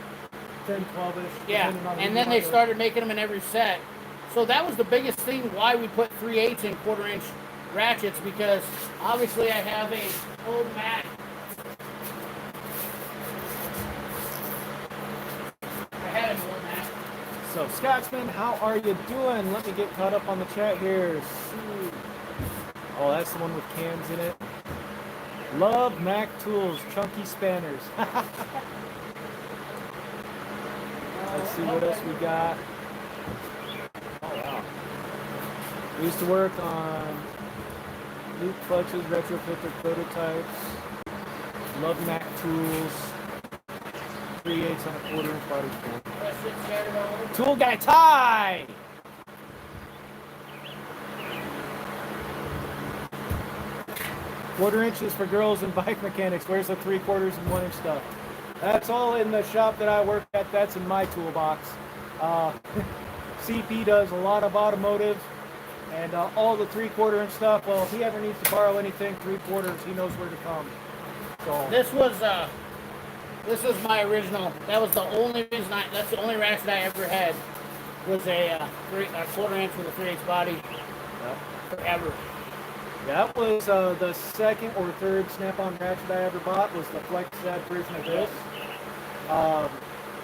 10, 12-ish. Yeah, and then they started making them in every set. So that was the biggest thing why we put 3/8 in 1/4 inch ratchets, because obviously I have a old Mac. I had an old Mac. So, Scotsman, how are you doing? Let me get caught up on the chat here. Oh, that's the one with cans in it. Love Mac Tools, chunky spanners. Let's see what else we got. Oh, wow. We used to work on loop clutches, retrofit their prototypes. Love Mac Tools. 3/8 on a 1/4 inch body tool. Tool guy Ty! 1/4 inches for girls and bike mechanics. Where's the 3/4 and 1 inch stuff? That's all in the shop that I work at. That's in my toolbox. CP does a lot of automotive and all the 3/4 inch stuff. Well, if he ever needs to borrow anything 3/4, he knows where to come. So This was my original. That was the only reason. That's the only ratchet I ever had. Was a 1/4 inch with a 3/8 body. Forever. that was the second or third snap-on ratchet I ever bought. Was the Flex Dad version of this.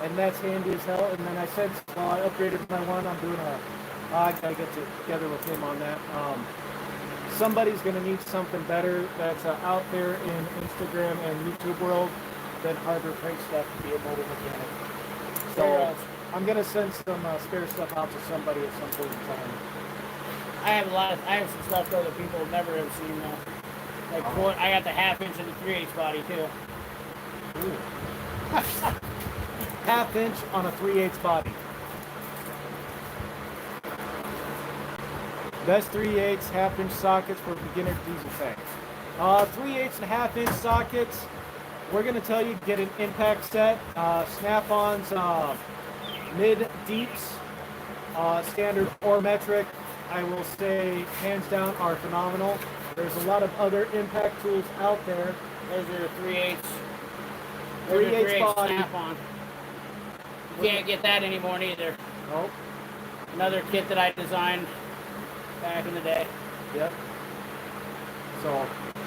And that's handy as hell. And then I said, well, I upgraded my one. I'm doing I gotta get together with him on that. Somebody's gonna need something better that's out there in Instagram and YouTube world than Harbor Freight stuff to be a motor mechanic. So I'm gonna send some spare stuff out to somebody at some point in time. I have some stuff though that people never have seen though. Like I got the 1/2 inch and the 3/8 body too. Ooh. 1/2 inch on a 3/8 body. Best 3/8 1/2 inch sockets for beginner diesel tanks. 3/8 and 1/2 inch sockets. We're gonna tell you get an impact set. Snap-ons, mid deeps, standard or metric. I will say hands down are phenomenal. There's a lot of other impact tools out there. Those are 3/8. 3/8 body. Snap-on. You can't get that anymore neither. Nope. Another kit that I designed back in the day. Yep. So,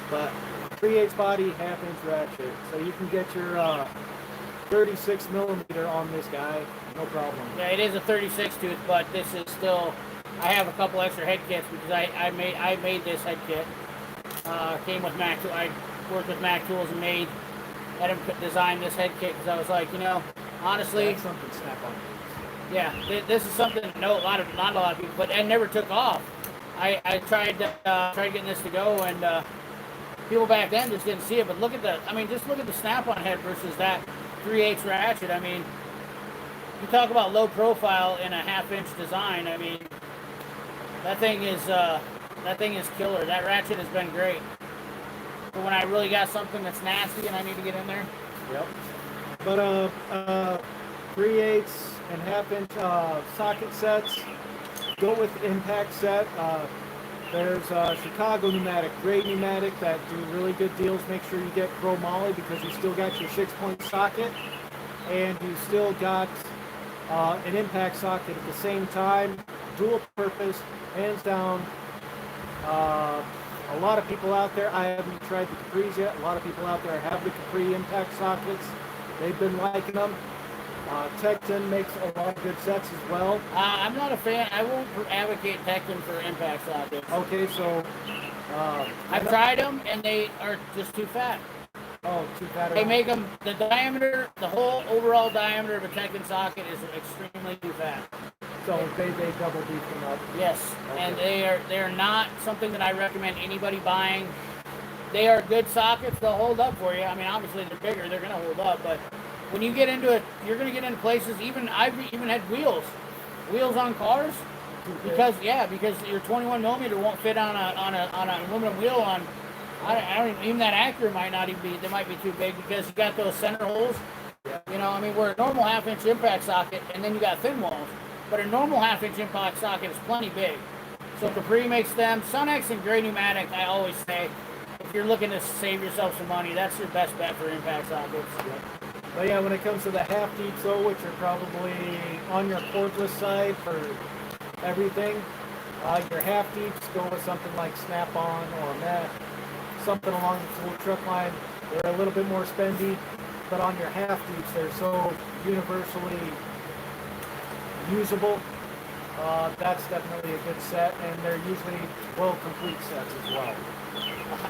but 3/8 body, 1/2 inch ratchet. So you can get your 36 millimeter on this guy, no problem. Yeah, it is a 36 tooth, but this is still. I have a couple extra head kits because I made this head kit. Came with Mac. I worked with Mac Tools and had him design this head kit because I was like, honestly, that's something Snap-on. Yeah, this is something not a lot of people, but it never took off. I tried getting this to go, and people back then just didn't see it. But just look at the Snap-on head versus that 3/8 ratchet. I mean, you talk about low profile in a 1/2 inch design. I mean, That thing is killer. That ratchet has been great. But when I really got something that's nasty and I need to get in there. Yep. But 3/8 and 1/2 inch socket sets. Go with the impact set. There's Chicago pneumatic, great pneumatic that do really good deals. Make sure you get chromoly because you still got your 6-point socket and you still got an impact socket at the same time. Dual purpose, hands down. A lot of people out there, I haven't tried the Capris yet. A lot of people out there have the Capri impact sockets. They've been liking them. Tecton makes a lot of good sets as well. I'm not a fan. I won't advocate Tecton for impact sockets. Okay, so I've tried them and they are just too fat. Oh, too fat. They make them, the diameter, the whole overall diameter of a Tecton socket is extremely too fat. So they double beef them up. Yes, Okay. and they're not something that I recommend anybody buying. They are good sockets. They'll hold up for you. I mean, obviously they're bigger. They're going to hold up, but when you get into it, you're going to get into places. I've even had wheels on cars because your 21 millimeter won't fit on an aluminum wheel on. I don't even that Acura might not even be. They might be too big because you got those center holes. Yeah. You know, I mean, we're a normal 1/2 inch impact socket, and then you got thin walls. But a normal 1/2 inch impact socket is plenty big. So Capri makes them. Sunex and Gray Pneumatic, I always say, if you're looking to save yourself some money, that's your best bet for impact sockets. Yeah. But yeah, when it comes to the half deeps though, which are probably on your cordless side for everything, your half deeps go with something like Snap-on or Met, something along the tool truck line. They're a little bit more spendy, but on your half deeps, they're so universally usable. That's definitely a good set, and they're usually well complete sets as well.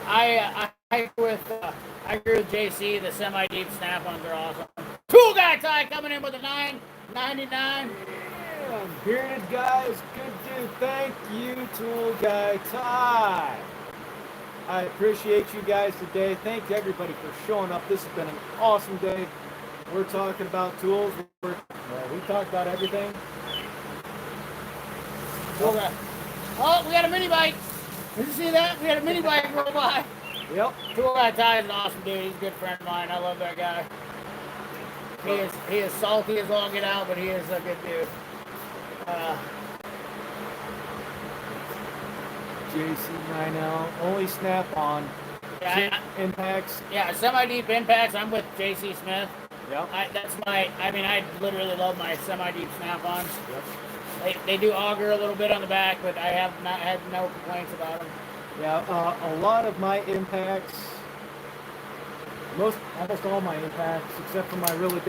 I agree with JC. The semi-deep Snap-ons are awesome. Tool Guy Ty coming in with a 9.99. Yeah, bearded guys, good dude. Thank you, Tool Guy Ty. I appreciate you guys today. Thank you everybody for showing up. This has been an awesome day. We're talking about tools. We talked about everything. Oh, we got a mini bike. Did you see that? We had a mini bike roll by. Yep. Tool Guy Ty is an awesome dude. He's a good friend of mine. I love that guy. He is salty as all get out, but he is a good dude. JC9L, only Snap-on. Yeah, Impacts. Yeah, semi-deep impacts. I'm with JC Smith. Yep. I literally love my semi-deep Snap-ons. Yep. They do auger a little bit on the back, but I have not had no complaints about them. Yeah, a lot of my impacts, almost all my impacts, except for my really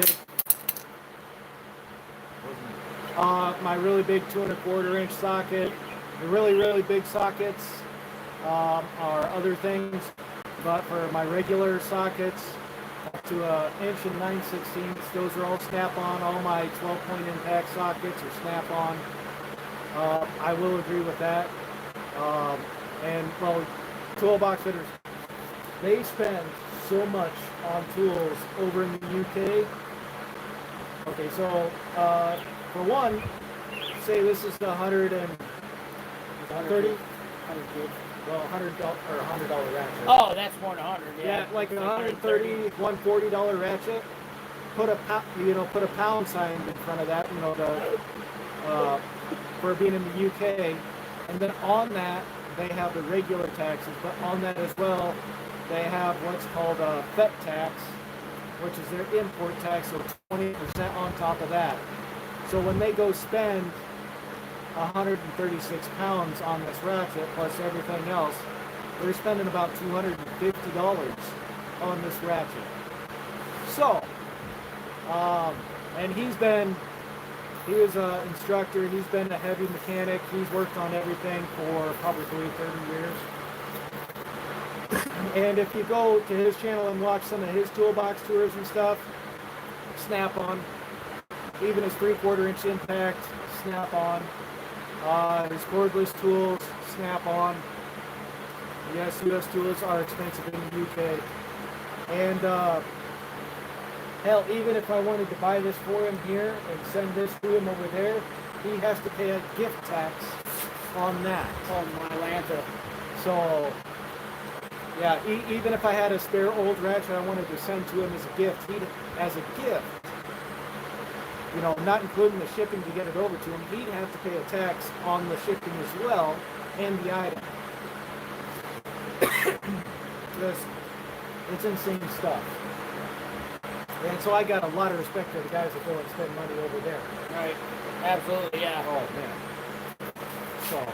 big 2 1/4 inch socket. The really big sockets are other things, but for my regular sockets up to 1 inch and 9/16, those are all Snap-on. All my 12-point impact sockets are Snap-on. I will agree with that. And well, toolbox fitters, they spend so much on tools over in the UK. Okay, so for one, say this is the 130, well, $100 ratchet. Oh, that's more than 100. Yeah, like a $130, $140 ratchet. Put a pound sign in front of that, for being in the UK, and then on that they have the regular taxes, but on that as well they have what's called a FET tax, which is their import tax, so 20% on top of that. So when they go spend 136 pounds on this ratchet plus everything else, they're spending about $250 on this ratchet. So, and he was an instructor, he's been a heavy mechanic, he's worked on everything for probably 30 years. And if you go to his channel and watch some of his toolbox tours and stuff, Snap-on, even his 3/4 inch impact, Snap-on, his cordless tools, Snap-on. Yes, US tools are expensive in the UK. And hell, even if I wanted to buy this for him here and send this to him over there, he has to pay a gift tax on that. Oh, my Lanta. So, yeah, even if I had a spare old ratchet I wanted to send to him as a gift, you know, not including the shipping to get it over to him, he'd have to pay a tax on the shipping as well and the item. Just, it's insane stuff. And so I got a lot of respect for the guys that go and spend money over there. Right. Absolutely, yeah. Oh, man. So,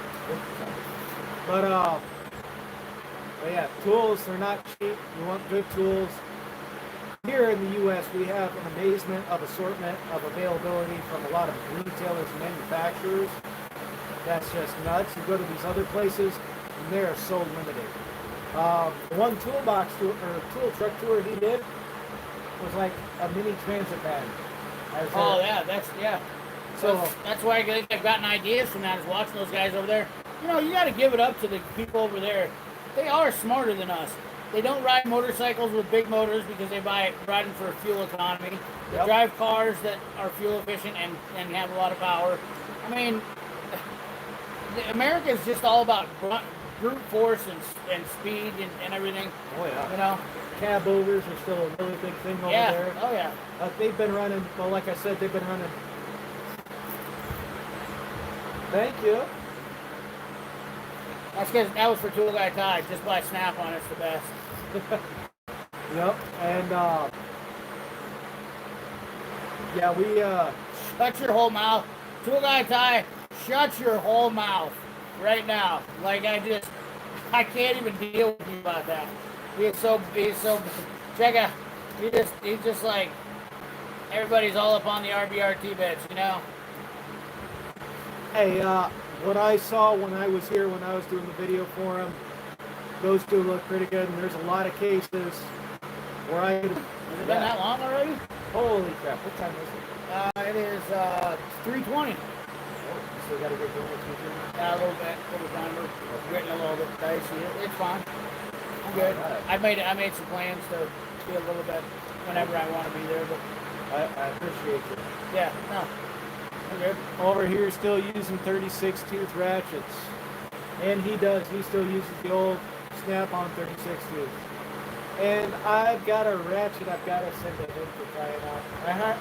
but yeah, tools, they're not cheap. You want good tools. Here in the U.S., we have an amazement of assortment, of availability from a lot of retailers and manufacturers. That's just nuts. You go to these other places, and they are so limited. The one toolbox tour, or tool truck tour he did was like a mini transit van. Yeah. So that's why I've gotten ideas from that, is watching those guys over there. You know, you got to give it up to the people over there. They are smarter than us. They don't ride motorcycles with big motors because they ride them for fuel economy. They drive cars that are fuel efficient and have a lot of power. I mean, America is just all about brute force and speed and everything. Oh, yeah. You know? Cab overs are still a really big thing over there. Oh, yeah. They've been running, well, like I said, they've been running. Thank you. That's because that was for Tool Guy Ty. Just buy Snap-on, it's the best. Yep, and yeah, we shut your whole mouth. Tool Guy Ty, shut your whole mouth right now. Like, I can't even deal with you about that. He's so check out. He's just like, everybody's all up on the RBRT bits, you know. Hey, what I saw when I was here, when I was doing the video for him, those two look pretty good, and there's a lot of cases where I could. Has it been that long already? Holy crap! What time is it? It is 3:20. Oh, so we gotta get going with 2:30. Yeah, a little bit. We're getting a little bit dicey. It's fine. I'm good. Right. I made some plans to be a little bit whenever I want to be there, but I appreciate you. yeah, no, I'm good. Over here, still using 36 tooth ratchets, and he still uses the old Snap-on 36 tooth. And I've got a ratchet I've got to send to him for trying out.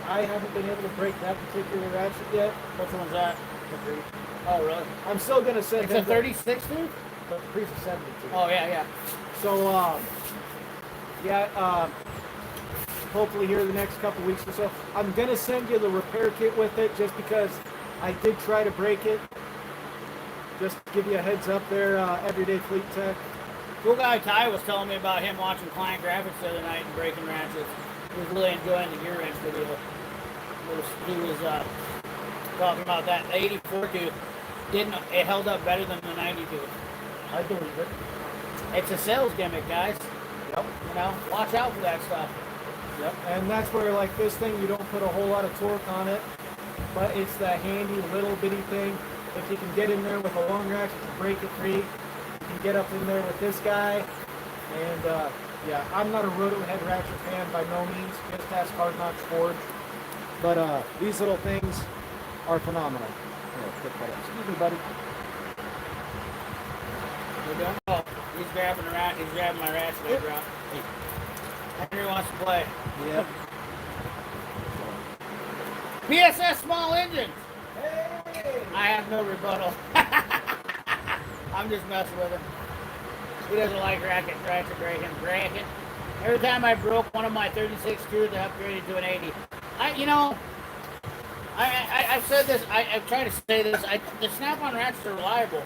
I haven't been able to break that particular ratchet yet. Which one's that? The Creep. Oh, really? I'm still gonna send It's him a 36 tooth? the Creep's a 72. Oh, yeah. So, hopefully here in the next couple weeks or so, I'm gonna send you the repair kit with it, just because I did try to break it. Just to give you a heads up there, Everyday Fleet Tech. Cool Guy Ty was telling me about him watching Client Graphics the other night and breaking ratchets. He was really enjoying the gear wrench video. He was talking about that. The 84 tooth it held up better than the 90 tooth. I believe it. It's a sales gimmick, guys. Yep. You know, watch out for that stuff. Yep. And that's where, like, this thing, you don't put a whole lot of torque on it, but it's the handy little bitty thing. If you can get in there with a long ratchet to break it free, you can get up in there with this guy. And yeah, I'm not a roto head ratchet fan by no means. Just ask Hard Knocks Forge. But these little things are phenomenal. Excuse me, buddy. We're done. Oh, he's grabbing my ratchet over out. Henry wants to play. Yep. PSS small engine. Hey! I have no rebuttal. I'm just messing with him. He doesn't like ratchet breaking. Every time I broke one of my 36 tooth, I upgraded to an 80. I've said this. I've tried to say this. The Snap-on ratchets are reliable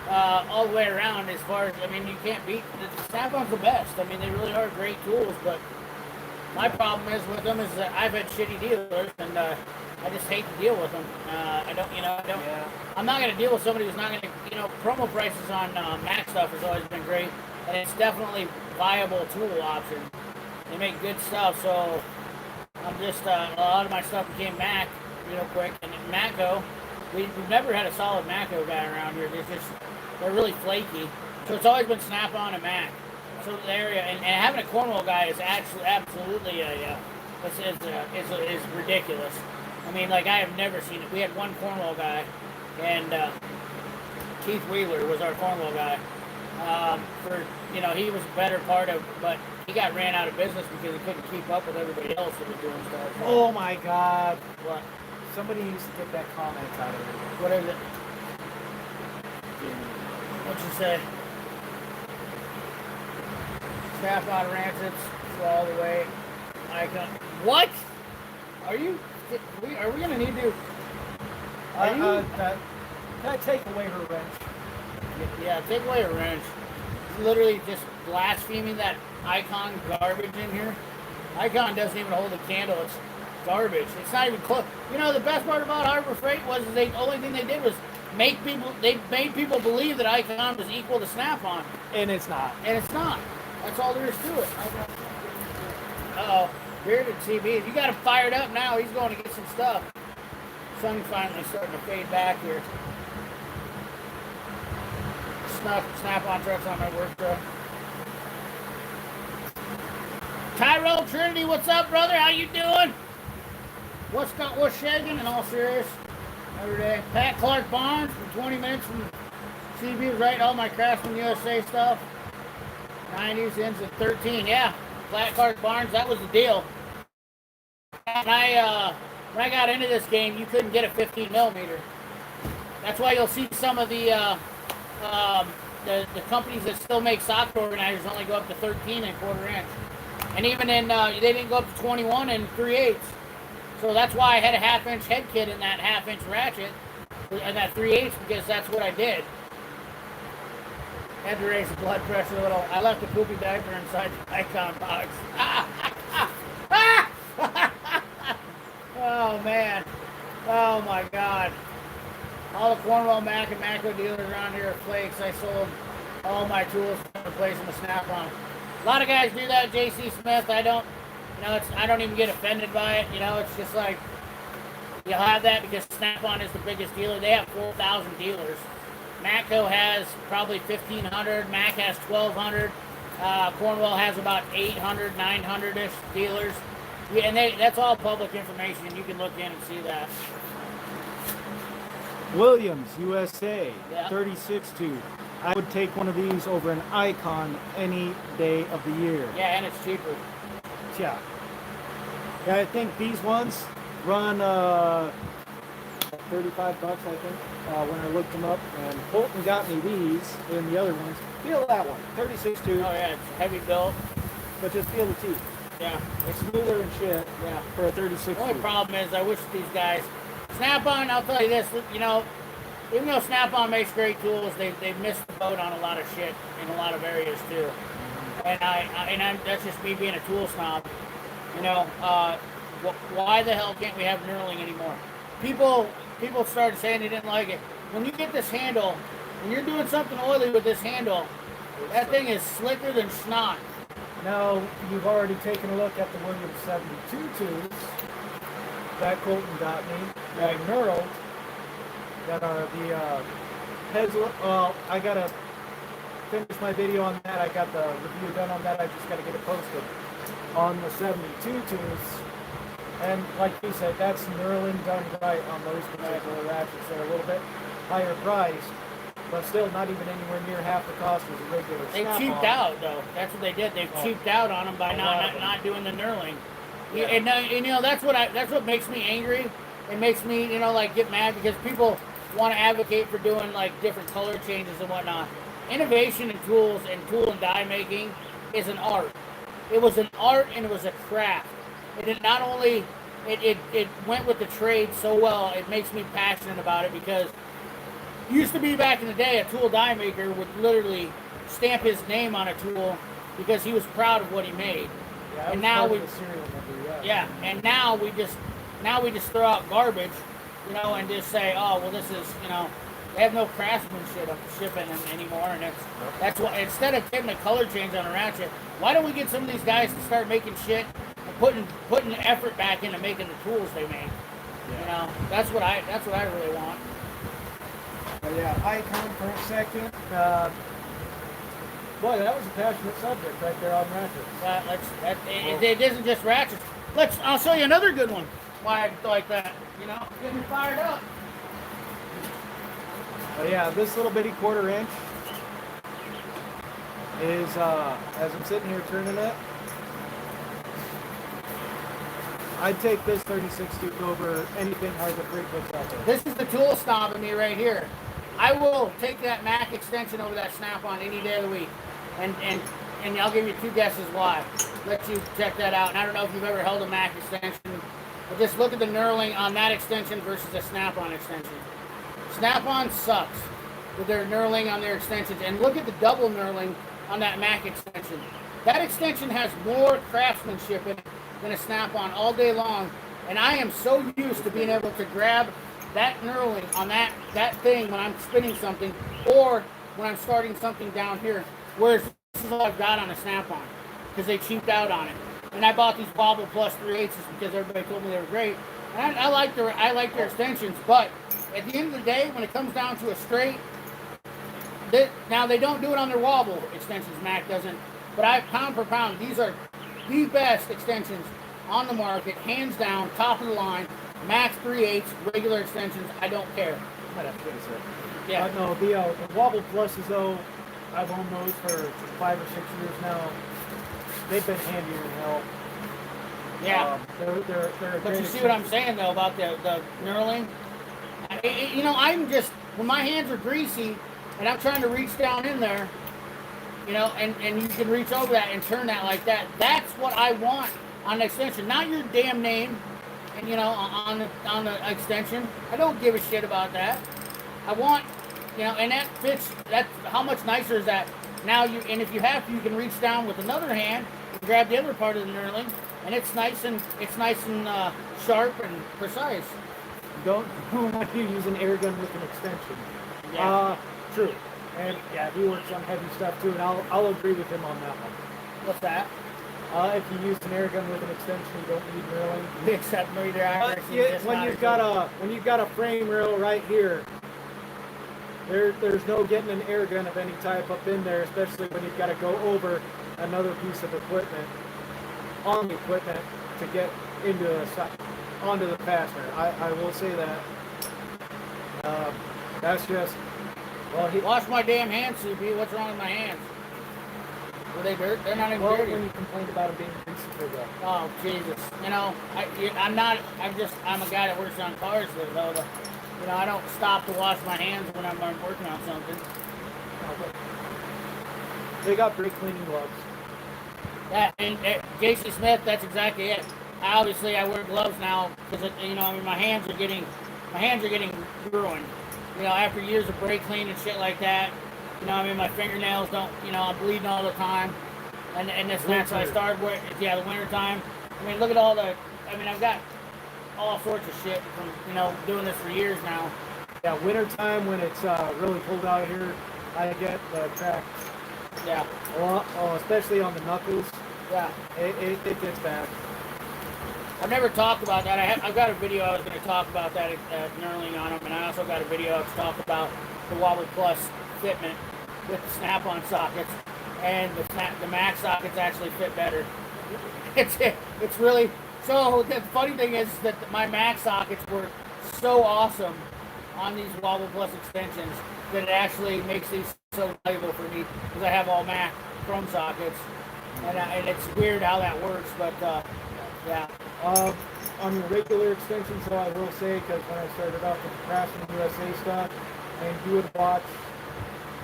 all the way around. As far as, I mean, you can't beat the Snap-on's the best. I mean, they really are great tools. But my problem is with them is that I've had shitty dealers, and I just hate to deal with them. Yeah. I'm not going to deal with somebody who's not going to, promo prices on Mac stuff has always been great, and it's definitely viable tool option. They make good stuff, so I'm just, a lot of my stuff became Mac real quick, and Matco, we've never had a solid Matco guy around here. They're really flaky, so it's always been Snap-on and Mac. So the area, and having a Cornwall guy is actually absolutely is ridiculous. I mean, like, I have never seen it. We had one Cornwall guy, and Keith Wheeler was our Cornwall guy. He was a better part of, but he got ran out of business because he couldn't keep up with everybody else that was doing stuff. So. Oh my God! What? Somebody needs to get that comment out of it. What is it? What'd you say? Staff out of Ratchets, so all the way. Icon. What? Are we gonna need to? Can I take away her wrench? Yeah, take away her wrench. Literally just blaspheming that Icon garbage in here. Icon doesn't even hold a candle. It's garbage. It's not even close. You know, the best part about Harbor Freight was the only thing they did was made people believe that Icon was equal to Snap-on. And it's not. And it's not. That's all there is to it. Uh-oh. Bearded CB. You got him fired up now. He's going to get some stuff. Sun's finally starting to fade back here. Snap-on trucks on my work truck. Tyrell Trinity, what's up, brother? How you doing? What's shagging in all serious? Every day. Pat Clark Barnes for 20 minutes from CB was writing all my Craftsman USA stuff. 90s ends at 13. Yeah, Pat Clark Barnes, that was the deal. And when I got into this game, you couldn't get a 15 millimeter. That's why you'll see some of the companies that still make socket organizers only go up to 13 and 1/4 inch. And even they didn't go up to 21 and 3/8. So that's why I had a 1/2 inch head kit in that 1/2 inch ratchet and that 3/8 because that's what I did. Had to raise the blood pressure a little. I left a poopy diaper inside the Icon box. Oh man. Oh my God. All the Cornwall Mac and Macro dealers around here are flakes. I sold all my tools to replace them with Snap-on. A lot of guys do that. J.C. Smith, I don't even get offended by it. It's just like you'll have that because Snap-on is the biggest dealer. They have 4,000 dealers. Matco has probably 1,500. Mac has 1,200. Cornwall has about 800, 900-ish dealers. Yeah, and that's all public information, and you can look in and see that. Williams, USA, Yeah. 36 tube. I would take one of these over an Icon any day of the year. Yeah, and it's cheaper. Yeah. Yeah, I think these ones run $35, I think, when I looked them up. And Colton got me these and the other ones. Feel that one, 36 tube. Oh yeah, it's heavy built. But just feel the teeth. Yeah. It's smoother and shit. Yeah. For a 36 The only tube. problem is I wish these guys Snap-on, I'll tell you this, even though Snap-on makes great tools, they've missed the boat on a lot of shit in a lot of areas too. And that's just me being a tool snob. Why the hell can't we have knurling anymore? People started saying they didn't like it. When you get this handle, when you're doing something oily with this handle, that thing is slicker than snot. Now, you've already taken a look at the Williams 72 tubes that Colton got me, that knurled, that are the heads. Well, I gotta finish my video on that. I got the review done on that. I just gotta get it posted on the 72 tubes. And like you said, that's knurling done right on those particular ratchets. They're a little bit higher priced, but still not even anywhere near half the cost as a regular They Snap-on. cheaped out though. That's what they did. They cheaped out on them by not doing the knurling. Yeah. And that's what makes me angry. It makes me get mad because people want to advocate for doing like different color changes and whatnot. Innovation in tools and tool and die making is an art. It was an art and it was a craft. It went with the trade so well. It makes me passionate about it because it used to be back in the day a tool die maker would literally stamp his name on a tool because he was proud of what he made. Yeah, and now and now we just throw out garbage, and just say, oh well, this is they have no craftsmanship of shipping anymore, and that's why instead of getting a color change on a ratchet, why don't we get some of these guys to start making shit and putting the effort back into making the tools they make? Yeah. That's what I really want. But yeah, Icon for a second. Boy, that was a passionate subject right there on ratchets. It isn't just ratchets. I'll show you another good one. Why I like that, get me fired up. But yeah, this little bitty 1/4 inch is, as I'm sitting here turning it, I'd take this 36 tooth over anything hard to break puts out there. This is the tool snob in me right here. I will take that Mac extension over that Snap-on any day of the week. And I'll give you 2 guesses why. Let you check that out. And I don't know if you've ever held a Mac extension, but just look at the knurling on that extension versus a Snap-on extension. Snap-on sucks with their knurling on their extensions. And look at the double knurling on that Mac extension. That extension has more craftsmanship in it than a Snap-on all day long. And I am so used to being able to grab that knurling on that thing when I'm spinning something or when I'm starting something down here. Whereas this is all I've got on a Snap-on because they cheaped out on it. And I bought these Wobble Plus 3/8 because everybody told me they were great. And I like their extensions, but at the end of the day, when it comes down to a straight, now they don't do it on their Wobble extensions. Mac doesn't, but pound for pound, these are the best extensions on the market, hands down, top of the line. Max 3/8 regular extensions. I don't care. Might have to get a set. Yeah. No, the Wobble Pluses though, I've owned those for 5 or 6 years now. They've been handier than hell. Yeah. They're But you see what I'm saying though about the knurling? You know, I'm just, when my hands are greasy and I'm trying to reach down in there, you know, and you can reach over that and turn that like that. That's what I want on the extension, not your damn name. And you know, on the extension, I don't give a shit about that. I want, you know, and that fits. That's how much nicer is that? Now and if you have to, you can reach down with another hand and grab the other part of the knurling, and it's nice and sharp and precise. Don't want you use an air gun with an extension. Yeah. True. And yeah, he works on heavy stuff too, and I'll agree with him on that one. What's that? If you use an air gun with an extension, you don't need knurling. Except meter accuracy. When you've got a frame rail right here, there's no getting an air gun of any type up in there, especially when you've got to go over another piece of equipment on the equipment to get onto the fastener. I will say that. That's just Wash my damn hands, CB. What's wrong with my hands? Were they dirt? They're not even dirty. When you complained about them being greasy for that. Oh Jesus! You know, I'm a guy that works on cars though. You know, I don't stop to wash my hands when I'm working on something. They got brake cleaning gloves. Yeah, and J.C. Smith, that's exactly it. Obviously, I wear gloves now because you know, I mean, my hands are getting ruined. You know, after years of brake cleaning and shit like that. You know, I mean, my fingernails don't. You know, I'm bleeding all the time, and that's what I started with. Yeah, the winter time. I mean, look at all the. I mean, I've got all sorts of shit from, you know, doing this for years now. Yeah, winter time when it's really cold out here, I get the cracks. Yeah. Especially on the knuckles. Yeah. It gets bad. I've never talked about that. I've got a video I was going to talk about that knurling on them, and I also got a video to talk about the Wobble Plus fitment with the Snap-on sockets, and the Mac sockets actually fit better. It's really. So the funny thing is that my Mac sockets were so awesome on these Wobble Plus extensions that it actually makes these so valuable for me because I have all Mac Chrome sockets, and it's weird how that works, but yeah. On your regular extensions, though, I will say, because when I started off with the Craftsman USA stuff, and you would watch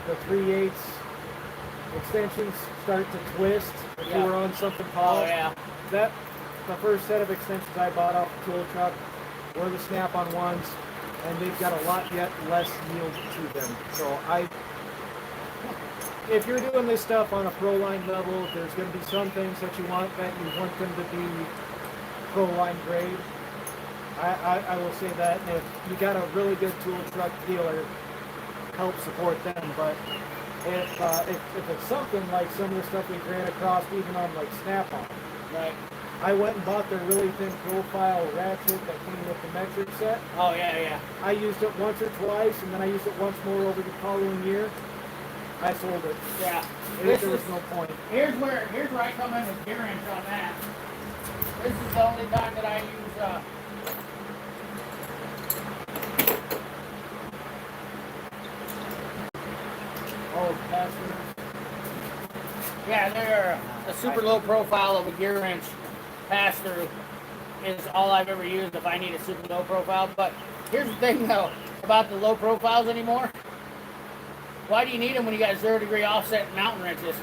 the 3/8 extensions start to twist if you were on something polished. Oh, yeah. The first set of extensions I bought off the tool truck were the Snap-on ones, and they've got a lot yet less yield to them. So if you're doing this stuff on a pro line level, there's going to be some things that you want them to be pro line grade. I will say that. And if you got a really good tool truck dealer, help support them. But if it's something like some of the stuff we ran across, even on like Snap-on, Right. I went and bought their really thin profile ratchet that came with the metric set. Oh, yeah. I used it once or twice, and then I used it once more over the following year. I sold it. Yeah. There was no point. Here's where I come in with gear wrench on that. This is the only time that I use Oh, Pastor. Yeah, they're a super low profile of a gear wrench pass-through is all I've ever used if I need a super low profile. But here's the thing though about the low profiles anymore. Why do you need them when you got 0-degree offset mountain wrenches?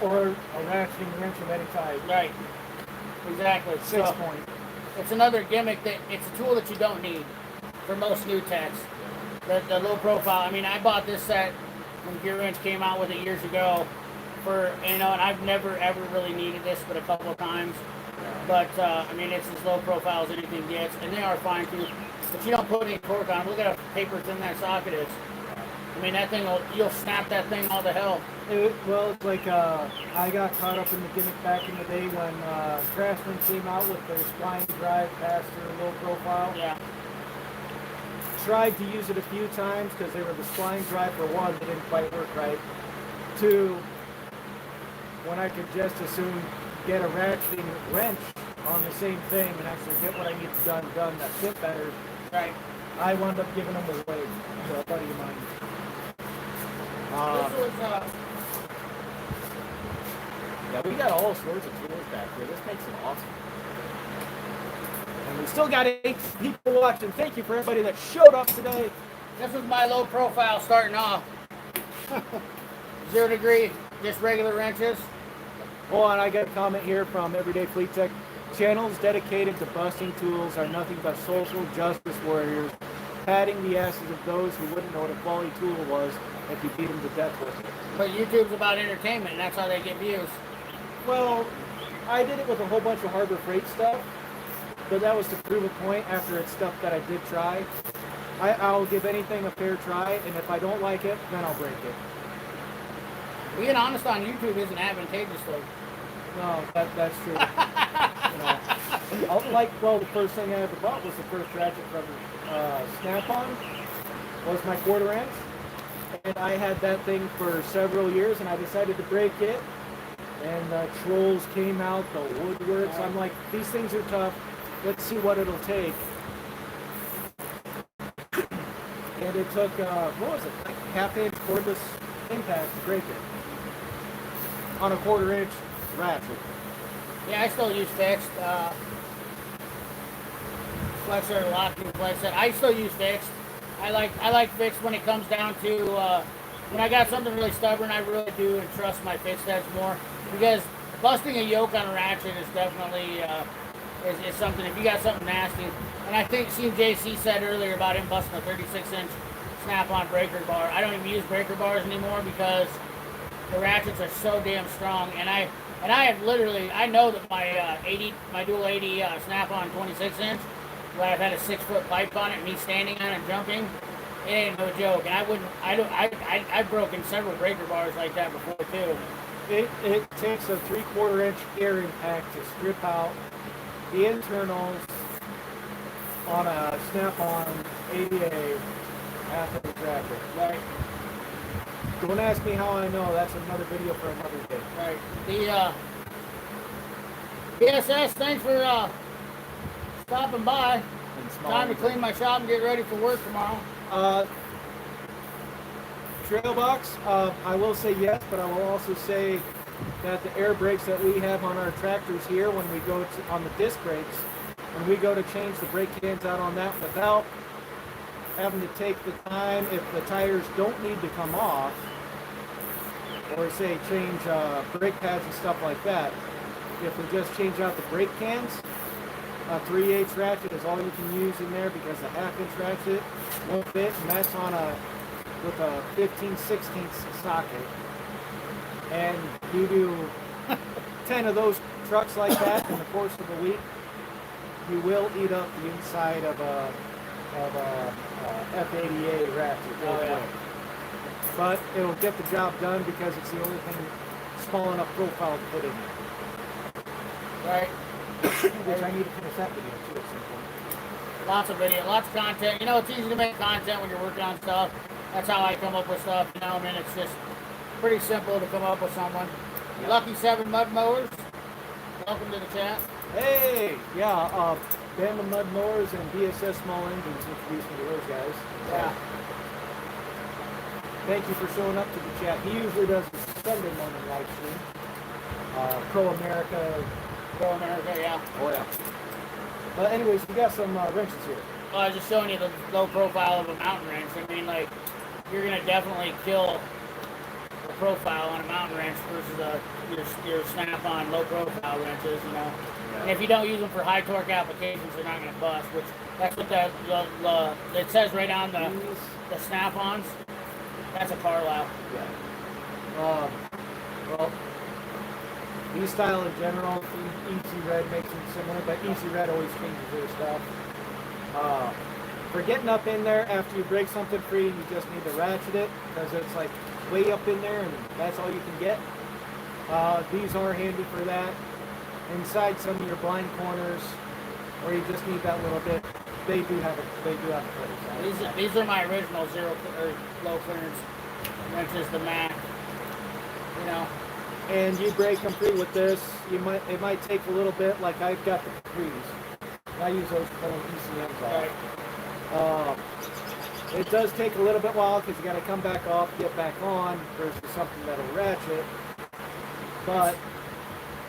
Or a ratcheting wrench of any type. Right. Exactly. 6 point. It's another gimmick that it's a tool that you don't need for most new techs. The low profile. I mean, I bought this set when Gear Wrench came out with it years ago for, and I've never ever really needed this but a couple of times. But I mean, it's as low profile as anything gets, and they are fine too. But you don't put any torque on. Look at how paper thin that socket is. I mean, that thing you'll snap that thing all to hell. Well, it's like I got caught up in the gimmick back in the day when Craftsman came out with their spline drive pass-through low profile. Yeah. Tried to use it a few times because they were the spline drive for one, they didn't quite work right. Two, when I could just as soon get a ratcheting wrench on the same thing and actually get what I need done that fit better. Right. I wound up giving them away to a buddy of mine. This was Yeah, we got all sorts of tools back here. This makes it awesome. And we still got 8 people watching. Thank you for everybody that showed up today. This was my low profile starting off. 0-degree, just regular wrenches. Oh, and I got a comment here from Everyday Fleet Tech. Channels dedicated to busting tools are nothing but social justice warriors, patting the asses of those who wouldn't know what a quality tool was if you beat them to death with it. But YouTube's about entertainment, and that's how they get views. Well, I did it with a whole bunch of Harbor Freight stuff, but that was to prove a point after it's stuff that I did try. I'll give anything a fair try, and if I don't like it, then I'll break it. Being honest on YouTube isn't advantageous, though. No, that's true. The first thing I ever bought was the first ratchet from Snap-on, was my 1/4 inch. And I had that thing for several years, and I decided to break it. And the trolls came out, the woodworks. I'm like, these things are tough. Let's see what it'll take. And it took, what was it, like a 1/2 inch cordless impact to break it. On a 1/4 inch ratchet. Yeah, I still use fixed. Flexor, locking, flexor. I still use fixed. I like fixed when it comes down to when I got something really stubborn. I really do trust my fixed heads more because busting a yoke on a ratchet is definitely is something. If you got something nasty, and I think JC said earlier about him busting a 36-inch snap-on breaker bar. I don't even use breaker bars anymore because the ratchets are so damn strong, and I have literally, I know that my dual 80 snap-on 26-inch, where I've had a 6-foot pipe on it, me standing on it jumping, it ain't no joke. And I've broken several breaker bars like that before too. It takes a 3/4 inch air impact to strip out the internals on a snap-on ADA after the ratchet. Right. Don't ask me how I know. That's another video for another day. Right. The BSS, thanks for stopping by. Time to clean my shop and get ready for work tomorrow. Trail box, I will say yes, but I will also say that the air brakes that we have on our tractors here, when we go on the disc brakes, when we go to change the brake cans out on that without having to take the time, if the tires don't need to come off, or say change brake pads and stuff like that, if we just change out the brake cans, a 3/8 ratchet is all you can use in there because the 1/2 inch ratchet won't fit, and that's on with a 15/16 socket. And you do 10 of those trucks like that in the course of a week, you will eat up the inside of a F88 ratchet. Oh, yeah. But it'll get the job done because it's the only thing small enough profile to put in there. Right. Which I need to finish that video too at some point. Lots of video, lots of content. You know, it's easy to make content when you're working on stuff. That's how I come up with stuff. You know, I mean, it's just pretty simple to come up with someone. Yeah. Lucky 7 Mud Mowers, welcome to the chat. Hey, yeah, Band of Mud Mowers and BSS Small Engines introduced me to those guys. Yeah. thank you for showing up to the chat. He usually does the Sunday morning live stream. Pro America. Yeah. Oh yeah. But anyways, we got some wrenches here. Well, I was just showing you the low profile of a mountain wrench. I mean, like, you're gonna definitely kill the profile on a mountain wrench versus your snap-on low profile wrenches, you know. Yeah. And if you don't use them for high torque applications, they're not gonna bust. Which that's what it says right on the snap-ons. That's a Carlisle. Yeah. Well, E-Style in general, Easy Red makes them similar, but Easy Red always changes their stuff. For getting up in there after you break something free, you just need to ratchet it because it's like way up in there and that's all you can get. These are handy for that. Inside some of your blind corners, where you just need that little bit, they do have a place. These are my original low clearance wrenches, the Mac. You know. And you break them free with this. It might take a little bit. Like I've got the Capri's. I use those to pull ECMs off. Right. It does take a little bit while because you got to come back off, get back on versus something that'll ratchet. But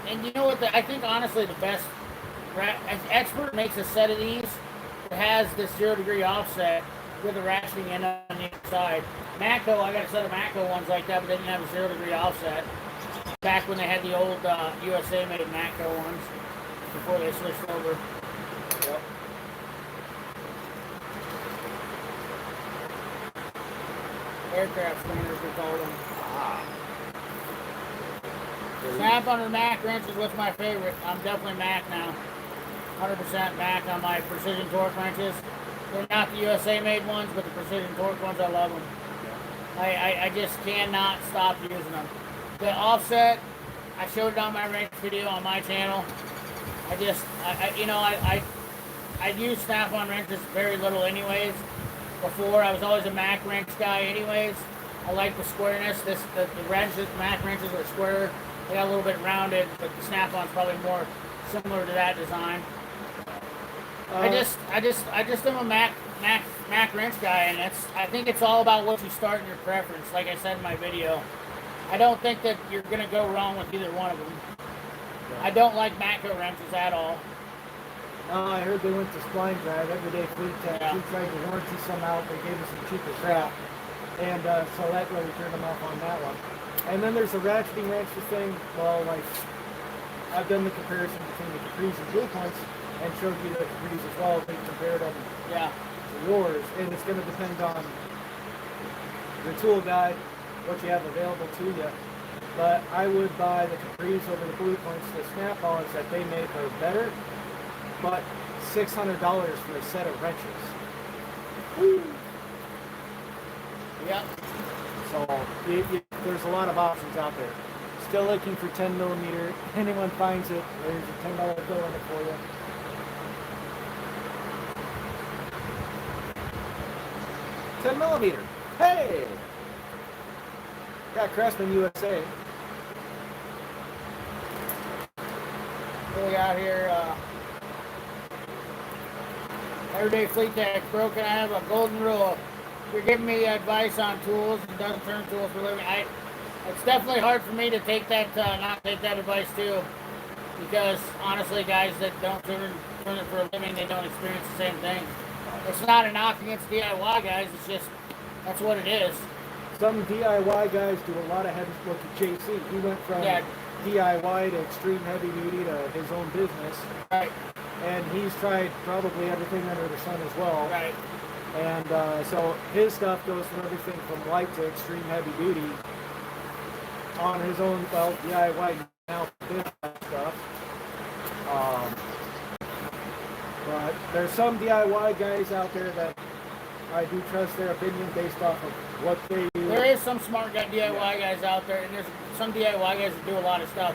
and you know what? I think honestly the best Expert makes a set of these that has this 0-degree offset with the ratcheting end on the inside. Matco, I got a set of Matco ones like that, but they didn't have a 0-degree offset. Back when they had the old USA-made Matco ones before they switched over. Yep. Aircraft spinners, we call them. Snap-on or Mac wrench is what's my favorite. I'm definitely Mac now. 100% Mac on my precision torque wrenches. They're not the USA-made ones, but the precision torque ones, I love them. I just cannot stop using them. The offset, I showed it on my wrench video on my channel. I use snap-on wrenches very little anyways. Before, I was always a Mac wrench guy anyways. I like the squareness. The wrenches, Mac wrenches are square. They got a little bit rounded, but the snap-on's probably more similar to that design. I just am a Mac wrench guy, and I think it's all about what you start in your preference. Like I said in my video, I don't think that you're gonna go wrong with either one of them. I don't like Matco wrenches at all. I heard they went to Spline Drive, Everyday Fleet Tech. Yeah. We tried to warranty some out. They gave us some cheaper crap. And so that really turned them off on that one. And then there's the ratcheting wrenches thing. Well, like, I've done the comparison between the Capri's and Blue Points and showed you the Capri's as well. They compared them to yours. And it's going to depend on your tool guide, what you have available to you. But I would buy the Capri's over the Blue Points. The snap-ons that they make are better. But $600 for a set of wrenches. Woo. Yep. So there's a lot of options out there. Still looking for 10 millimeter. If anyone finds it, there's a $10 bill in it for you. $10 millimeter. Hey! Got Craftsman USA. What we got here? Everyday Fleet Tech broken. I have a golden rule. If you're giving me advice on tools and doesn't turn tools for a living, it's definitely hard for me to take that, not take that advice too. Because honestly, guys that don't turn it for a living, they don't experience the same thing. It's not a knock against DIY guys. It's just that's what it is. Some DIY guys do a lot of heavy. Look at JC. He went from DIY to extreme heavy duty to his own business. Right. And he's tried probably everything under the sun as well. Right. And so his stuff goes from everything from light to extreme heavy duty on his own, well, DIY now business stuff. But there's some DIY guys out there that I do trust their opinion based off of what they do. There is some smart DIY guys out there, and there's some DIY guys that do a lot of stuff.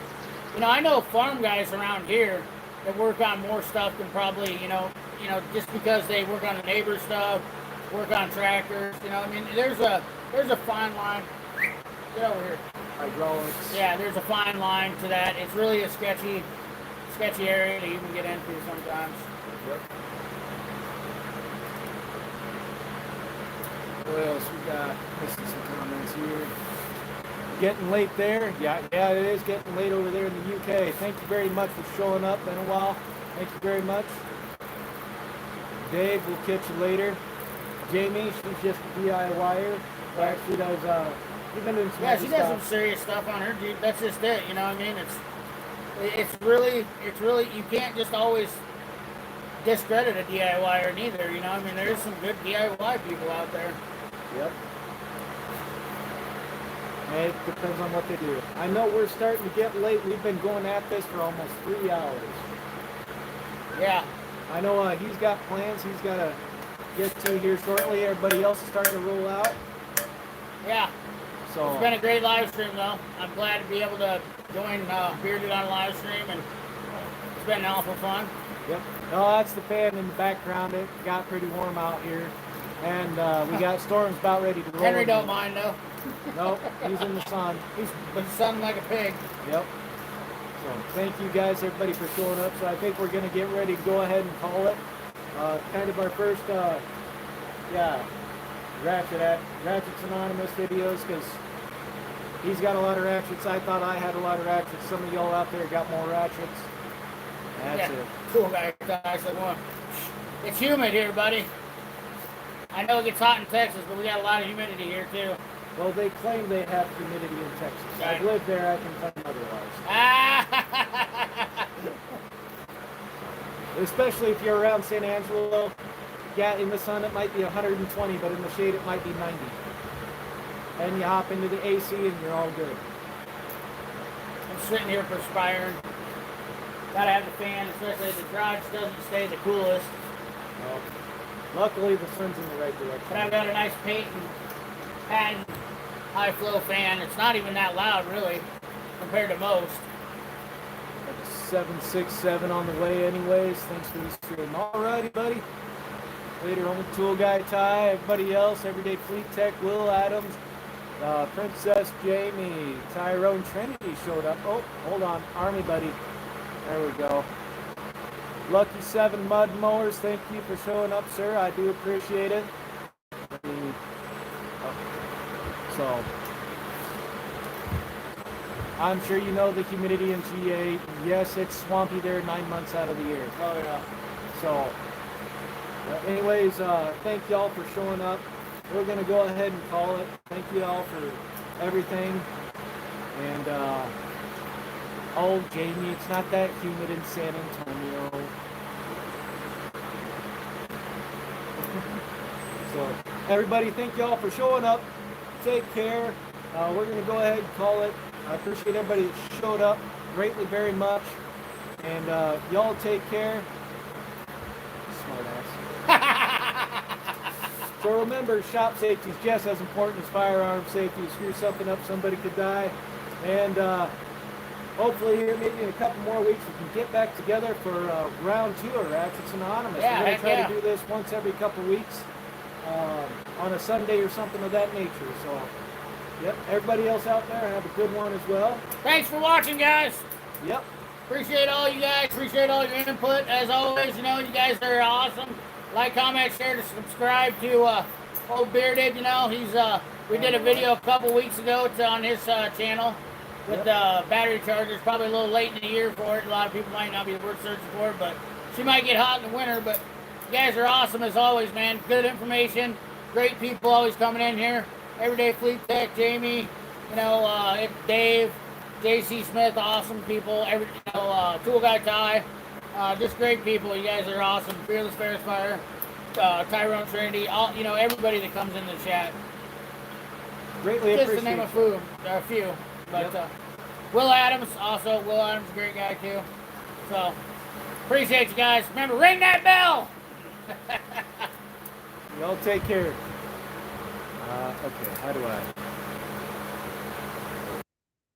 You know, I know farm guys around here that work on more stuff than probably, you know, just because they work on the neighbor stuff, work on tractors, you know. I mean, there's a fine line. Get over here. Hydraulics. Yeah, there's a fine line to that. It's really a sketchy area to even get into sometimes. Yep. What else we got? Missing some comments here. Getting late there. Yeah, it is getting late over there in the UK. Thank you very much for showing up. Been a while. Thank you very much. Dave, we'll catch you later. Jamie, she's just a DIYer. But she does, she's been doing some Yeah, she does some stuff. serious stuff on her, dude. That's just it, you know what I mean? It's really, you can't just always discredit a DIYer neither, you know what I mean? There's some good DIY people out there. Yep. It depends on what they do. I know we're starting to get late. We've been going at this for almost 3 hours. Yeah. I know he's got plans he's got to get to here shortly. Everybody else is starting to roll out. Yeah. So It's been a great live stream, though. I'm glad to be able to join Bearded on a live stream, and it's been awful fun. Yep. No, that's the fan in the background. It got pretty warm out here. And we got storms about ready to roll. Henry don't mind, though. Nope, he's in the sun. He's been sunning like a pig. Yep. So thank you guys, everybody, for showing up. So I think we're going to get ready to go ahead and call it. Kind of our first, Ratchets Anonymous videos, because he's got a lot of ratchets. I thought I had a lot of ratchets. Some of y'all out there got more ratchets. That's it. Cool guy. It's humid here, buddy. I know it gets hot in Texas, but we got a lot of humidity here, too. Well, they claim they have humidity in Texas. Right. I've lived there. I can claim otherwise. Especially if you're around San Angelo. Yeah, in the sun it might be 120, but in the shade it might be 90. And you hop into the AC and you're all good. I'm sitting here perspiring. Gotta have the fan, especially the garage doesn't stay the coolest. Well, luckily the sun's in the right direction. But I've got a nice patent high flow fan. It's not even that loud, really, compared to most. Got a 767 on the way anyways. Thanks for the stream. Alrighty, buddy. Later on with Tool Guy Ty, everybody else, Everyday Fleet Tech, Will Adams, Princess Jamie, Tyrone Trinity showed up. Oh, hold on. Army Buddy. There we go. Lucky 7 Mud Mowers, thank you for showing up, sir. I do appreciate it. So, I'm sure you know the humidity in GA. Yes, it's swampy there 9 months out of the year. Oh, yeah. So, anyways, thank y'all for showing up. We're going to go ahead and call it. Thank you all for everything. And, oh, Jamie, it's not that humid in San Antonio. So, everybody, thank y'all for showing up. Take care. We're going to go ahead and call it. I appreciate everybody that showed up greatly, very much. And y'all take care. Smart ass. So remember, shop safety is just as important as firearm safety. Screw something up, somebody could die. And hopefully here, maybe in a couple more weeks, we can get back together for round 2 of Ratchets Anonymous. Yeah, We're going to try yeah. to do this once every couple weeks on a Sunday or something of that nature. So, yep, everybody else out there, have a good one as well. Thanks for watching, guys. Yep. Appreciate all you guys. Appreciate all your input. As always, you know, you guys are awesome. Like, comment, share, to subscribe to old Bearded. You know, he's we did a video a couple weeks ago. It's on his channel with battery chargers. Probably a little late in the year for it. A lot of people might not be worth searching for it, but she might get hot in the winter. But you guys are awesome as always, man. Good information. Great people always coming in here. Everyday Fleet Tech, Jamie, you know, Dave, JC Smith, awesome people. Tool Guy Ty, just great people. You guys are awesome. Fearless Ferris Fire, Tyrone Trinity, all, you know, everybody that comes in the chat. Greatly Just to appreciate name a few. But Yep. Will Adams, also. Will Adams, a great guy too. So, appreciate you guys. Remember, ring that bell! Y'all take care. Okay, how do I?